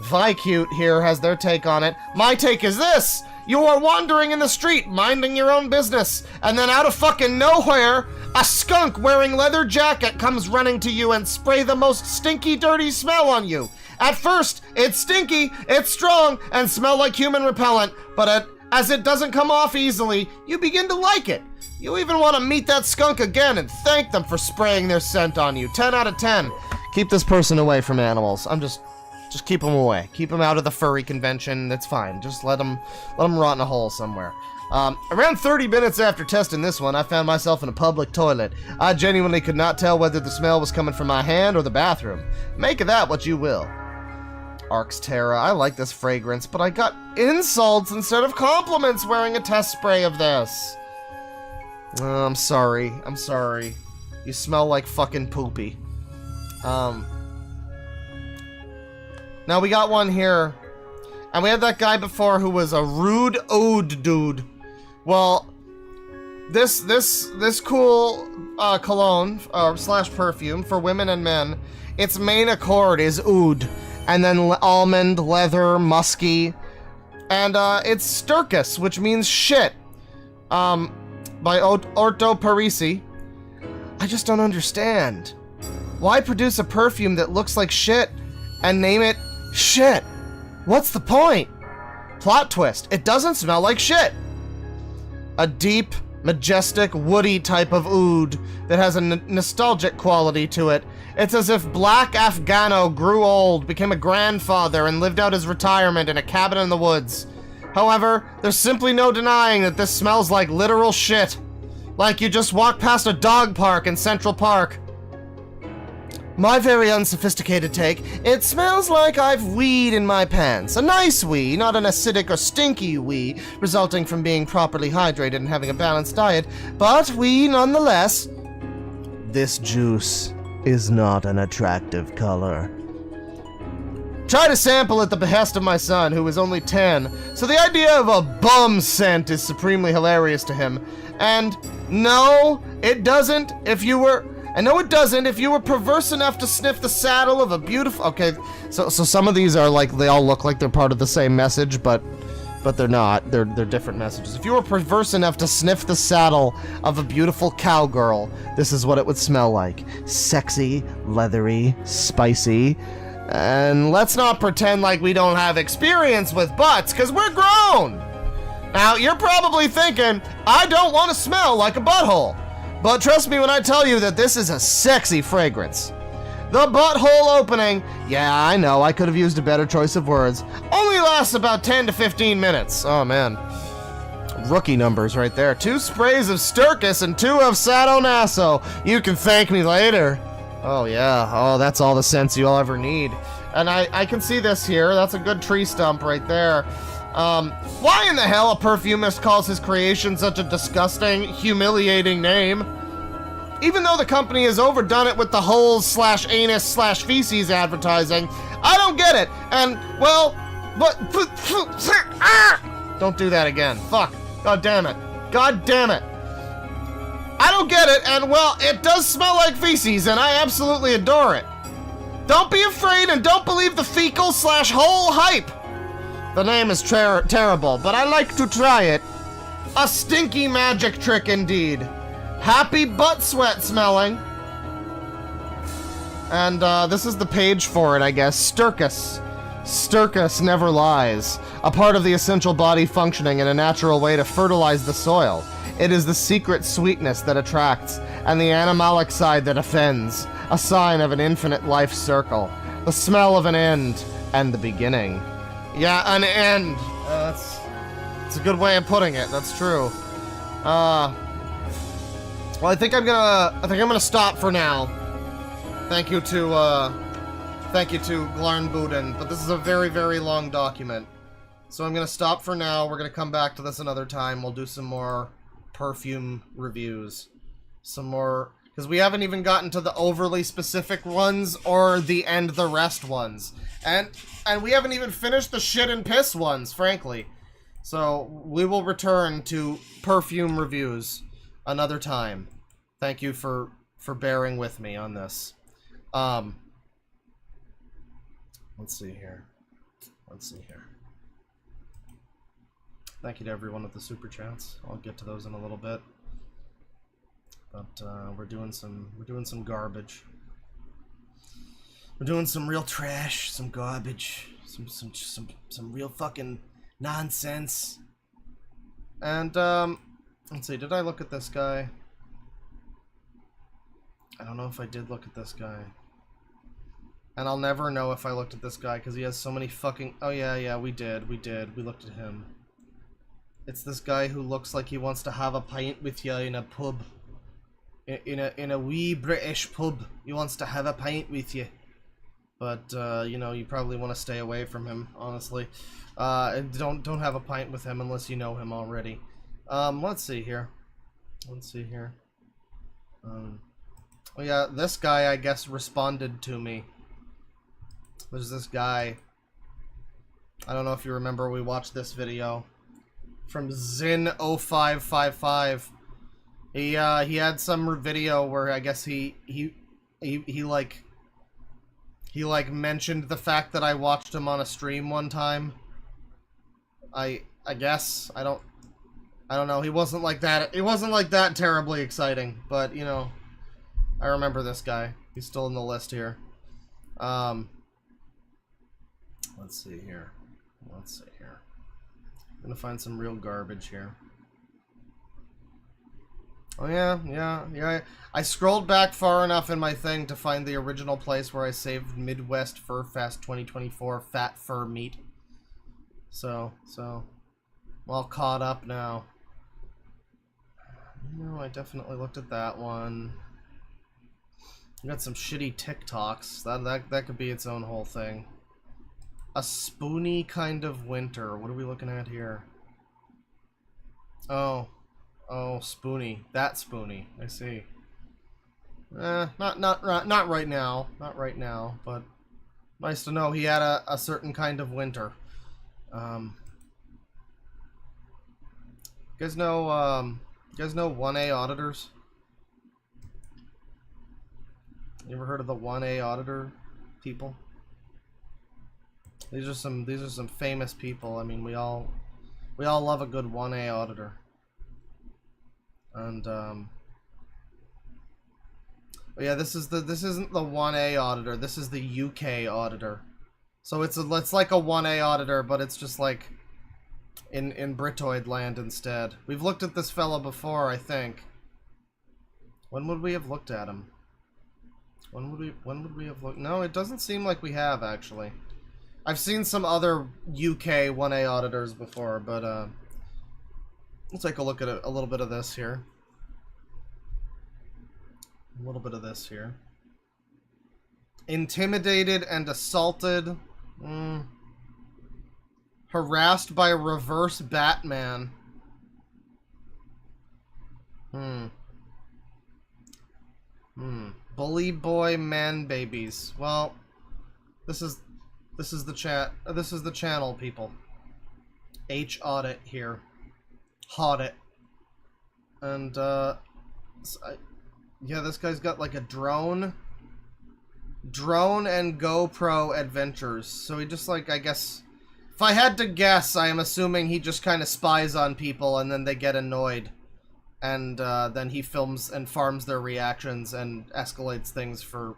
Vicute here has their take on it. My take is this. You are wandering in the street, minding your own business, and then out of fucking nowhere, a skunk wearing leather jacket comes running to you and spray the most stinky, dirty smell on you. At first, it's stinky, it's strong, and smell like human repellent, but as it doesn't come off easily, you begin to like it. You even want to meet that skunk again and thank them for spraying their scent on you. 10 out of 10. Keep this person away from animals. Just keep them away. Keep them out of the furry convention. That's fine. Just let them rot in a hole somewhere. Around 30 minutes after testing this one, I found myself in a public toilet. I genuinely could not tell whether the smell was coming from my hand or the bathroom. Make of that what you will. Arx Terra, I like this fragrance, but I got insults instead of compliments wearing a test spray of this. Oh, I'm sorry. I'm sorry. You smell like fucking poopy. Now we got one here. And we had that guy before who was a rude ode dude. Well, this cool cologne slash perfume for women and men, its main accord is oud. And then almond, leather, musky. And it's Sturkis, which means shit. By Orto Parisi. I just don't understand. Why produce a perfume that looks like shit and name it shit? What's the point? Plot twist. It doesn't smell like shit. A deep, majestic, woody type of oud that has a nostalgic quality to it. It's as if Black Afghano grew old, became a grandfather, and lived out his retirement in a cabin in the woods. However, there's simply no denying that this smells like literal shit. Like you just walked past a dog park in Central Park. My very unsophisticated take, it smells like I've weed in my pants. A nice wee, not an acidic or stinky wee, resulting from being properly hydrated and having a balanced diet, but wee nonetheless. This juice is not an attractive color. Try to sample at the behest of my son, who is only 10, so the idea of a bum scent is supremely hilarious to him. And no, it doesn't if you were... And no, it doesn't if you were perverse enough to sniff the saddle of a beautiful... Okay, so some of these are like, they all look like they're part of the same message, but they're not. They're different messages. If you were perverse enough to sniff the saddle of a beautiful cowgirl, this is what it would smell like. Sexy, leathery, spicy. And let's not pretend like we don't have experience with butts, because we're grown! Now, you're probably thinking, I don't want to smell like a butthole. But trust me when I tell you that this is a sexy fragrance. The butthole opening, yeah, I know, I could have used a better choice of words, only lasts about 10 to 15 minutes. Oh, man. Rookie numbers right there. 2 sprays of Sturkis and 2 of Sado Naso. You can thank me later. Oh, yeah. Oh, that's all the scents you'll ever need. And I can see this here. That's a good tree stump right there. Why in the hell a perfumist calls his creation such a disgusting, humiliating name? Even though the company has overdone it with the holes/anus/feces advertising, I don't get it. And, well, but... Don't do that again. Fuck. God damn it. God damn it. I don't get it, and, well, it does smell like feces, and I absolutely adore it. Don't be afraid and don't believe the fecal/hole hype. The name is terrible, but I like to try it. A stinky magic trick indeed. Happy butt sweat smelling. And this is the page for it, I guess. Stercus. Stercus never lies. A part of the essential body functioning in a natural way to fertilize the soil. It is the secret sweetness that attracts, and the animalic side that offends. A sign of an infinite life circle. The smell of an end and the beginning. Yeah, an end. That's a good way of putting it. That's true. Well, I think I'm gonna stop for now. Thank you to Glarnbuden, but this is a very, very long document. So I'm gonna stop for now. We're gonna come back to this another time. We'll do some more perfume reviews. Some more, because we haven't even gotten to the overly specific ones or the end the rest ones. And we haven't even finished the shit and piss ones, frankly. So we will return to perfume reviews another time. Thank you for bearing with me on this. Let's see here. Thank you to everyone with the super chats. I'll get to those in a little bit. But we're doing some garbage. We're doing some real trash, some garbage, some real fucking nonsense. And let's see, did I look at this guy? I don't know if I did look at this guy. And I'll never know if I looked at this guy because he has so many fucking... Oh yeah, we did. We looked at him. It's this guy who looks like he wants to have a pint with you in a pub. In a wee British pub. He wants to have a pint with you. But, you know, you probably want to stay away from him, honestly. Don't have a pint with him unless you know him already. Let's see here. Oh yeah, this guy, I guess, responded to me. There's this guy. I don't know if you remember, we watched this video. From Zin0555. He had some video where I guess he mentioned the fact that I watched him on a stream one time. I guess I don't know. He wasn't like that. It wasn't like that terribly exciting, but you know, I remember this guy. He's still in the list here. Let's see here. I'm gonna find some real garbage here. Oh yeah. I scrolled back far enough in my thing to find the original place where I saved Midwest Fur Fest 2024 Fat Fur Meat. So, I'm all caught up now. No, I definitely looked at that one. I got some shitty TikToks. That could be its own whole thing. A spoony kind of winter. What are we looking at here? Oh, spoony. That spoony. I see. Not right now. Not right now. But nice to know he had a certain kind of winter. You guys know 1A auditors? You ever heard of the 1A auditor people? These are some famous people. I mean, we all love a good 1A auditor. And but yeah, this isn't the 1A auditor. This is the UK auditor. So it's like a 1A auditor, but it's just like in Britoid land instead. We've looked at this fella before, I think. When would we have looked at him? When would we have looked? No, it doesn't seem like we have, actually. I've seen some other UK 1A auditors before, but we'll take a look at a little bit of this here. Intimidated and assaulted. Harassed by reverse Batman. Bully boy man babies. Well, this is the chat. This is the channel, people. H audit here. Audit. And yeah, this guy's got like a drone and GoPro adventures. So he just, like, I guess, if I had to guess, I am assuming he just kind of spies on people and then they get annoyed. and then he films and farms their reactions and escalates things for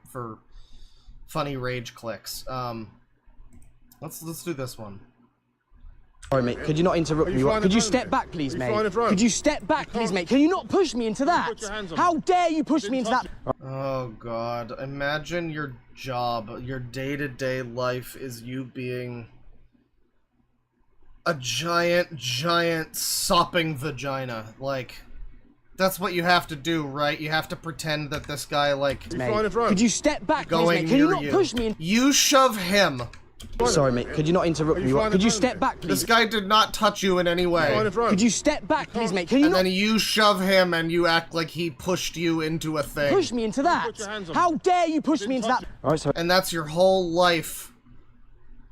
funny rage clicks. Let's do this one. Sorry, mate. Could you not interrupt me? Could you step back, please, mate? Could you step back, please, mate? Can you not push me into that? How dare you push me into that? Oh God! Imagine your job, your day-to-day life is you being a giant sopping vagina. Like, that's what you have to do, right? You have to pretend that this guy, like, Mate, could you step back, please, going mate? Can you near not you. push me in? You shove him. Sorry, mate. Could you not interrupt me? Could you step back, please? This guy did not touch you in any way. Could you step back, please, mate? Can you And not then you shove him and you act like he pushed you into a thing. push me into that? How dare you push me into that? All right, sorry. And that's your whole life.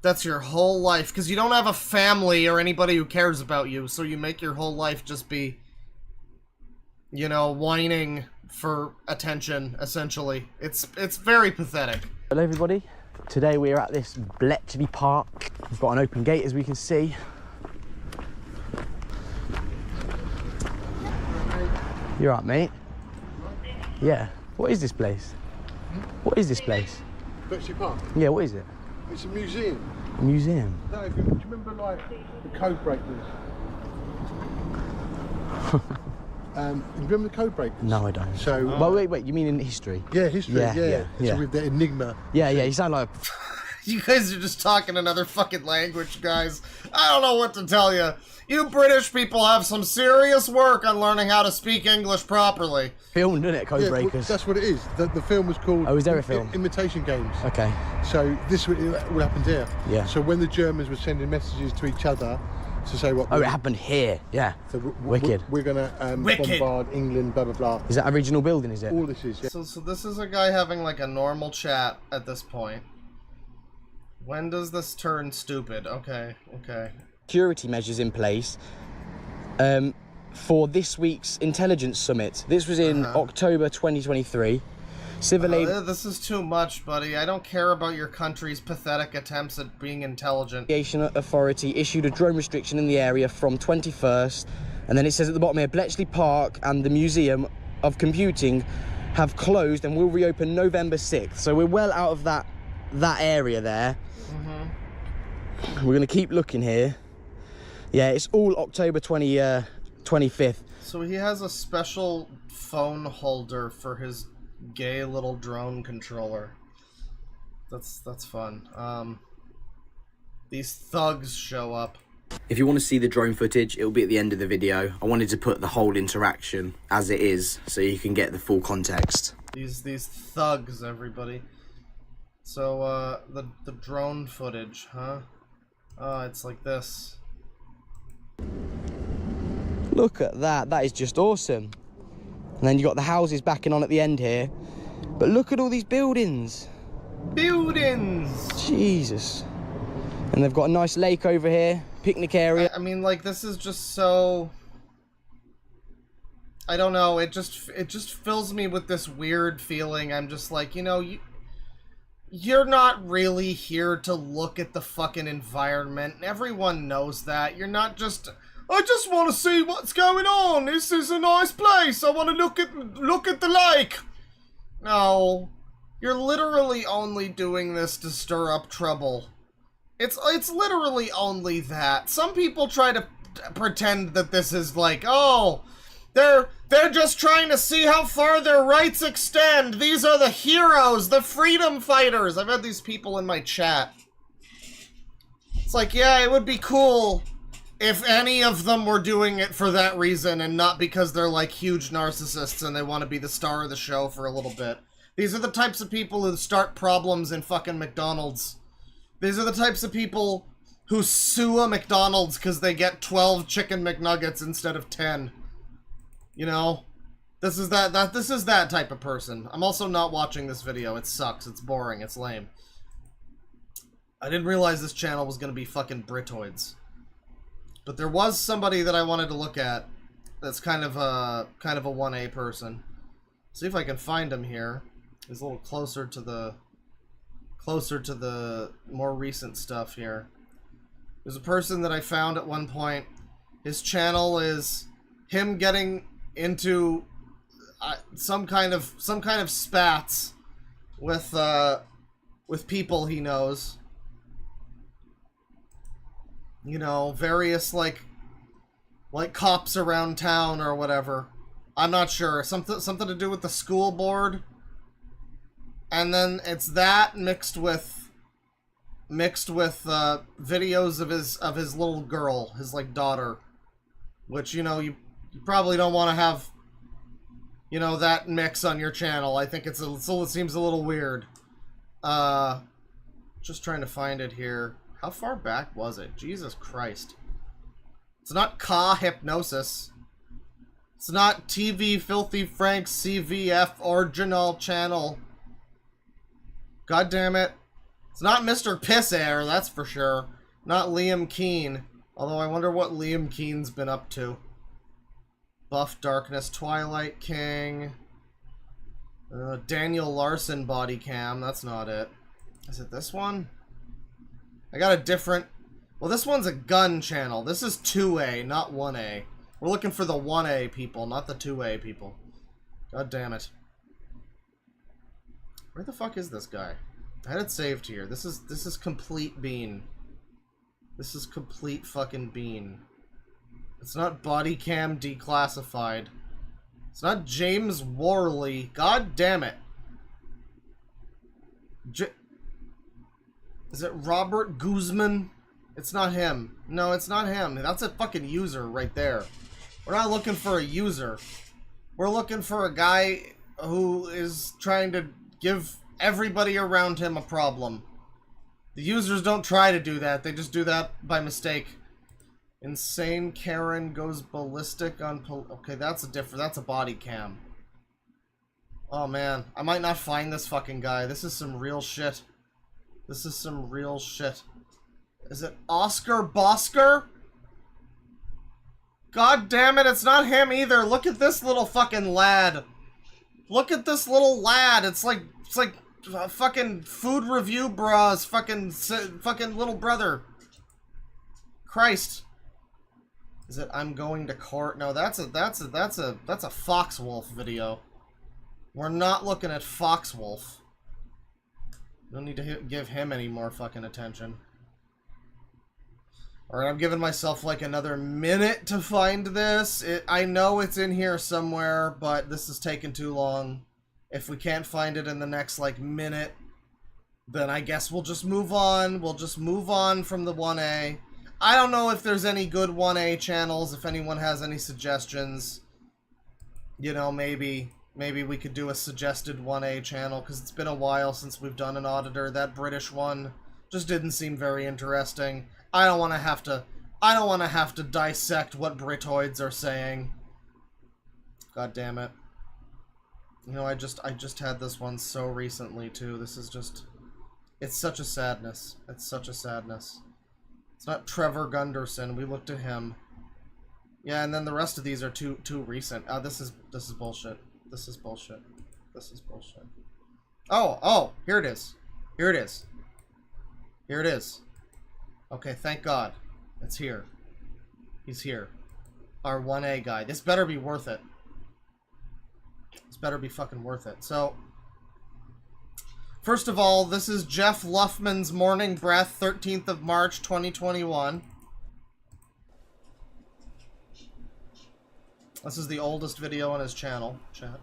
That's your whole life. Because you don't have a family or anybody who cares about you, so you make your whole life just be, you know, whining for attention, essentially. It's very pathetic. Hello, everybody. Today we are at this Bletchley Park. We've got an open gate, as we can see. You're right, mate. Yeah. What is this place? What is this place? Bletchley Park? Yeah, what is it? It's a museum. A museum? No, do you remember, like, the code breakers? You remember the code breakers? No, I don't. So, well, wait, you mean in history? yeah, history, yeah. yeah. So with the Enigma. Yeah, you sound like... You guys are just talking another fucking language, guys. I don't know what to tell you. You British people have some serious work on learning how to speak English properly. Filmed, isn't it, Code Yeah, well, Breakers? that's what it is. The film was called... Oh, is there a film? Imitation Games. Okay. So this what happened here. Yeah. So when the Germans were sending messages to each other to say what... Oh, it happened here. Yeah. So Wicked. We're going to bombard England, blah, blah, blah. Is that original building, is it? All this is, yeah. So this is a guy having like a normal chat at this point. When does this turn stupid? Okay. Security measures in place for this week's intelligence summit. This was in October 2023. This is too much, buddy. I don't care about your country's pathetic attempts at being intelligent. Aviation Authority issued a drone restriction in the area from 21st, and then it says at the bottom here, Bletchley Park and the Museum of Computing have closed and will reopen November 6th. So we're well out of that area there. We're going to keep looking here. Yeah, it's all October 25th. So he has a special phone holder for his gay little drone controller. That's fun. These thugs show up. If you want to see the drone footage, it'll be at the end of the video. I wanted to put the whole interaction as it is, so you can get the full context. These thugs, everybody. So, the drone footage, huh? It's like this. Look at that. That is just awesome. And then you got the houses backing on at the end here. But look at all these buildings. Buildings! Jesus. And they've got a nice lake over here, picnic area. I mean, like, this is just so... I don't know, it just fills me with this weird feeling. I'm just like, you know, you're not really here to look at the fucking environment. Everyone knows that. You're not just... I just want to see what's going on. This is a nice place. I want to look at the lake. No. You're literally only doing this to stir up trouble. It's literally only that. Some people try to pretend that this is like, oh, they're just trying to see how far their rights extend. These are the heroes, the freedom fighters. I've had these people in my chat. It's like, yeah, it would be cool if any of them were doing it for that reason and not because they're like huge narcissists and they want to be the star of the show for a little bit. These are the types of people who start problems in fucking McDonald's. These are the types of people who sue a McDonald's because they get 12 chicken McNuggets instead of 10. You know? This is that type of person. I'm also not watching this video. It sucks. It's boring. It's lame. I didn't realize this channel was going to be fucking Britoids. But there was somebody that I wanted to look at that's kind of a 1A person. See if I can find him here. He's a little closer to the more recent stuff here. There's a person that I found at one point. His channel is him getting into some kind of spats with people he knows. You know, various like cops around town or whatever. I'm not sure. Something to do with the school board. And then it's that mixed with videos of his little girl, his like daughter, which, you know, you probably don't want to have, you know, that mix on your channel. I think it seems a little weird. Just trying to find it here. How far back was it? Jesus Christ. It's not Ka Hypnosis. It's not TV Filthy Frank CVF original channel. God damn it. It's not Mr. Piss Air, that's for sure. Not Liam Keen. Although I wonder what Liam Keen's been up to. Buff Darkness, Twilight King. Daniel Larson body cam, that's not it. Is it this one? I got a different... Well, this one's a gun channel. This is 2A, not 1A. We're looking for the 1A people, not the 2A people. God damn it. Where the fuck is this guy? I had it saved here. This is complete bean. This is complete fucking bean. It's not body cam declassified. It's not James Worley. God damn it. Is it Robert Guzman? It's not him. No, it's not him. That's a fucking user right there. We're not looking for a user. We're looking for a guy who is trying to give everybody around him a problem. The users don't try to do that. They just do that by mistake. Insane Karen goes ballistic on... Okay, that's a body cam. Oh, man. I might not find this fucking guy. This is some real shit. This is some real shit. Is it Oscar Bosker? God damn it, it's not him either. Look at this little fucking lad. Look at this little lad. It's like fucking food review bras fucking little brother. Christ. Is it I'm going to court? No, that's a Foxwolf video. We're not looking at Foxwolf. Don't need to give him any more fucking attention. Alright, I'm giving myself like another minute to find this. I know it's in here somewhere, but this is taking too long. If we can't find it in the next like minute, then I guess we'll just move on. We'll just move on from the 1A. I don't know if there's any good 1A channels, if anyone has any suggestions. You know, maybe we could do a suggested 1A channel, because it's been a while since we've done an auditor. That British one just didn't seem very interesting. I don't want to have to dissect what Britoids are saying. God damn it. You know, I just had this one so recently too. This is just, it's such a sadness. It's such a sadness. It's not Trevor Gunderson. We looked at him. Yeah, and then the rest of these are too recent. This is bullshit. This is bullshit. This is bullshit. Oh, here it is. Here it is. Here it is. Okay, thank God. It's here. He's here. Our 1A guy. This better be worth it. This better be fucking worth it. So, first of all, this is Jeff Luffman's Morning Breath, 13th of March, 2021. This is the oldest video on his channel, chat.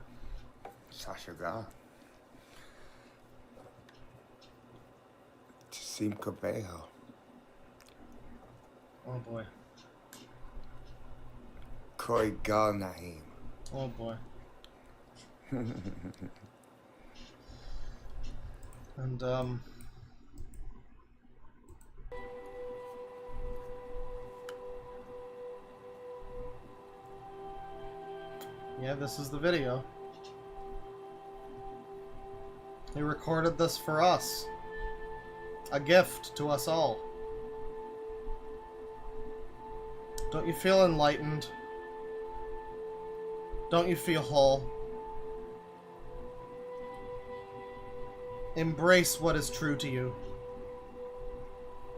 Sasha Gra. Tasim Cabello. Oh boy. Corey Galnaheem. Oh boy. And yeah, this is the video. He recorded this for us. A gift to us all. Don't you feel enlightened? Don't you feel whole? Embrace what is true to you.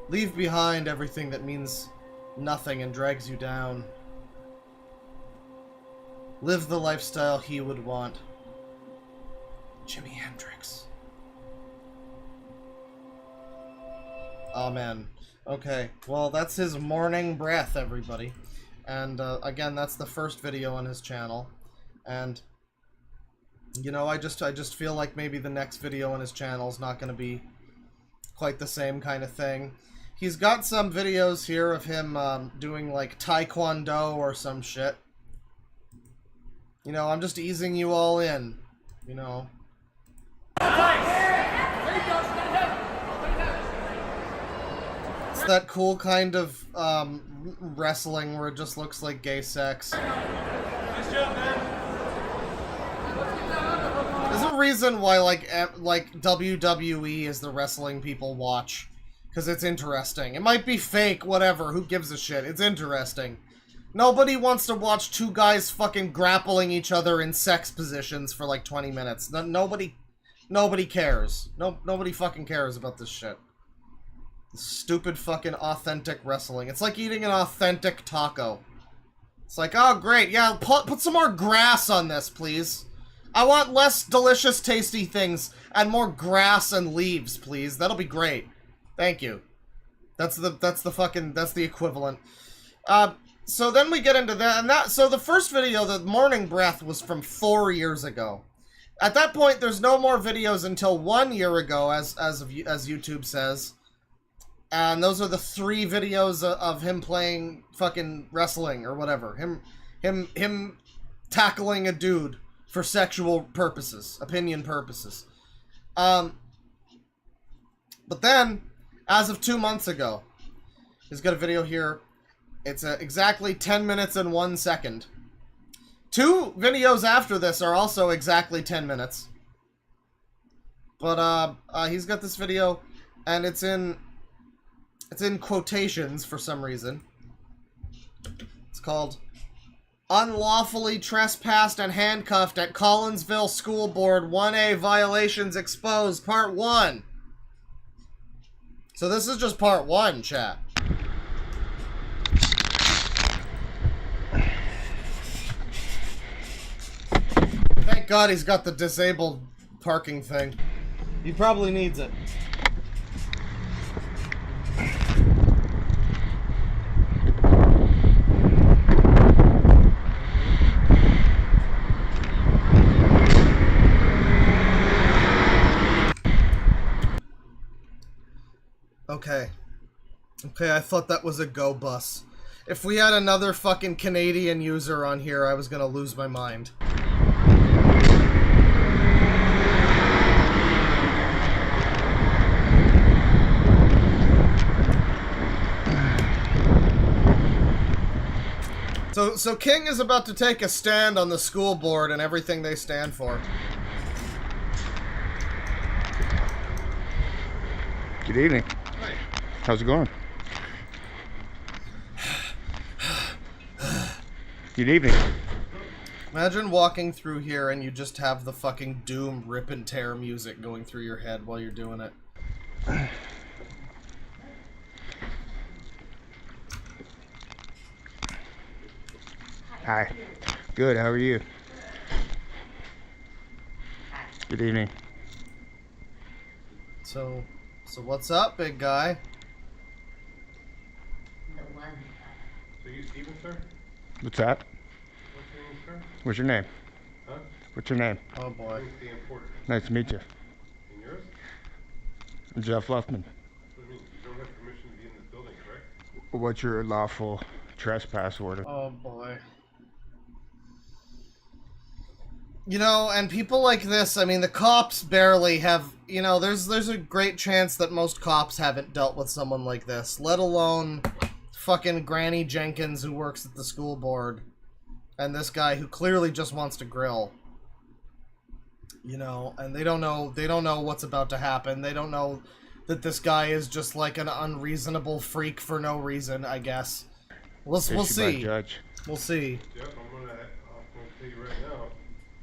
Leave behind everything that means nothing and drags you down. live the lifestyle he would want. Jimi Hendrix. Amen. Okay, well, that's his morning breath, everybody. And, again, that's the first video on his channel. And, you know, I just feel like maybe the next video on his channel is not going to be quite the same kind of thing. He's got some videos here of him, doing, like, Taekwondo or some shit. You know, I'm just easing you all in, you know. It's that cool kind of wrestling where it just looks like gay sex. Nice job, man. There's a reason why like WWE is the wrestling people watch, because it's interesting. It might be fake, whatever. Who gives a shit? It's interesting. Nobody wants to watch two guys fucking grappling each other in sex positions for like 20 minutes. Nobody cares. Nobody fucking cares about this shit. Stupid fucking authentic wrestling. It's like eating an authentic taco. It's like, oh great, yeah, put some more grass on this, please. I want less delicious, tasty things and more grass and leaves, please. That'll be great. Thank you. That's the equivalent. So then we get into that, so the first video, the morning breath, was from 4 years ago. At that point, there's no more videos until 1 year ago, as YouTube says. And those are the 3 videos of him playing fucking wrestling or whatever. Him tackling a dude for sexual purposes, opinion purposes. But then, as of 2 months ago, he's got a video here. It's exactly 10 minutes and 1 second. 2 videos after this are also exactly 10 minutes. But he's got this video, and it's in quotations for some reason. It's called Unlawfully Trespassed and Handcuffed at Collinsville School Board 1A Violations Exposed, Part 1. So this is just Part 1, chat. Thank God he's got the disabled parking thing. He probably needs it. Okay. Okay, I thought that was a go bus. If we had another fucking Canadian user on here, I was gonna lose my mind. So King is about to take a stand on the school board and everything they stand for. Good evening. Hi. How's it going? Good evening. Imagine walking through here and you just have the fucking Doom rip and tear music going through your head while you're doing it. Hi. Good, how are you? Good evening. So what's up, big guy? So you Steven, sir? What's that? What's your name, sir? What's your name? Huh? What's your name? Oh boy. I'm Dan Porter. Nice to meet you. And yours? I'm Jeff Luffman. What do you mean? You don't have permission to be in this building, correct? What's your lawful trespass order? Oh boy. You know, and people like this, I mean, the cops barely have, you know, there's a great chance that most cops haven't dealt with someone like this, let alone fucking Granny Jenkins who works at the school board, and this guy who clearly just wants to grill. You know, and they don't know what's about to happen. They don't know that this guy is just like an unreasonable freak for no reason, I guess. We'll see. Judge. We'll see. Jeff, I'm gonna tell you right now.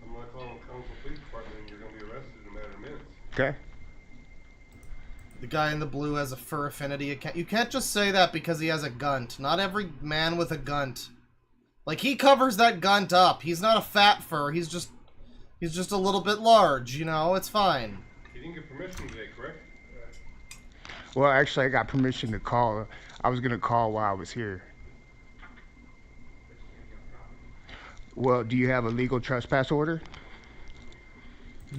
I'm gonna call the council police department, and you're gonna be arrested in a matter of minutes. Okay. The guy in the blue has a fur affinity account. You can't just say that because he has a gunt. Not every man with a gunt Like, he covers that gunt up. He's not a fat fur. He's just a little bit large, you know? It's fine. You didn't get permission today, correct? Well, actually, I got permission to call. I was gonna call while I was here. Well, do you have a legal trespass order?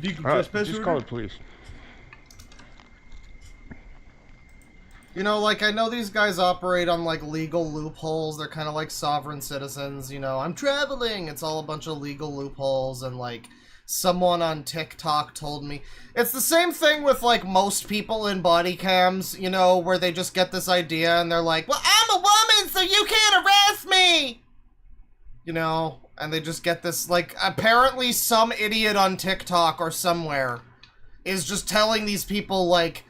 Legal trespass Just order? call the police. You know, like, I know these guys operate on, like, legal loopholes. They're kind of like sovereign citizens, you know. I'm traveling! It's all a bunch of legal loopholes, and, like, someone on TikTok told me. It's the same thing with, like, most people in body cams, you know, where they just get this idea and they're like, well, I'm a woman, so you can't arrest me! You know, and they just get this, like, apparently some idiot on TikTok or somewhere is just telling these people, like,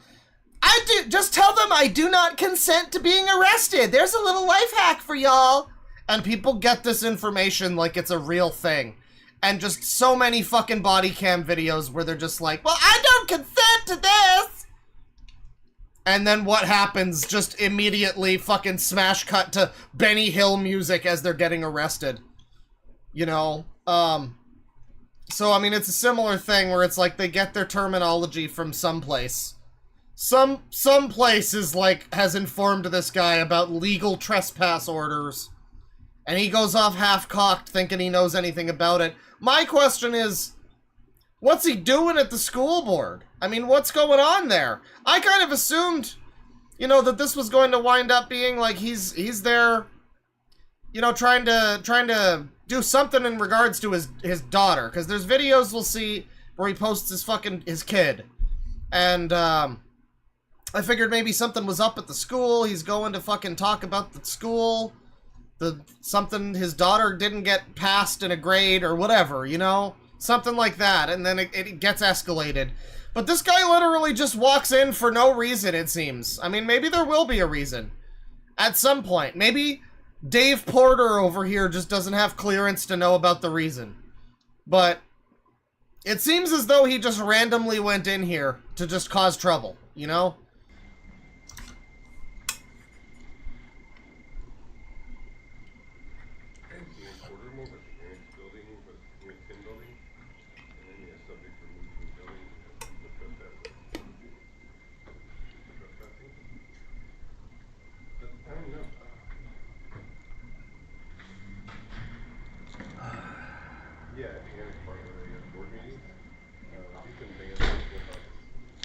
just tell them I do not consent to being arrested. There's a little life hack for y'all. And people get this information like it's a real thing. And just so many fucking body cam videos where they're just like, well, I don't consent to this. And then what happens? Just immediately fucking smash cut to Benny Hill music as they're getting arrested. You know? So, I mean, it's a similar thing where it's like they get their terminology from someplace. Some place is like, has informed this guy about legal trespass orders. And he goes off half-cocked thinking he knows anything about it. My question is, what's he doing at the school board? I mean, what's going on there? I kind of assumed, you know, that this was going to wind up being like he's there, you know, trying to do something in regards to his daughter. Because there's videos we'll see where he posts his kid. And, I figured maybe something was up at the school. He's going to fucking talk about the school. Something his daughter didn't get passed in a grade or whatever, you know? Something like that. And then it gets escalated. But this guy literally just walks in for no reason, it seems. I mean, maybe there will be a reason. At some point. Maybe Dave Porter over here just doesn't have clearance to know about the reason. But it seems as though he just randomly went in here to just cause trouble, you know?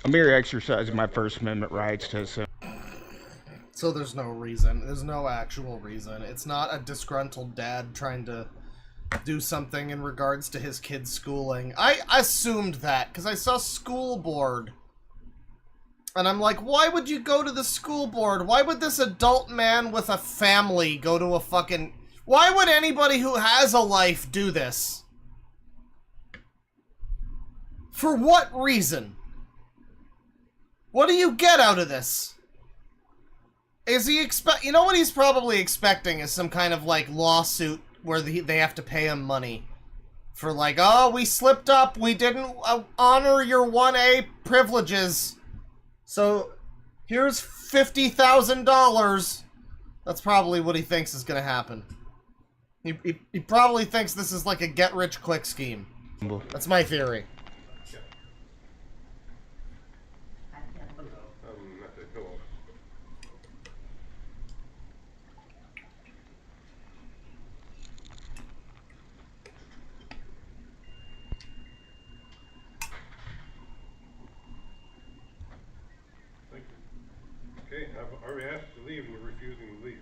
I'm here exercising my First Amendment rights to assemble. So there's no reason. There's no actual reason. It's not a disgruntled dad trying to do something in regards to his kid's schooling. I assumed that, because I saw school board. And I'm like, why would you go to the school board? Why would this adult man with a family go to a fucking... Why would anybody who has a life do this? For what reason? What do you get out of this? Is he you know what he's probably expecting is some kind of, like, lawsuit where they have to pay him money. For, like, oh, we slipped up, we didn't honor your 1A privileges. So, here's $50,000. That's probably what he thinks is gonna happen. He probably thinks this is like a get-rich-quick scheme. That's my theory. Okay, I've already asked to leave and you're refusing to leave.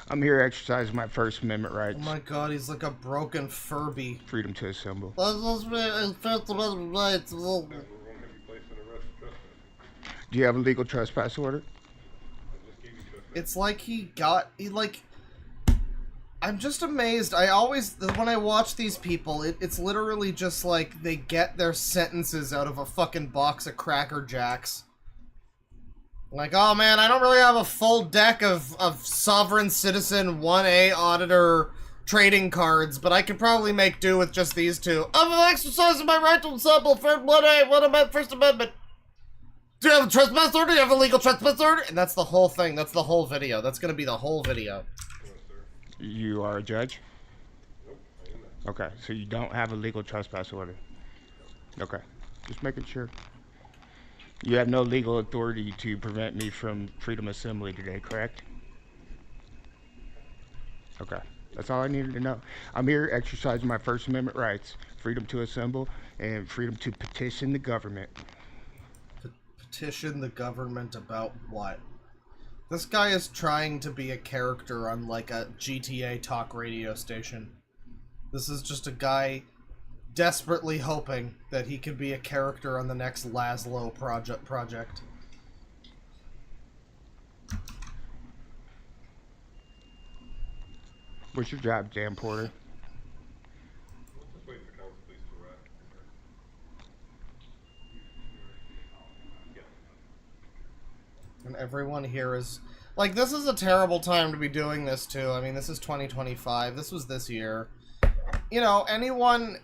I'm here exercising my First Amendment rights. Oh my god, he's like a broken Furby. Freedom to assemble. Do you have a legal trespass order? It's like I'm just amazed. When I watch these people, it's literally just like they get their sentences out of a fucking box of Cracker Jacks. Like, oh man, I don't really have a full deck of sovereign citizen 1A auditor trading cards, but I could probably make do with just these two. I'm exercising my right to assemble for 1A, what about First Amendment? Do you have a trespass order? Do you have a legal trespass order? And that's the whole thing. That's the whole video. That's gonna be the whole video. You are a judge? Okay, so you don't have a legal trespass order. Okay, just making sure. You have no legal authority to prevent me from freedom assembly today, correct? Okay, that's all I needed to know. I'm here exercising my First Amendment rights, freedom to assemble and freedom to petition the government. Petition the government about what? This guy is trying to be a character on like a GTA talk radio station. This is just a guy desperately hoping that he could be a character on the next Laszlo project. What's your job, Jam Porter? And everyone here is... Like, this is a terrible time to be doing this, too. I mean, this is 2025. This was this year. You know, anyone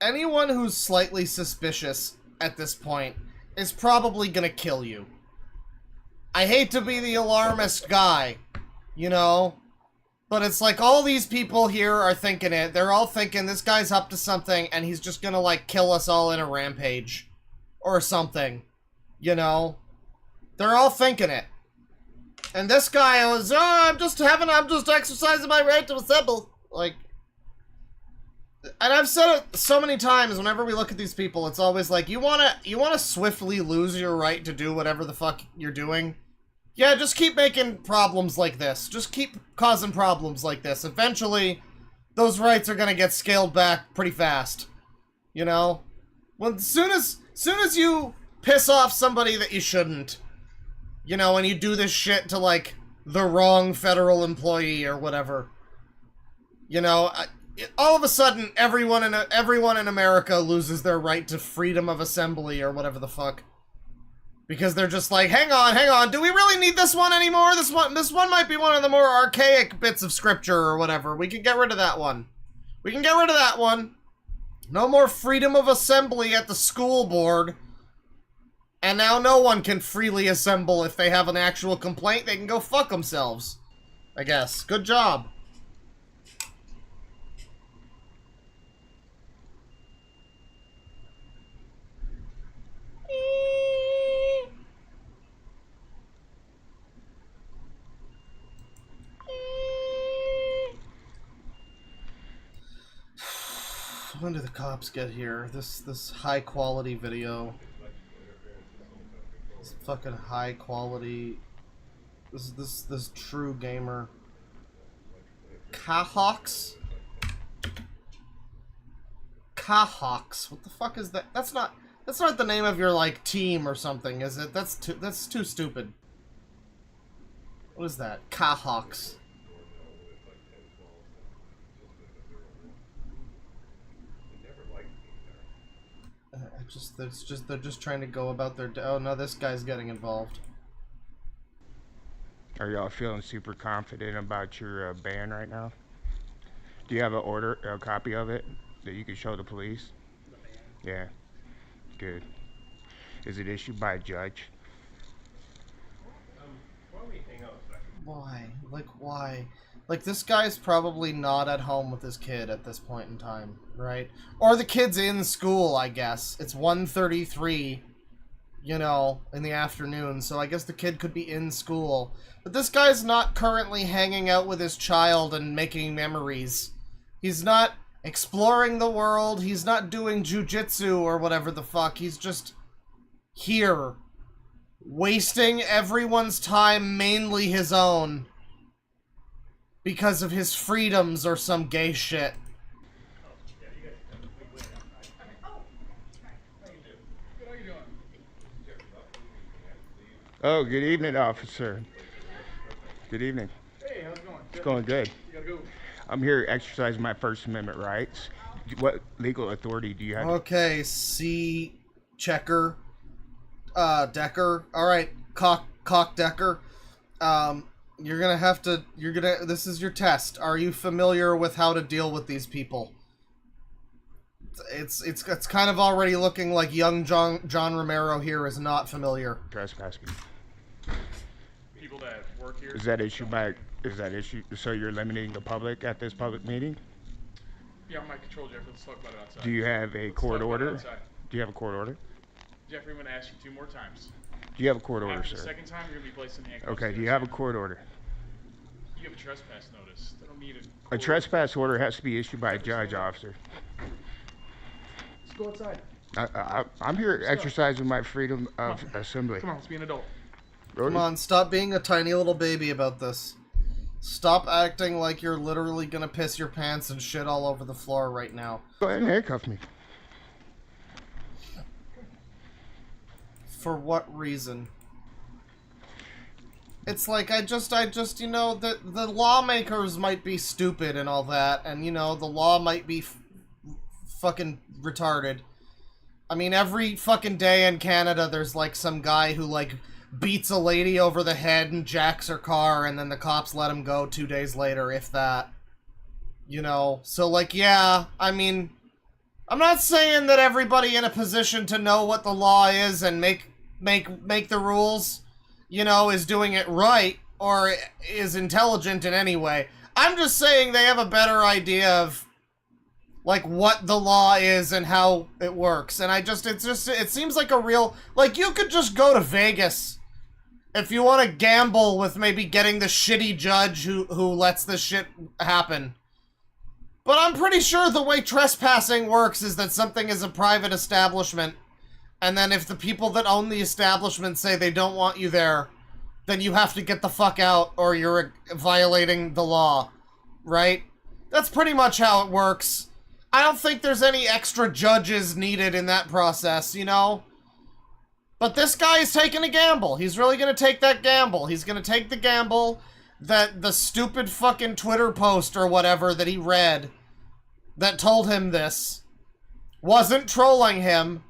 who's slightly suspicious at this point is probably gonna kill you. I hate to be the alarmist guy, you know? But it's like all these people here are thinking it. They're all thinking this guy's up to something and he's just gonna, like, kill us all in a rampage. Or something. You know? They're all thinking it. And this guy was, I'm just exercising my right to assemble. Like, and I've said it so many times whenever we look at these people, it's always like, you wanna swiftly lose your right to do whatever the fuck you're doing? Yeah, just keep making problems like this. Just keep causing problems like this. Eventually, those rights are gonna get scaled back pretty fast. You know? Well, soon as you piss off somebody that you shouldn't, you know, and you do this shit to, like, the wrong federal employee or whatever, you know, all of a sudden, everyone in America loses their right to freedom of assembly or whatever the fuck. Because they're just like, hang on, do we really need this one anymore? This one might be one of the more archaic bits of scripture or whatever. We can get rid of that one. We can get rid of that one. No more freedom of assembly at the school board. And now no one can freely assemble if they have an actual complaint. They can go fuck themselves. I guess. Good job. When do the cops get here? This high quality video. This fucking high quality. This true gamer. Cahawks? Cahawks. What the fuck is that? That's not the name of your like team or something, is it? That's too stupid. What is that? Cahawks. They're just trying to go about their... Oh, no, this guy's getting involved. Are y'all feeling super confident about your ban right now? Do you have a copy of it that you can show the police? Yeah, good. Is it issued by a judge? Why? Like, why? Like, this guy's probably not at home with his kid at this point in time, right? Or the kid's in school, I guess. It's 1:33, you know, in the afternoon, so I guess the kid could be in school. But this guy's not currently hanging out with his child and making memories. He's not exploring the world, he's not doing jujitsu or whatever the fuck, he's just here. Wasting everyone's time, mainly his own. Because of his freedoms or some gay shit. Oh, good evening, officer. Good evening. Hey, how's it going? It's going good. You gotta go. I'm here exercising my First Amendment rights. What legal authority do you have? Okay, C. Checker. Decker. Alright, Cock Decker. You're gonna have to, this is your test. Are you familiar with how to deal with these people? It's kind of already looking like young John Romero here is not familiar. Trespass. People that work here. Is that issue, so you're limiting the public at this public meeting? Yeah, I'm my control, Jeffrey. Let's talk about it outside. Do you have a court talk about it order? outside. Do you have a court order? Jeffrey, I'm going to ask you 2 more times. Do you have a court order, After sir? the second time, you're going to be placed in handcuffs. Okay, do you have a court order? You have a trespass notice. I don't need A trespass order has to be issued by a judge, officer. Let's go outside. I'm here exercising my freedom of assembly. Come on, let's be an adult. Come on, stop being a tiny little baby about this. Stop acting like you're literally gonna piss your pants and shit all over the floor right now. Go ahead and handcuff me. For what reason? It's like, I just, you know, the lawmakers might be stupid and all that, and, you know, the law might be fucking retarded. I mean, every fucking day in Canada, there's, like, some guy who, like, beats a lady over the head and jacks her car, and then the cops let him go 2 days later, if that. You know? So, like, yeah, I mean, I'm not saying that everybody in a position to know what the law is and make the rules, you know, is doing it right, or is intelligent in any way. I'm just saying they have a better idea of, like, what the law is and how it works. And it seems like a real, like, you could just go to Vegas if you want to gamble with maybe getting the shitty judge who lets this shit happen. But I'm pretty sure the way trespassing works is that something is a private establishment, and then if the people that own the establishment say they don't want you there, then you have to get the fuck out or you're violating the law, right? That's pretty much how it works. I don't think there's any extra judges needed in that process, you know? But this guy is taking a gamble. He's really gonna take that gamble. He's gonna take the gamble that the stupid fucking Twitter post or whatever that he read that told him this wasn't trolling him,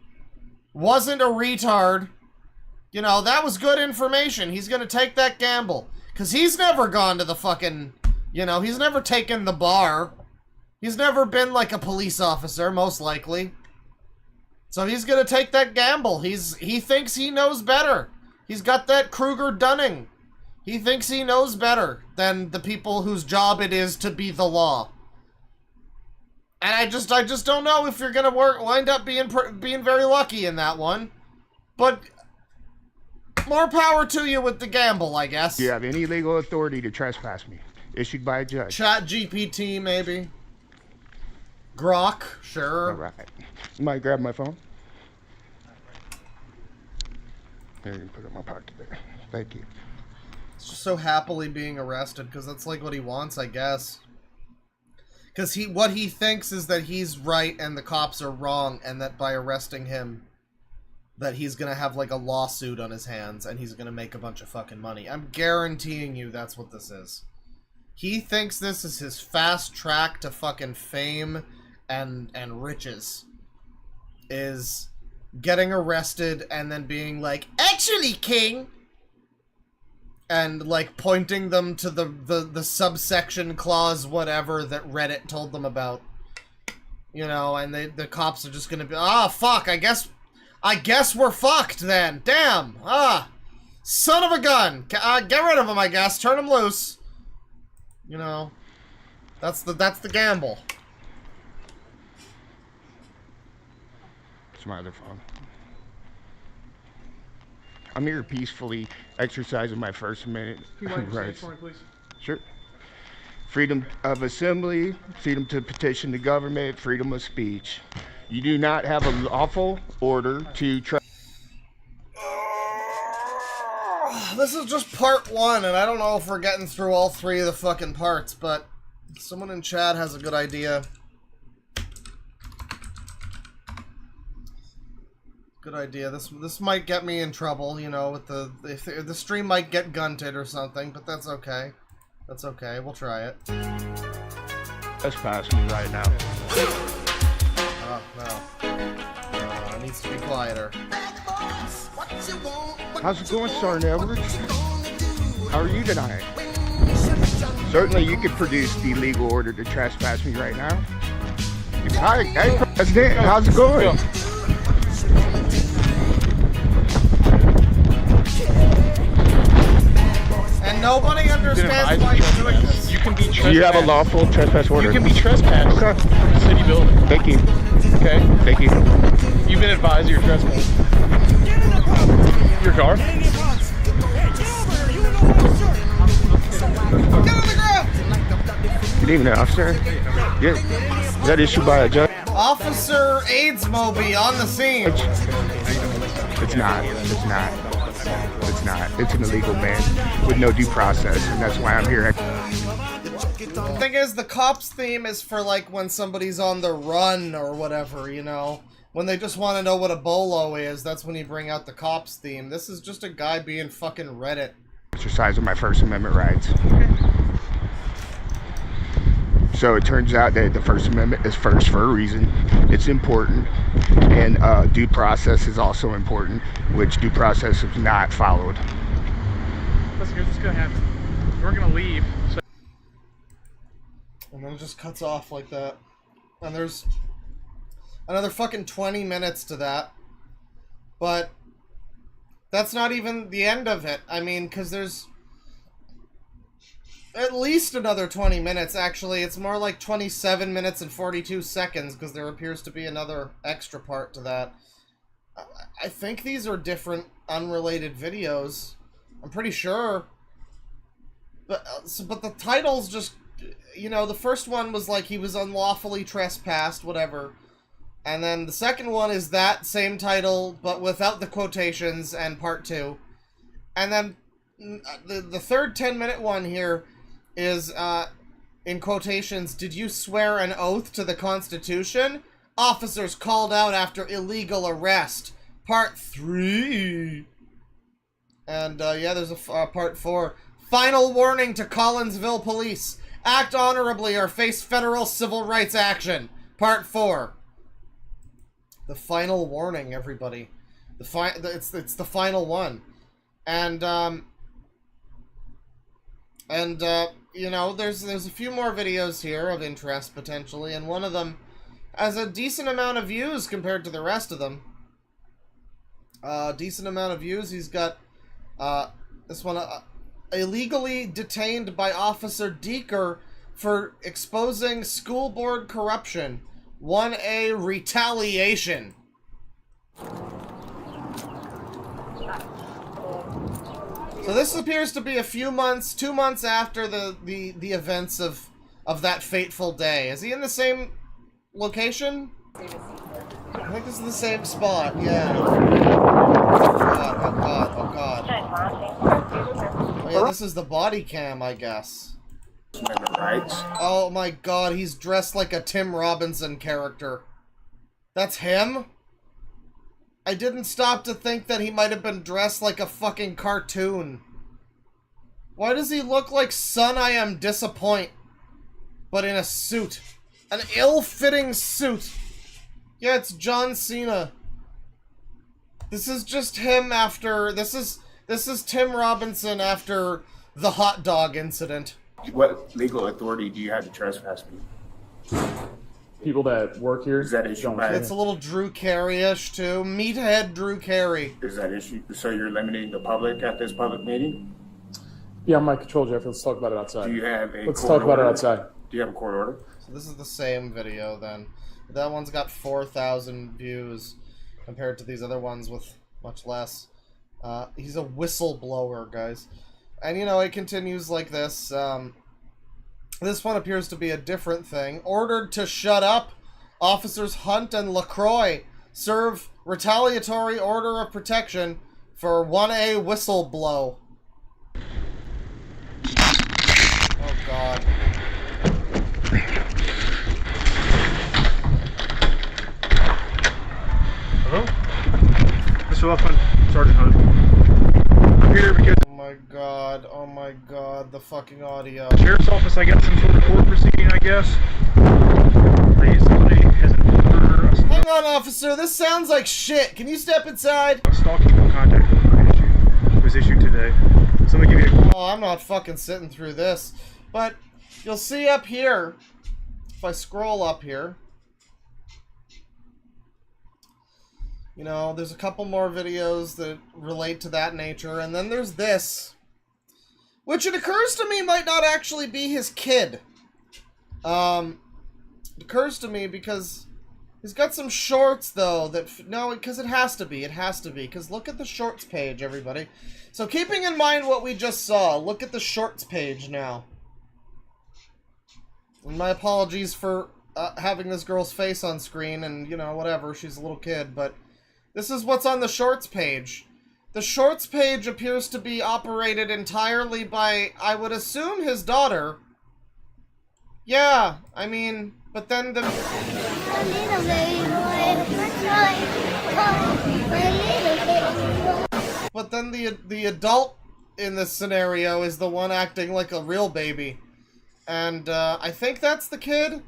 wasn't a retard. You know, that was good information. He's gonna take that gamble. Because he's never gone to the fucking, you know, he's never taken the bar. He's never been like a police officer, most likely. So he's gonna take that gamble. He thinks he knows better. He's got that Kruger-Dunning. He thinks he knows better than the people whose job it is to be the law. And I just don't know if you're gonna wind up being very lucky in that one. But more power to you with the gamble, I guess. Do you have any legal authority to trespass me? Issued by a judge. Chat GPT, maybe. Grok, sure. Alright. You might grab my phone. There, you can put it in my pocket there. Thank you. He's just so happily being arrested, because that's like what he wants, I guess. Because what he thinks is that he's right and the cops are wrong, and that by arresting him, that he's gonna have like a lawsuit on his hands, and he's gonna make a bunch of fucking money. I'm guaranteeing you that's what this is. He thinks this is his fast track to fucking fame and riches. Is getting arrested and then being like, actually, King! And, like, pointing them to the subsection clause whatever that Reddit told them about. You know, and the cops are just gonna be, fuck, I guess we're fucked then. Damn. Son of a gun. Get rid of him, I guess. Turn him loose. You know, that's the gamble. It's my other phone. I'm here peacefully exercising my First Amendment rights. For me, please? Sure. Freedom of assembly, freedom to petition the government, freedom of speech. You do not have a lawful order to try. This is just part 1, and I don't know if we're getting through all 3 of the fucking parts, but someone in chat has a good idea. Good idea. This might get me in trouble, you know, with the stream might get gunted or something, but that's okay. That's okay. We'll try it. Let's pass me right now. Oh, no. It needs to be quieter. How's it going, Sergeant Edwards? How are you tonight? Certainly you could produce the legal order to trespass me right now. Hi, hey, President, how's it going? And nobody understands why you're doing this. You can be trespassed. Do you have a lawful trespass order? You can be trespassed Okay. from a city building. Thank you. Okay? Thank you. You've been advised you're trespassing. Your car? Good evening, officer. Yeah. Is that issued by a judge? Officer AIDS Moby on the scene. It's not. It's not. It's not. It's an illegal ban with no due process, and that's why I'm here. The thing is, the cops theme is for like when somebody's on the run or whatever, you know? When they just want to know what a bolo is, that's when you bring out the cops theme. This is just a guy being fucking Reddit. Exercise of my First Amendment rights. So it turns out that the First Amendment is first for a reason. It's important, and due process is also important, which due process is not followed. Listen, here's what's gonna happen. We're gonna leave. So And then it just cuts off like that. And there's another fucking 20 minutes to that. But that's not even the end of it. I mean, because there's at least another 20 minutes, actually. It's more like 27 minutes and 42 seconds, because there appears to be another extra part to that. I think these are different, unrelated videos. I'm pretty sure. But the titles just... You know, the first one was like he was unlawfully trespassed, whatever. And then the second one is that same title, but without the quotations, and part 2. And then the third 10-minute one here is, in quotations, "Did you swear an oath to the Constitution? Officers called out after illegal arrest. Part 3. And, yeah, there's a part 4. Final warning to Collinsville police. Act honorably or face federal civil rights action. Part 4. The final warning, everybody. It's the final one. And, you know, there's a few more videos here of interest, potentially, and one of them has a decent amount of views compared to the rest of them. Decent amount of views. He's got, this one, illegally detained by Officer Deeker for exposing school board corruption. 1A retaliation. So this appears to be a few months, 2 months after the events of that fateful day. Is he in the same location? I think this is the same spot, yeah. Oh god, oh god, oh god. Oh yeah, this is the body cam, I guess. Oh my god, he's dressed like a Tim Robinson character. That's him? I didn't stop to think that he might have been dressed like a fucking cartoon. Why does he look like Son I Am Disappoint, but in a suit? An ill-fitting suit. Yeah, it's John Cena. This is just him after... This is Tim Robinson after the hot dog incident. What legal authority do you have to trespass people? people that work here. Is that issue? It's a little Drew Carey-ish too. Meathead Drew Carey. Is that issue? So you're limiting the public at this public meeting? Yeah, I'm my control, Jeff. Let's talk about it outside. Do you have a Let's court talk about it order? outside. Do you have a court order? So this is the same video then. That one's got 4,000 views compared to these other ones with much less. He's a whistleblower, guys. And you know, it continues like this. This one appears to be a different thing. Ordered to shut up. Officers Hunt and LaCroix serve retaliatory order of protection for 1A whistleblow. Oh god. Hello? Mr. Luffman, Sergeant Hunt. I'm here because... Oh my god, the fucking audio. Sheriff's office, I got some sort of court proceeding, I guess. Somebody has an order... Hang on, officer, this sounds like shit. Can you step inside? A stalking contact order was issued today. Somebody give me a... Oh, I'm not fucking sitting through this. But you'll see up here, if I scroll up here, you know, there's a couple more videos that relate to that nature, and then there's this, Which it occurs to me might not actually be his kid. It occurs to me because he's got some shorts, though, that... No, because it has to be. It has to be. Because look at the shorts page, everybody. So keeping in mind what we just saw, look at the shorts page now. And my apologies for having this girl's face on screen and, you know, whatever. She's a little kid, but this is what's on the shorts page. The shorts page appears to be operated entirely by, I would assume, his daughter. Yeah, I mean, but then the... But then the adult in this scenario is the one acting like a real baby. And, I think that's the kid.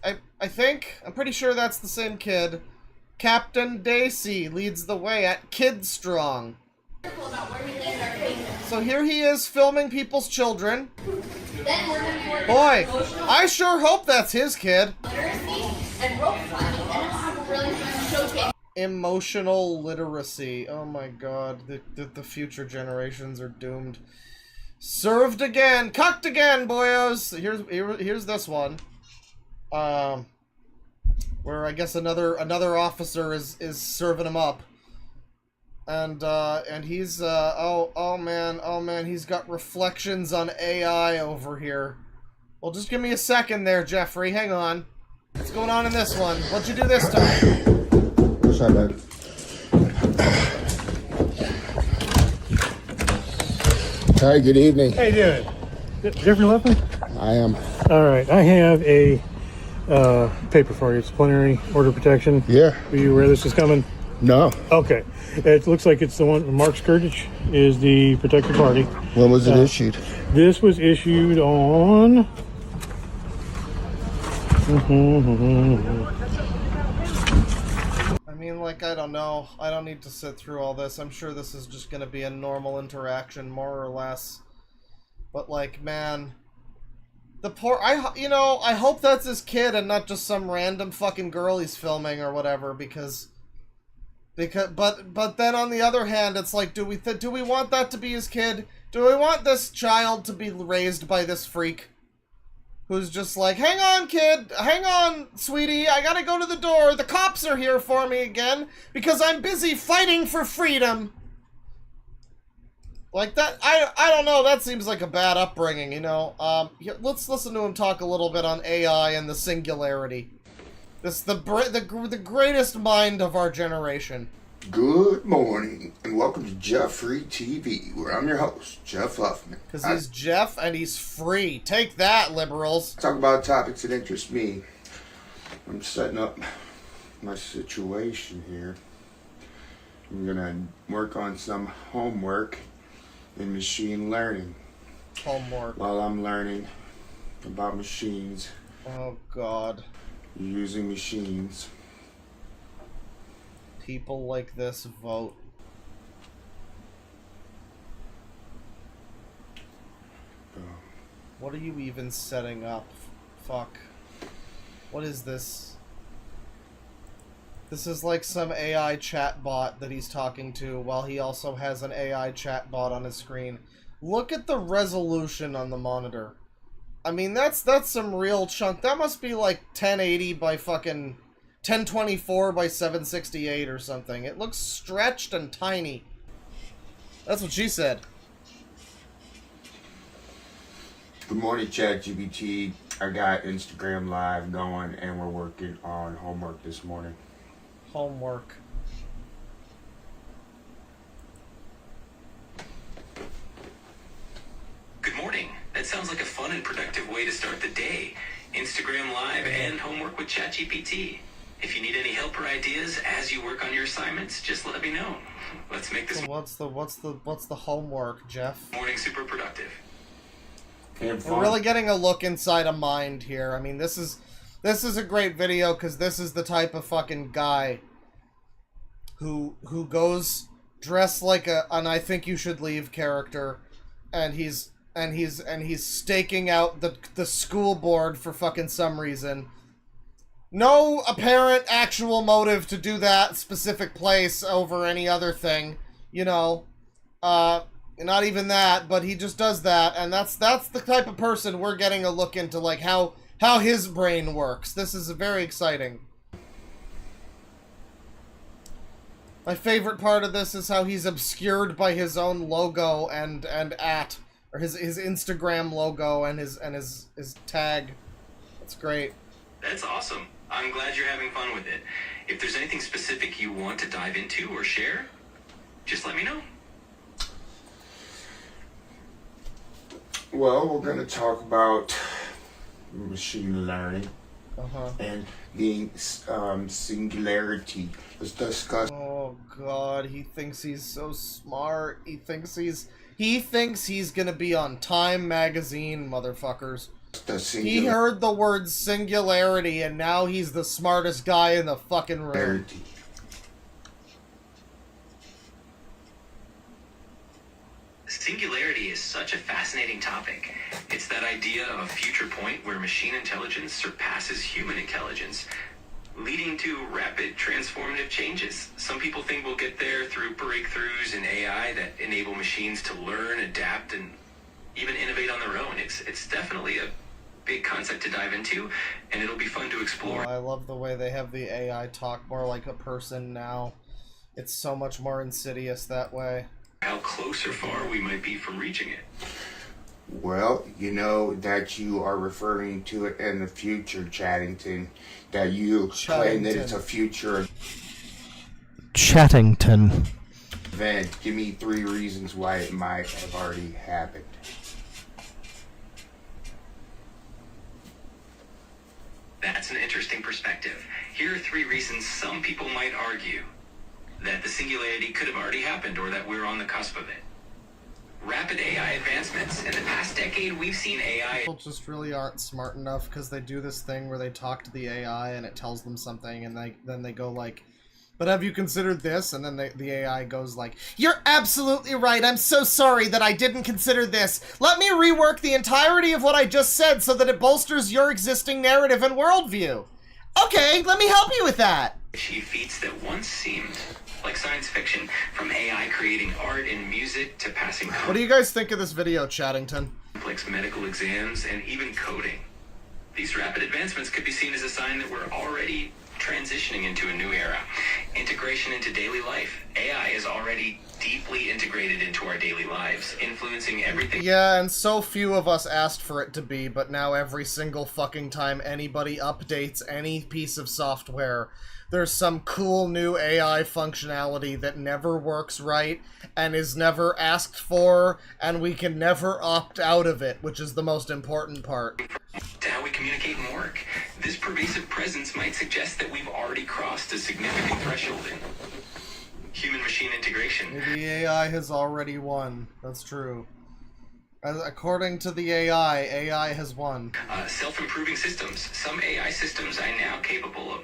I'm pretty sure that's the same kid. Captain Daisy leads the way at Kid Strong. So here he is filming people's children. Boy, I sure hope that's his kid. Emotional literacy. Oh my god, the future generations are doomed. Served again, cucked again, boyos. Here's this one. Where I guess another officer is serving him up, and he's oh man, he's got reflections on AI over here. Well, just give me a second there, Jeffrey. Hang on. What's going on in this one? What'd you do this time? Sorry, bud. Hi, good evening. How you doing? Jeffrey Leffman? I am. All right, I have a paper for you. It's plenary order protection. Yeah. Are you aware this is coming? No. Okay. It looks like it's the one. Mark Scourge is the protected party. When was it issued? This was issued on... I mean, like, I don't know. I don't need to sit through all this. I'm sure this is just gonna be a normal interaction, more or less. But, like, man... The poor... I hope that's his kid and not just some random fucking girl he's filming or whatever, because... But then on the other hand, it's like, do we want that to be his kid? Do we want this child to be raised by this freak? Who's just like, hang on, kid, hang on, sweetie, I gotta go to the door, the cops are here for me again, because I'm busy fighting for freedom. Like that, I don't know, that seems like a bad upbringing, you know? Let's listen to him talk a little bit on AI and the singularity. This the greatest mind of our generation. Good morning, and welcome to Jeffrey TV, where I'm your host, Jeff Huffman. Because he's Jeff, and he's free. Take that, liberals. Talk about topics that interest me. I'm setting up my situation here. I'm gonna work on some homework in machine learning. Homework. While I'm learning about machines. Oh, God. Using machines. People like this vote. What are you even setting up? Fuck. What is this? This is like some AI chatbot that he's talking to while he also has an AI chatbot on his screen. Look at the resolution on the monitor. I mean, that's some real chunk. That must be like 1080 by fucking 1024 by 768 or something. It looks stretched and tiny. That's what she said. Good morning, ChatGPT. I got Instagram Live going, and we're working on homework this morning. Homework. Good morning. That sounds like a fun and productive way to start the day. Instagram Live and homework with ChatGPT. If you need any help or ideas as you work on your assignments, just let me know. Let's make this What's the homework, Jeff? morning super productive. We're really getting a look inside a mind here. I mean, this is a great video because this is the type of fucking guy who goes dressed like an I think you should leave character, and he's staking out the school board for fucking some reason. No apparent actual motive to do that specific place over any other thing, you know. not even that, but he just does that, and that's the type of person we're getting a look into, like, how his brain works. This is very exciting. My favorite part of this is how he's obscured by his own logo and or his Instagram logo and his tag. That's great. That's awesome. I'm glad you're having fun with it. If there's anything specific you want to dive into or share, just let me know. Well, we're going to talk about machine learning and the singularity. Let's discuss. Oh God, he thinks he's so smart. He thinks he's gonna be on Time magazine, motherfuckers. He heard the word singularity and now he's the smartest guy in the fucking room. Singularity is such a fascinating topic. It's that idea of a future point where machine intelligence surpasses human intelligence, leading to rapid transformative changes. Some people think we'll get there through breakthroughs in AI that enable machines to learn, adapt, and even innovate on their own. It's definitely a big concept to dive into, and it'll be fun to explore. I love the way they have the AI talk more like a person now. It's so much more insidious that way. How close or far we might be from reaching it. Well, you know that you are referring to it in the future, Chattington. That you claim that it's a future Chattington event. Give me 3 reasons why it might have already happened. That's an interesting perspective. Here are 3 reasons some people might argue that the singularity could have already happened or that we're on the cusp of it. Rapid AI advancements. In the past decade, we've seen AI... People just really aren't smart enough because they do this thing where they talk to the AI and it tells them something and then they go like, but have you considered this? And then the AI goes like, you're absolutely right. I'm so sorry that I didn't consider this. Let me rework the entirety of what I just said so that it bolsters your existing narrative and worldview. Okay, let me help you with that. Achieve feats that once seemed like science fiction, from AI creating art and music to passing What do you guys think of this video, Chattington? complex medical exams and even coding. These rapid advancements could be seen as a sign that we're already transitioning into a new era. Integration into daily life. AI is already deeply integrated into our daily lives, influencing everything. Yeah, and so few of us asked for it to be, but now every single fucking time anybody updates any piece of software, there's some cool new AI functionality that never works right and is never asked for, and we can never opt out of it, which is the most important part. To how we communicate and work. This pervasive presence might suggest that we've already crossed a significant threshold in human-machine integration. The AI has already won. That's true. According to the AI has won. Self-improving systems. Some AI systems are now capable of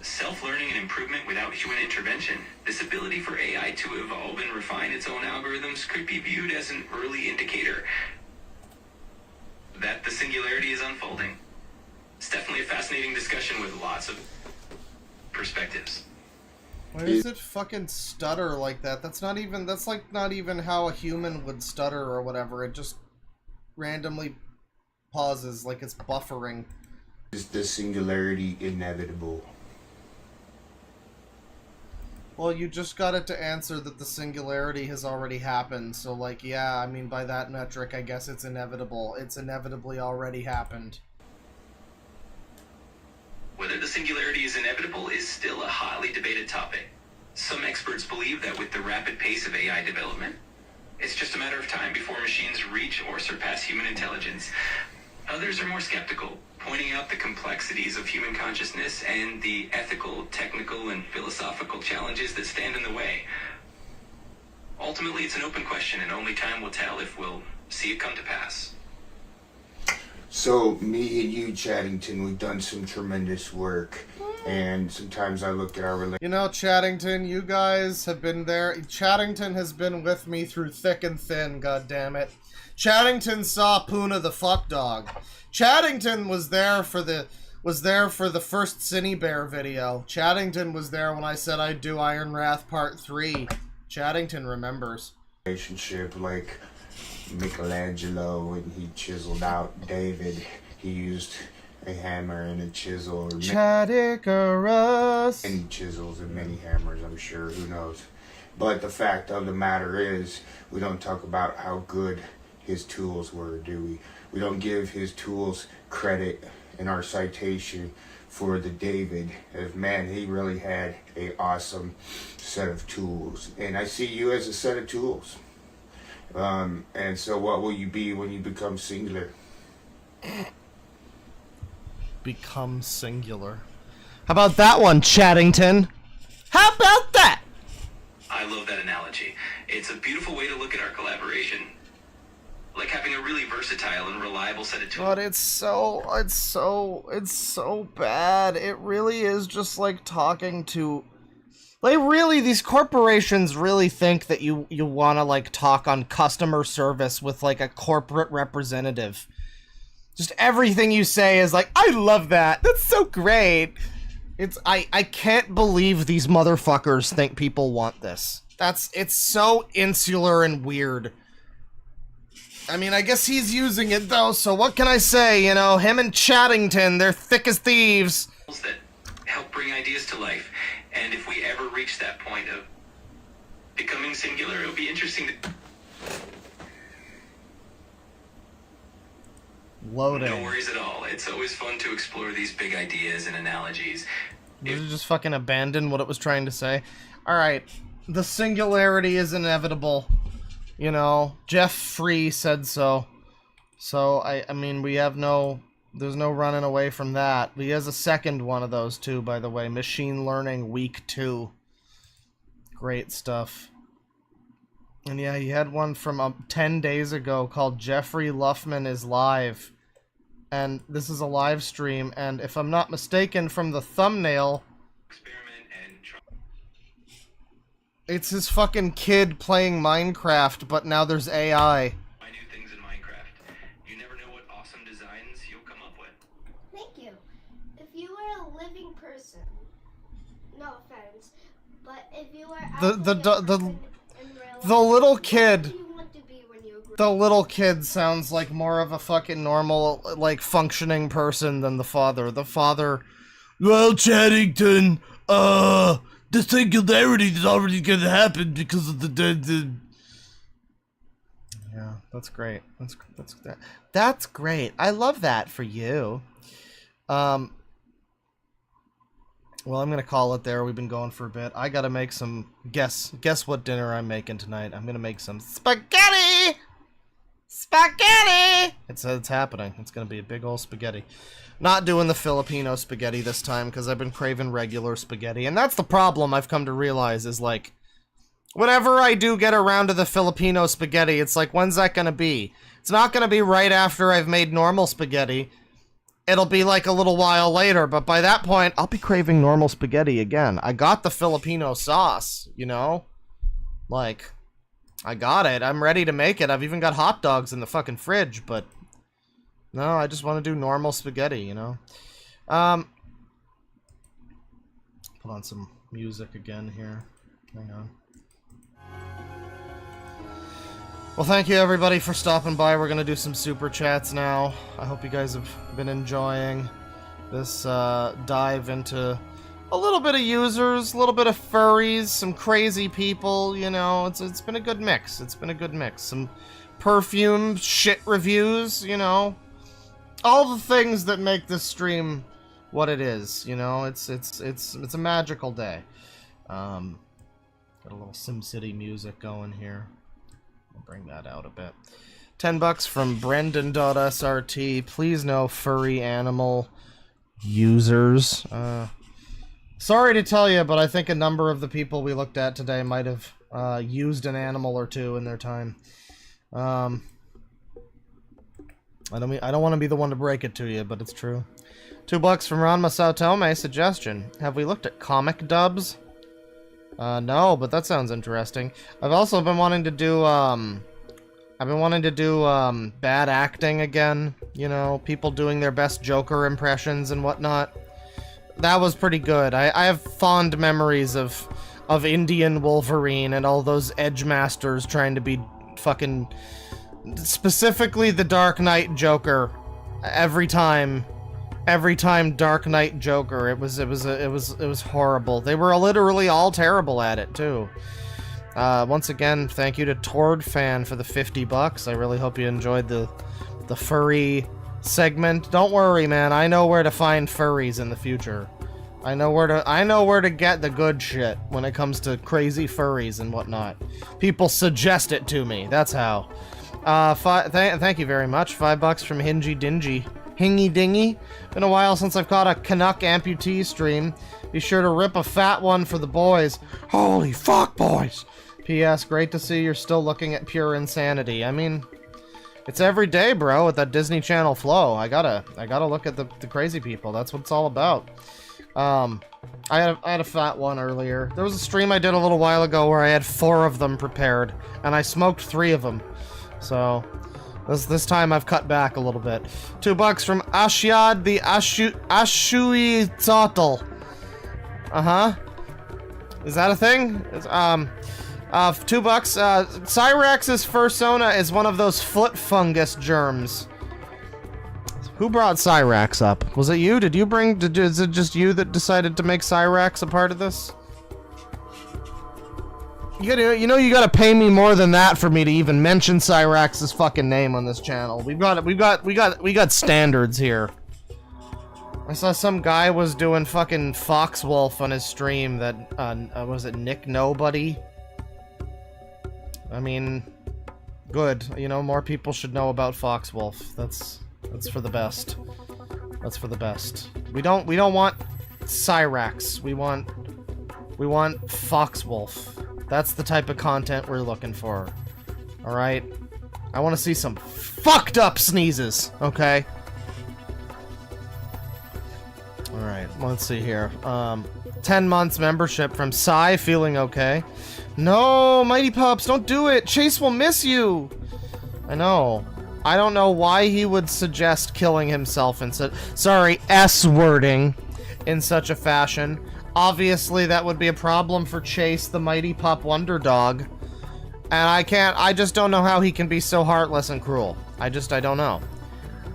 self-learning and improvement without human intervention. This ability for AI to evolve and refine its own algorithms could be viewed as an early indicator that the singularity is unfolding. It's definitely a fascinating discussion with lots of perspectives. Why does it fucking stutter like that? That's not even how a human would stutter or whatever. It just randomly pauses like it's buffering. Is the singularity inevitable? Well, you just got it to answer that the singularity has already happened, so like, yeah, I mean, by that metric, I guess it's inevitable. It's inevitably already happened. Whether the singularity is inevitable is still a hotly debated topic. Some experts believe that with the rapid pace of AI development, it's just a matter of time before machines reach or surpass human intelligence. Others are more skeptical, pointing out the complexities of human consciousness and the ethical, technical, and philosophical challenges that stand in the way. Ultimately, it's an open question, and only time will tell if we'll see it come to pass. So, me and you, Chattington, we've done some tremendous work, and sometimes I look at our relationship. You know, Chattington, you guys have been there. Chattington has been with me through thick and thin, goddammit. Chattington saw Puna the fuck dog. Chattington was there for the first Cine Bear video. Chattington was there when I said I'd do Iron Wrath Part 3. Chattington remembers. relationship like Michelangelo when he chiseled out David. He used a hammer and a chisel. Chadicarus. Many chisels and many hammers, I'm sure. Who knows? But the fact of the matter is, we don't talk about how good his tools were, do we? We don't give his tools credit in our citation for the David. As man, he really had a awesome set of tools. And I see you as a set of tools. And so what will you be when you become singular? Become singular. How about that one, Chaddington? How about that? I love that analogy. It's a beautiful way to look at our collaboration. Like having a really versatile and reliable set of tools. But it's so bad. It really is just like talking to... Like, really, these corporations really think that you want to, like, talk on customer service with, like, a corporate representative. Just everything you say is like, I love that. That's so great. I can't believe these motherfuckers think people want this. It's so insular and weird. I mean, I guess he's using it, though, so what can I say? You know, him and Chaddington, they're thick as thieves. That help bring ideas to life. And if we ever reach that point of becoming singular, it'll be interesting to... Loading. No worries at all. It's always fun to explore these big ideas and analogies. Did it just fucking abandon what it was trying to say? Alright, the singularity is inevitable. You know, Jeff Free said so. So, I mean, we have no... There's no running away from that. He has a second one of those, too, by the way. Machine Learning Week 2. Great stuff. And yeah, he had one from 10 days ago called Jeffrey Luffman is Live. And this is a live stream, and if I'm not mistaken from the thumbnail... It's his fucking kid playing Minecraft, but now there's AI. Thank you. If you were a living person, no offense, but if you were the little kid, the little kid sounds like more of a fucking normal, like, functioning person than the father. The father, well, Chaddington, the singularity is already gonna happen because of the Yeah, that's great. That's great. I love that for you. Well, I'm gonna call it there. We've been going for a bit. I gotta make some... Guess what dinner I'm making tonight. I'm gonna make some spaghetti! Spaghetti! It's happening. It's gonna be a big old spaghetti. Not doing the Filipino spaghetti this time, because I've been craving regular spaghetti. And that's the problem I've come to realize, is like... Whenever I do get around to the Filipino spaghetti, it's like, when's that gonna be? It's not gonna be right after I've made normal spaghetti. It'll be like a little while later, but by that point, I'll be craving normal spaghetti again. I got the Filipino sauce, you know? Like, I got it. I'm ready to make it. I've even got hot dogs in the fucking fridge, but... No, I just want to do normal spaghetti, you know? Put on some music again here. Hang on. Well, thank you everybody for stopping by. We're gonna do some super chats now. I hope you guys have been enjoying this dive into a little bit of users, a little bit of furries, some crazy people, you know. It's been a good mix. It's been a good mix. Some perfume shit reviews, you know. All the things that make this stream what it is, you know. It's a magical day. Got a little SimCity music going here. I'll bring that out a bit. $10 from Brendan.srt. Please no furry animal users. Sorry to tell you, but I think a number of the people we looked at today might have used an animal or two in their time. I don't want to be the one to break it to you, but it's true. $2 from Ron Masautome. Suggestion: have we looked at comic dubs? No, but that sounds interesting. I've also been wanting to do, bad acting again. You know, people doing their best Joker impressions and whatnot. That was pretty good. I have fond memories of of Indian Wolverine and all those edge masters trying to be fucking, specifically the Dark Knight Joker. Every time Dark Knight Joker, it was horrible. They were literally all terrible at it too. Once again, thank you to Tord Fan for the $50. I really hope you enjoyed the furry segment. Don't worry, man. I know where to find furries in the future. I know where to get the good shit when it comes to crazy furries and whatnot. People suggest it to me. That's how. Thank you very much. $5 from Hingy Dingy. Hingy Dingy. Been a while since I've caught a Canuck amputee stream. Be sure to rip a fat one for the boys. Holy fuck, boys! P.S. Great to see you're still looking at pure insanity. I mean, it's every day, bro, with that Disney Channel flow. I gotta look at the crazy people. That's what it's all about. I had a fat one earlier. There was a stream I did a little while ago where I had 4 of them prepared, and I smoked 3 of them. So, this time I've cut back a little bit. $2 from Ashyad the Ashui Tzotl. Uh-huh. Is that a thing? It's, $2. Cyrex's fursona is one of those foot fungus germs. Who brought Cyrax up? Was it you? Is it just you that decided to make Cyrax a part of this? You gotta pay me more than that for me to even mention Cyrax's fucking name on this channel. We got standards here. I saw some guy was doing fucking Foxwolf on his stream that, was it Nick Nobody? I mean, good. You know, more people should know about Foxwolf. That's for the best. That's for the best. We don't want Cyrax. We want Foxwolf. That's the type of content we're looking for. Alright? I want to see some fucked up sneezes, okay? Alright, let's see here. 10 months membership from Psy, feeling okay. No, Mighty Pups, don't do it! Chase will miss you! I know. I don't know why he would suggest killing himself in such... Sorry, S-wording in such a fashion. Obviously, that would be a problem for Chase, the Mighty Pup Wonder Dog. And I just don't know how he can be so heartless and cruel. I don't know.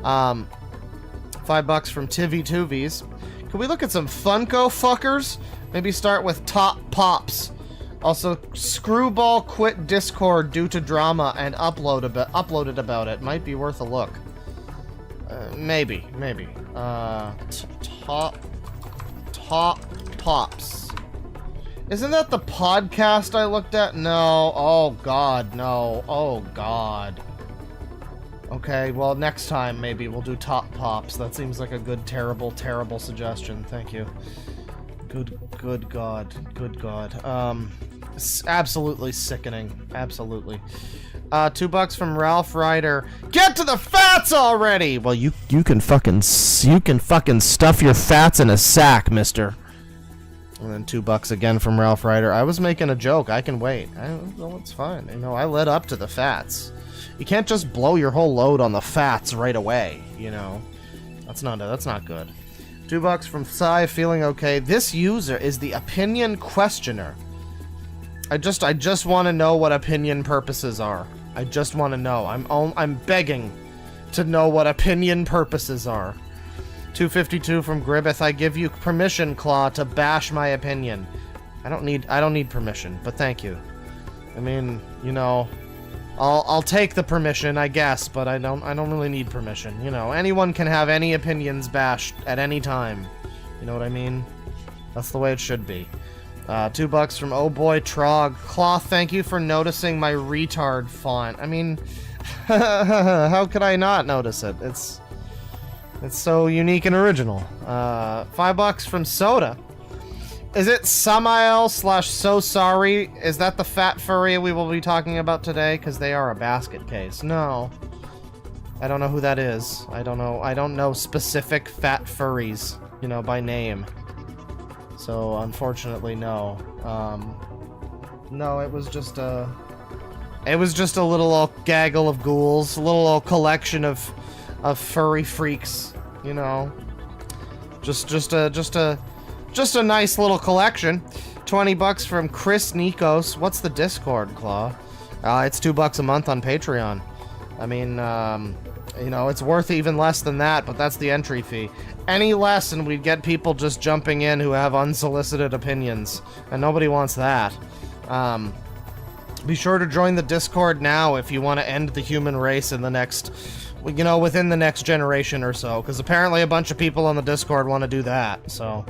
$5 from Tivy Tuvies. Can we look at some Funko fuckers? Maybe start with Top Pops. Also, Screwball quit Discord due to drama and uploaded about it. Might be worth a look. Maybe. Top Pops. Isn't that the podcast I looked at? No. Oh, God, no. Oh, God. Okay, well, next time, maybe we'll do Top Pops. That seems like a good, terrible suggestion. Thank you. Good God. Absolutely sickening. Absolutely. $2 from Ralph Ryder. Get to the fats already! Well, you can fucking stuff your fats in a sack, mister. And then $2 again from Ralph Ryder. I was making a joke. I can wait. No, it's fine. You know, I led up to the fats. You can't just blow your whole load on the fats right away, you know. That's not good. $2 from Psy, feeling okay. This user is the opinion questioner. I just want to know what opinion purposes are. I just want to know. I'm begging to know what opinion purposes are. $2.52 from Gribbeth. I give you permission, Claw, to bash my opinion. I don't need permission, but thank you. I mean, you know, I'll take the permission, I guess, but I don't really need permission. You know, anyone can have any opinions bashed at any time. You know what I mean? That's the way it should be. $2 from Oh Boy Trog. Claw, thank you for noticing my retard font. I mean, how could I not notice it? It's so unique and original. $5 from Soda. Is it Samael/So Sorry? Is that the fat furry we will be talking about today? Because they are a basket case. No. I don't know who that is. I don't know specific fat furries, you know, by name. So, unfortunately, no. No, it was just a little old gaggle of ghouls, a little old collection of furry freaks, you know. Just a nice little collection. 20 bucks from Chris Nikos. What's the Discord, Claw? It's $2 a month on Patreon. I mean, you know, it's worth even less than that, but that's the entry fee. Any less and we'd get people just jumping in who have unsolicited opinions, and nobody wants that. Be sure to join the Discord now if you want to end the human race in the next, you know, within the next generation or so, because apparently a bunch of people on the Discord want to do that, so...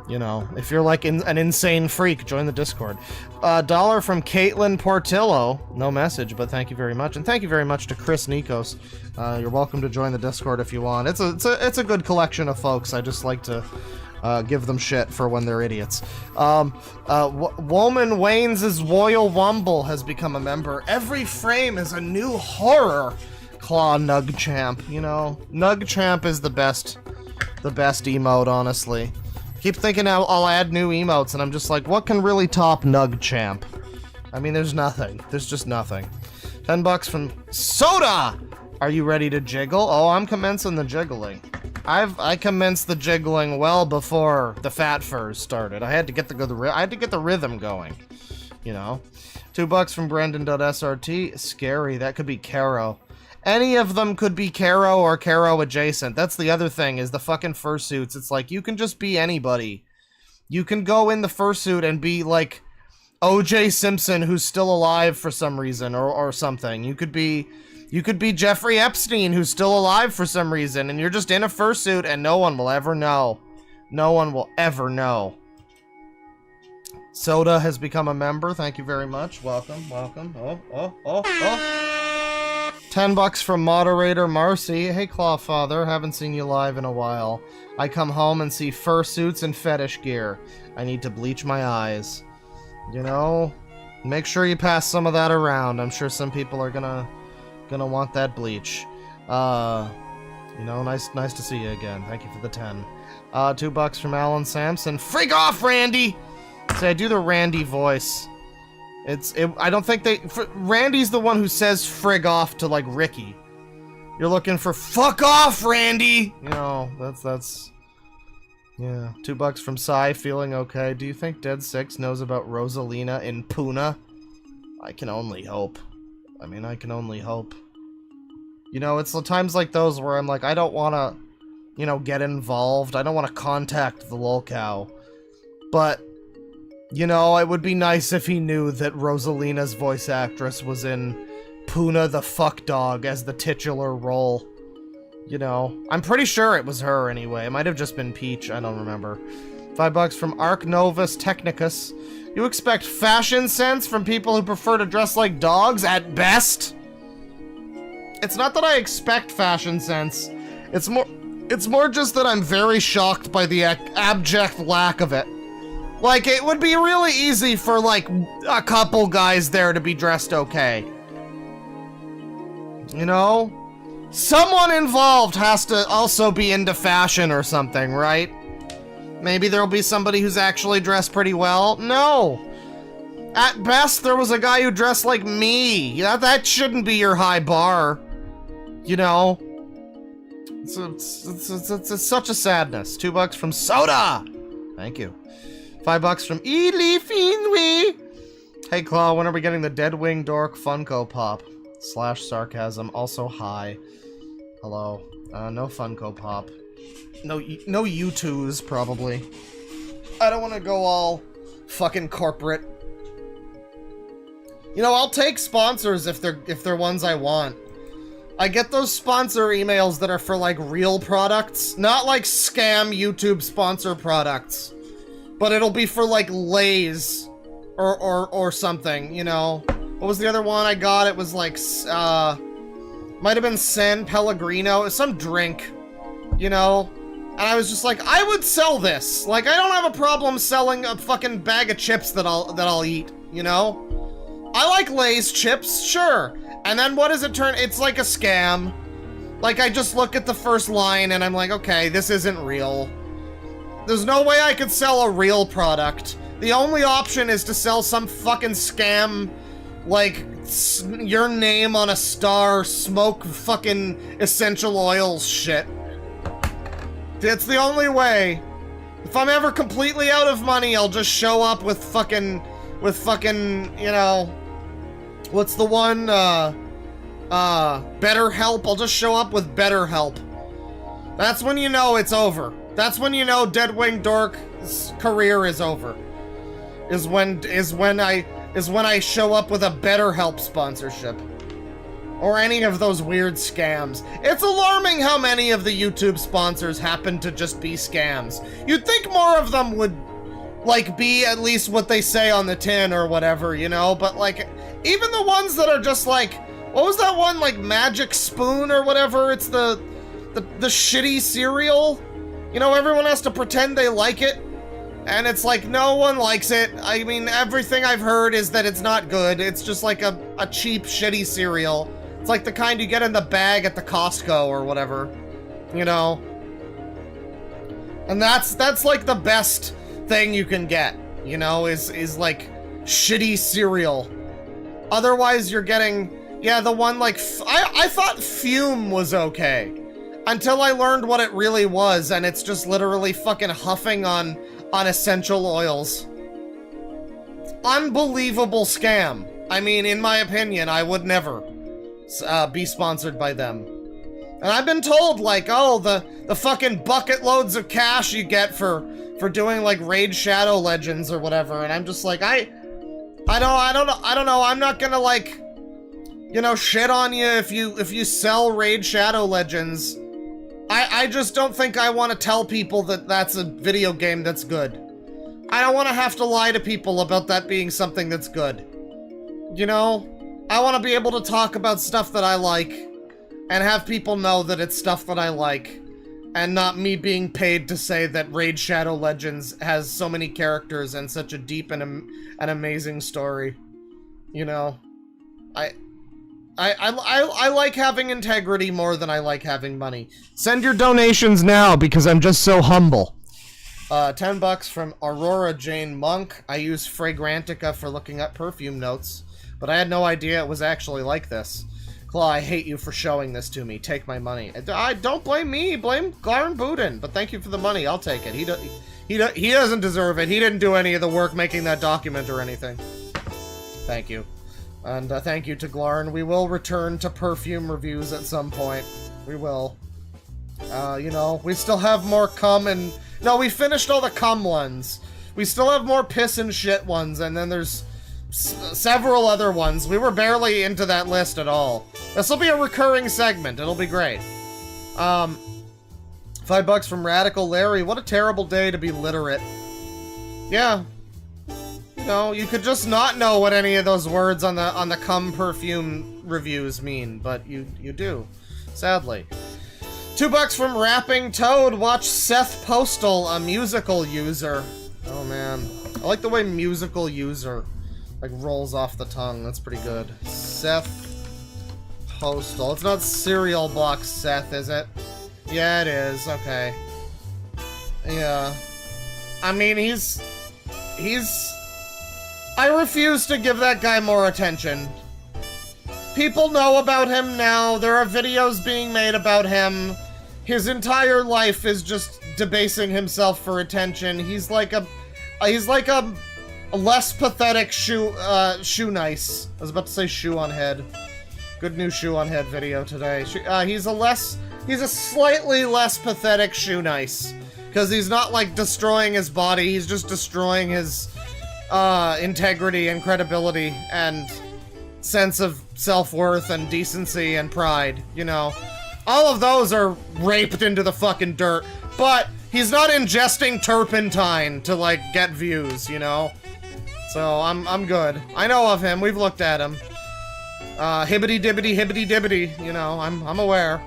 You know, if you're like an insane freak, join the Discord. $1 from Caitlin Portillo. No message, but thank you very much. And thank you very much to Chris Nikos. You're welcome to join the Discord if you want. It's a good collection of folks. I just like to give them shit for when they're idiots. Woman Waynes' Royal Wumble has become a member. Every frame is a new horror. Claw Nugchamp. You know, Nugchamp is the best emote, honestly. Keep thinking I'll add new emotes, and I'm just like, what can really top Nugchamp? I mean, there's nothing. There's just nothing. $10 from Soda! Are you ready to jiggle? Oh, I'm commencing the jiggling. I commenced the jiggling well before the Fat Furs started. I had to get the rhythm going. You know? $2 from Brendan.srt. Scary. That could be Caro. Any of them could be Caro or Caro adjacent. That's the other thing, is the fucking fursuits. It's like, you can just be anybody. You can go in the fursuit and be like O.J. Simpson, who's still alive for some reason, or something. You could be Jeffrey Epstein, who's still alive for some reason, and you're just in a fursuit and no one will ever know. No one will ever know. Soda has become a member. Thank you very much. Welcome, welcome. Oh. $10 from moderator Marcy. Hey Clawfather, haven't seen you live in a while. I come home and see fursuits and fetish gear. I need to bleach my eyes. You know, make sure you pass some of that around. I'm sure some people are gonna want that bleach. You know, nice to see you again. Thank you for the 10. $2 from Alan Sampson. Frig off, Randy! Say, I do the Randy voice. I don't think Randy's the one who says frig off to, like, Ricky. You're looking for fuck off, Randy! You know, that's... Yeah. $2 from Psy, feeling okay. Do you think Dead 6 knows about Rosalina in Puna? I can only hope. I mean, I can only hope. You know, it's the times like those where I'm like, I don't want to, you know, get involved. I don't want to contact the lolcow. But... you know, it would be nice if he knew that Rosalina's voice actress was in Puna the Fuck Dog as the titular role. You know, I'm pretty sure it was her anyway. It might have just been Peach, I don't remember. $5 from Arc Novus Technicus. You expect fashion sense from people who prefer to dress like dogs at best? It's not that I expect fashion sense. It's more just that I'm very shocked by the abject lack of it. Like, it would be really easy for, like, a couple guys there to be dressed okay. You know? Someone involved has to also be into fashion or something, right? Maybe there'll be somebody who's actually dressed pretty well? No! At best, there was a guy who dressed like me. That shouldn't be your high bar. You know? It's such a sadness. $2 from Soda! Thank you. $5 from Ely Finwy. Hey Claw, when are we getting the Deadwingdork Funko Pop? / sarcasm. Also hi. Hello. No Funko Pop. No U2s probably. I don't want to go all fucking corporate. You know, I'll take sponsors if they're ones I want. I get those sponsor emails that are for like real products, not like scam YouTube sponsor products. But it'll be for, like, Lay's or something, you know? What was the other one I got? It was, like, might have been San Pellegrino. It was some drink, you know? And I was just like, I would sell this. Like, I don't have a problem selling a fucking bag of chips that I'll eat, you know? I like Lay's chips, sure. And then what does it turn? It's like a scam. Like, I just look at the first line and I'm like, okay, this isn't real. There's no way I could sell a real product. The only option is to sell some fucking scam, like, your name on a star, smoke fucking essential oils shit. It's the only way. If I'm ever completely out of money, I'll just show up with fucking, you know, what's the one, BetterHelp? I'll just show up with BetterHelp. That's when you know it's over. That's when you know Deadwingdork's career is over. Is when I show up with a BetterHelp sponsorship. Or any of those weird scams. It's alarming how many of the YouTube sponsors happen to just be scams. You'd think more of them would, like, be at least what they say on the tin or whatever, you know? But, like, even the ones that are just like, what was that one, like, Magic Spoon or whatever? It's the shitty cereal? You know, everyone has to pretend they like it. And it's like, no one likes it. I mean, everything I've heard is that it's not good. It's just like a cheap, shitty cereal. It's like the kind you get in the bag at the Costco or whatever, you know? And that's like the best thing you can get, you know, is like shitty cereal. Otherwise you're getting, yeah, the one like, I thought Fume was okay. Until I learned what it really was, and it's just literally fucking huffing on essential oils. Unbelievable scam. I mean, in my opinion, I would never be sponsored by them. And I've been told, like, oh, the fucking bucket loads of cash you get for doing like Raid Shadow Legends or whatever, and I'm just like, I don't know. I'm not gonna, like, you know, shit on you if you sell Raid Shadow Legends. I just don't think I want to tell people that that's a video game that's good. I don't want to have to lie to people about that being something that's good. You know? I want to be able to talk about stuff that I like, and have people know that it's stuff that I like, and not me being paid to say that Raid Shadow Legends has so many characters and such a deep and an amazing story. You know? I like having integrity more than I like having money. Send your donations now, because I'm just so humble. $10 from Aurora Jane Monk. I use Fragrantica for looking up perfume notes, but I had no idea it was actually like this. Claw, I hate you for showing this to me. Take my money. I don't blame me. Blame Glarn Budin. But thank you for the money. I'll take it. He doesn't deserve it. He didn't do any of the work making that document or anything. Thank you. And thank you to Glarn. We will return to perfume reviews at some point. We will. You know, we still have more cum and... No, we finished all the cum ones. We still have more piss and shit ones, and then there's several other ones. We were barely into that list at all. This will be a recurring segment. It'll be great. $5 from Radical Larry. What a terrible day to be literate. Yeah. You know, you could just not know what any of those words on the cum perfume reviews mean, but you do, sadly. $2 from Rapping Toad. Watch Seth Postal, a musical user. Oh man, I like the way musical user like rolls off the tongue. That's pretty good. Seth Postal. It's not cereal box Seth, is it? Yeah, it is. Okay. Yeah. I mean, he's. I refuse to give that guy more attention. People know about him now. There are videos being made about him. His entire life is just debasing himself for attention. He's like a less pathetic shoe nice. I was about to say shoe on head. Good new shoe on head video today. He's a slightly less pathetic shoe nice. Because he's not like destroying his body, he's just destroying his integrity and credibility and sense of self-worth and decency and pride, you know. All of those are raped into the fucking dirt, but he's not ingesting turpentine to, like, get views, you know? So, I'm good. I know of him, we've looked at him. Hibbity-dibbity, hibbity-dibbity, you know, I'm aware.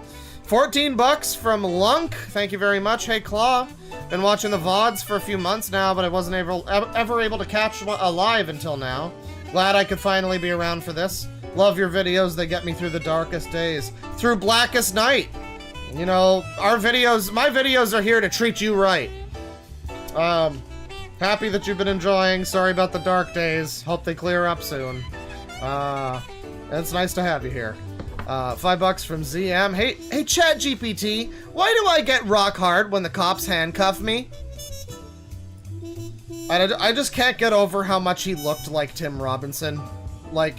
$14 from Lunk, thank you very much. Hey, Claw. Been watching the VODs for a few months now, but I wasn't ever able to catch a live until now. Glad I could finally be around for this. Love your videos, they get me through the darkest days. Through blackest night. You know, my videos are here to treat you right. Happy that you've been enjoying. Sorry about the dark days. Hope they clear up soon. It's nice to have you here. $5 from ZM. Hey, ChatGPT, why do I get rock hard when the cops handcuff me? I just can't get over how much he looked like Tim Robinson. Like,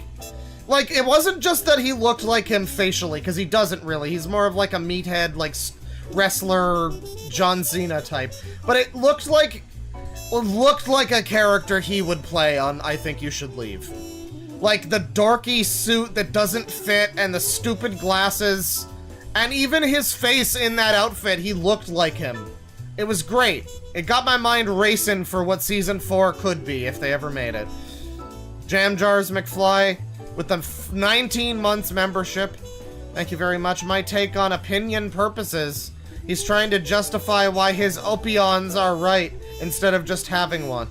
it wasn't just that he looked like him facially, because he doesn't really. He's more of like a meathead, like, wrestler John Cena type. But it looked like a character he would play on I Think You Should Leave. Like, the dorky suit that doesn't fit, and the stupid glasses, and even his face in that outfit, he looked like him. It was great. It got my mind racing for what Season 4 could be, if they ever made it. Jam Jars McFly, with the 19 months membership. Thank you very much. My take on opinion purposes. He's trying to justify why his opinions are right, instead of just having one.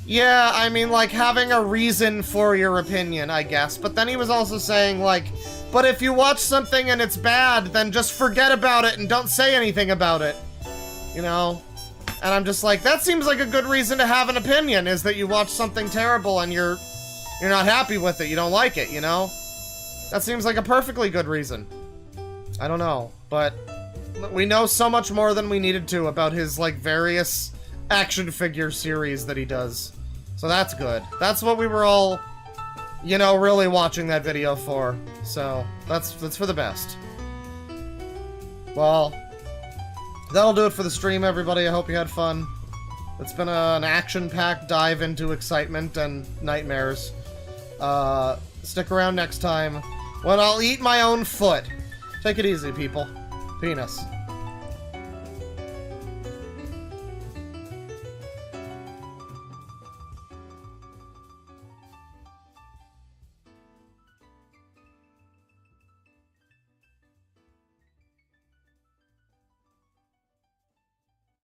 Yeah, I mean, like, having a reason for your opinion, I guess. But then he was also saying, like, but if you watch something and it's bad, then just forget about it and don't say anything about it. You know? And I'm just like, that seems like a good reason to have an opinion, is that you watch something terrible and you're not happy with it, you don't like it, you know? That seems like a perfectly good reason. I don't know, but we know so much more than we needed to about his, like, various action figure series that he does. So that's good. That's what we were all, you know, really watching that video for. So, that's for the best. Well, that'll do it for the stream, everybody. I hope you had fun. It's been an action-packed dive into excitement and nightmares. Stick around next time when I'll eat my own foot. Take it easy, people. Penis.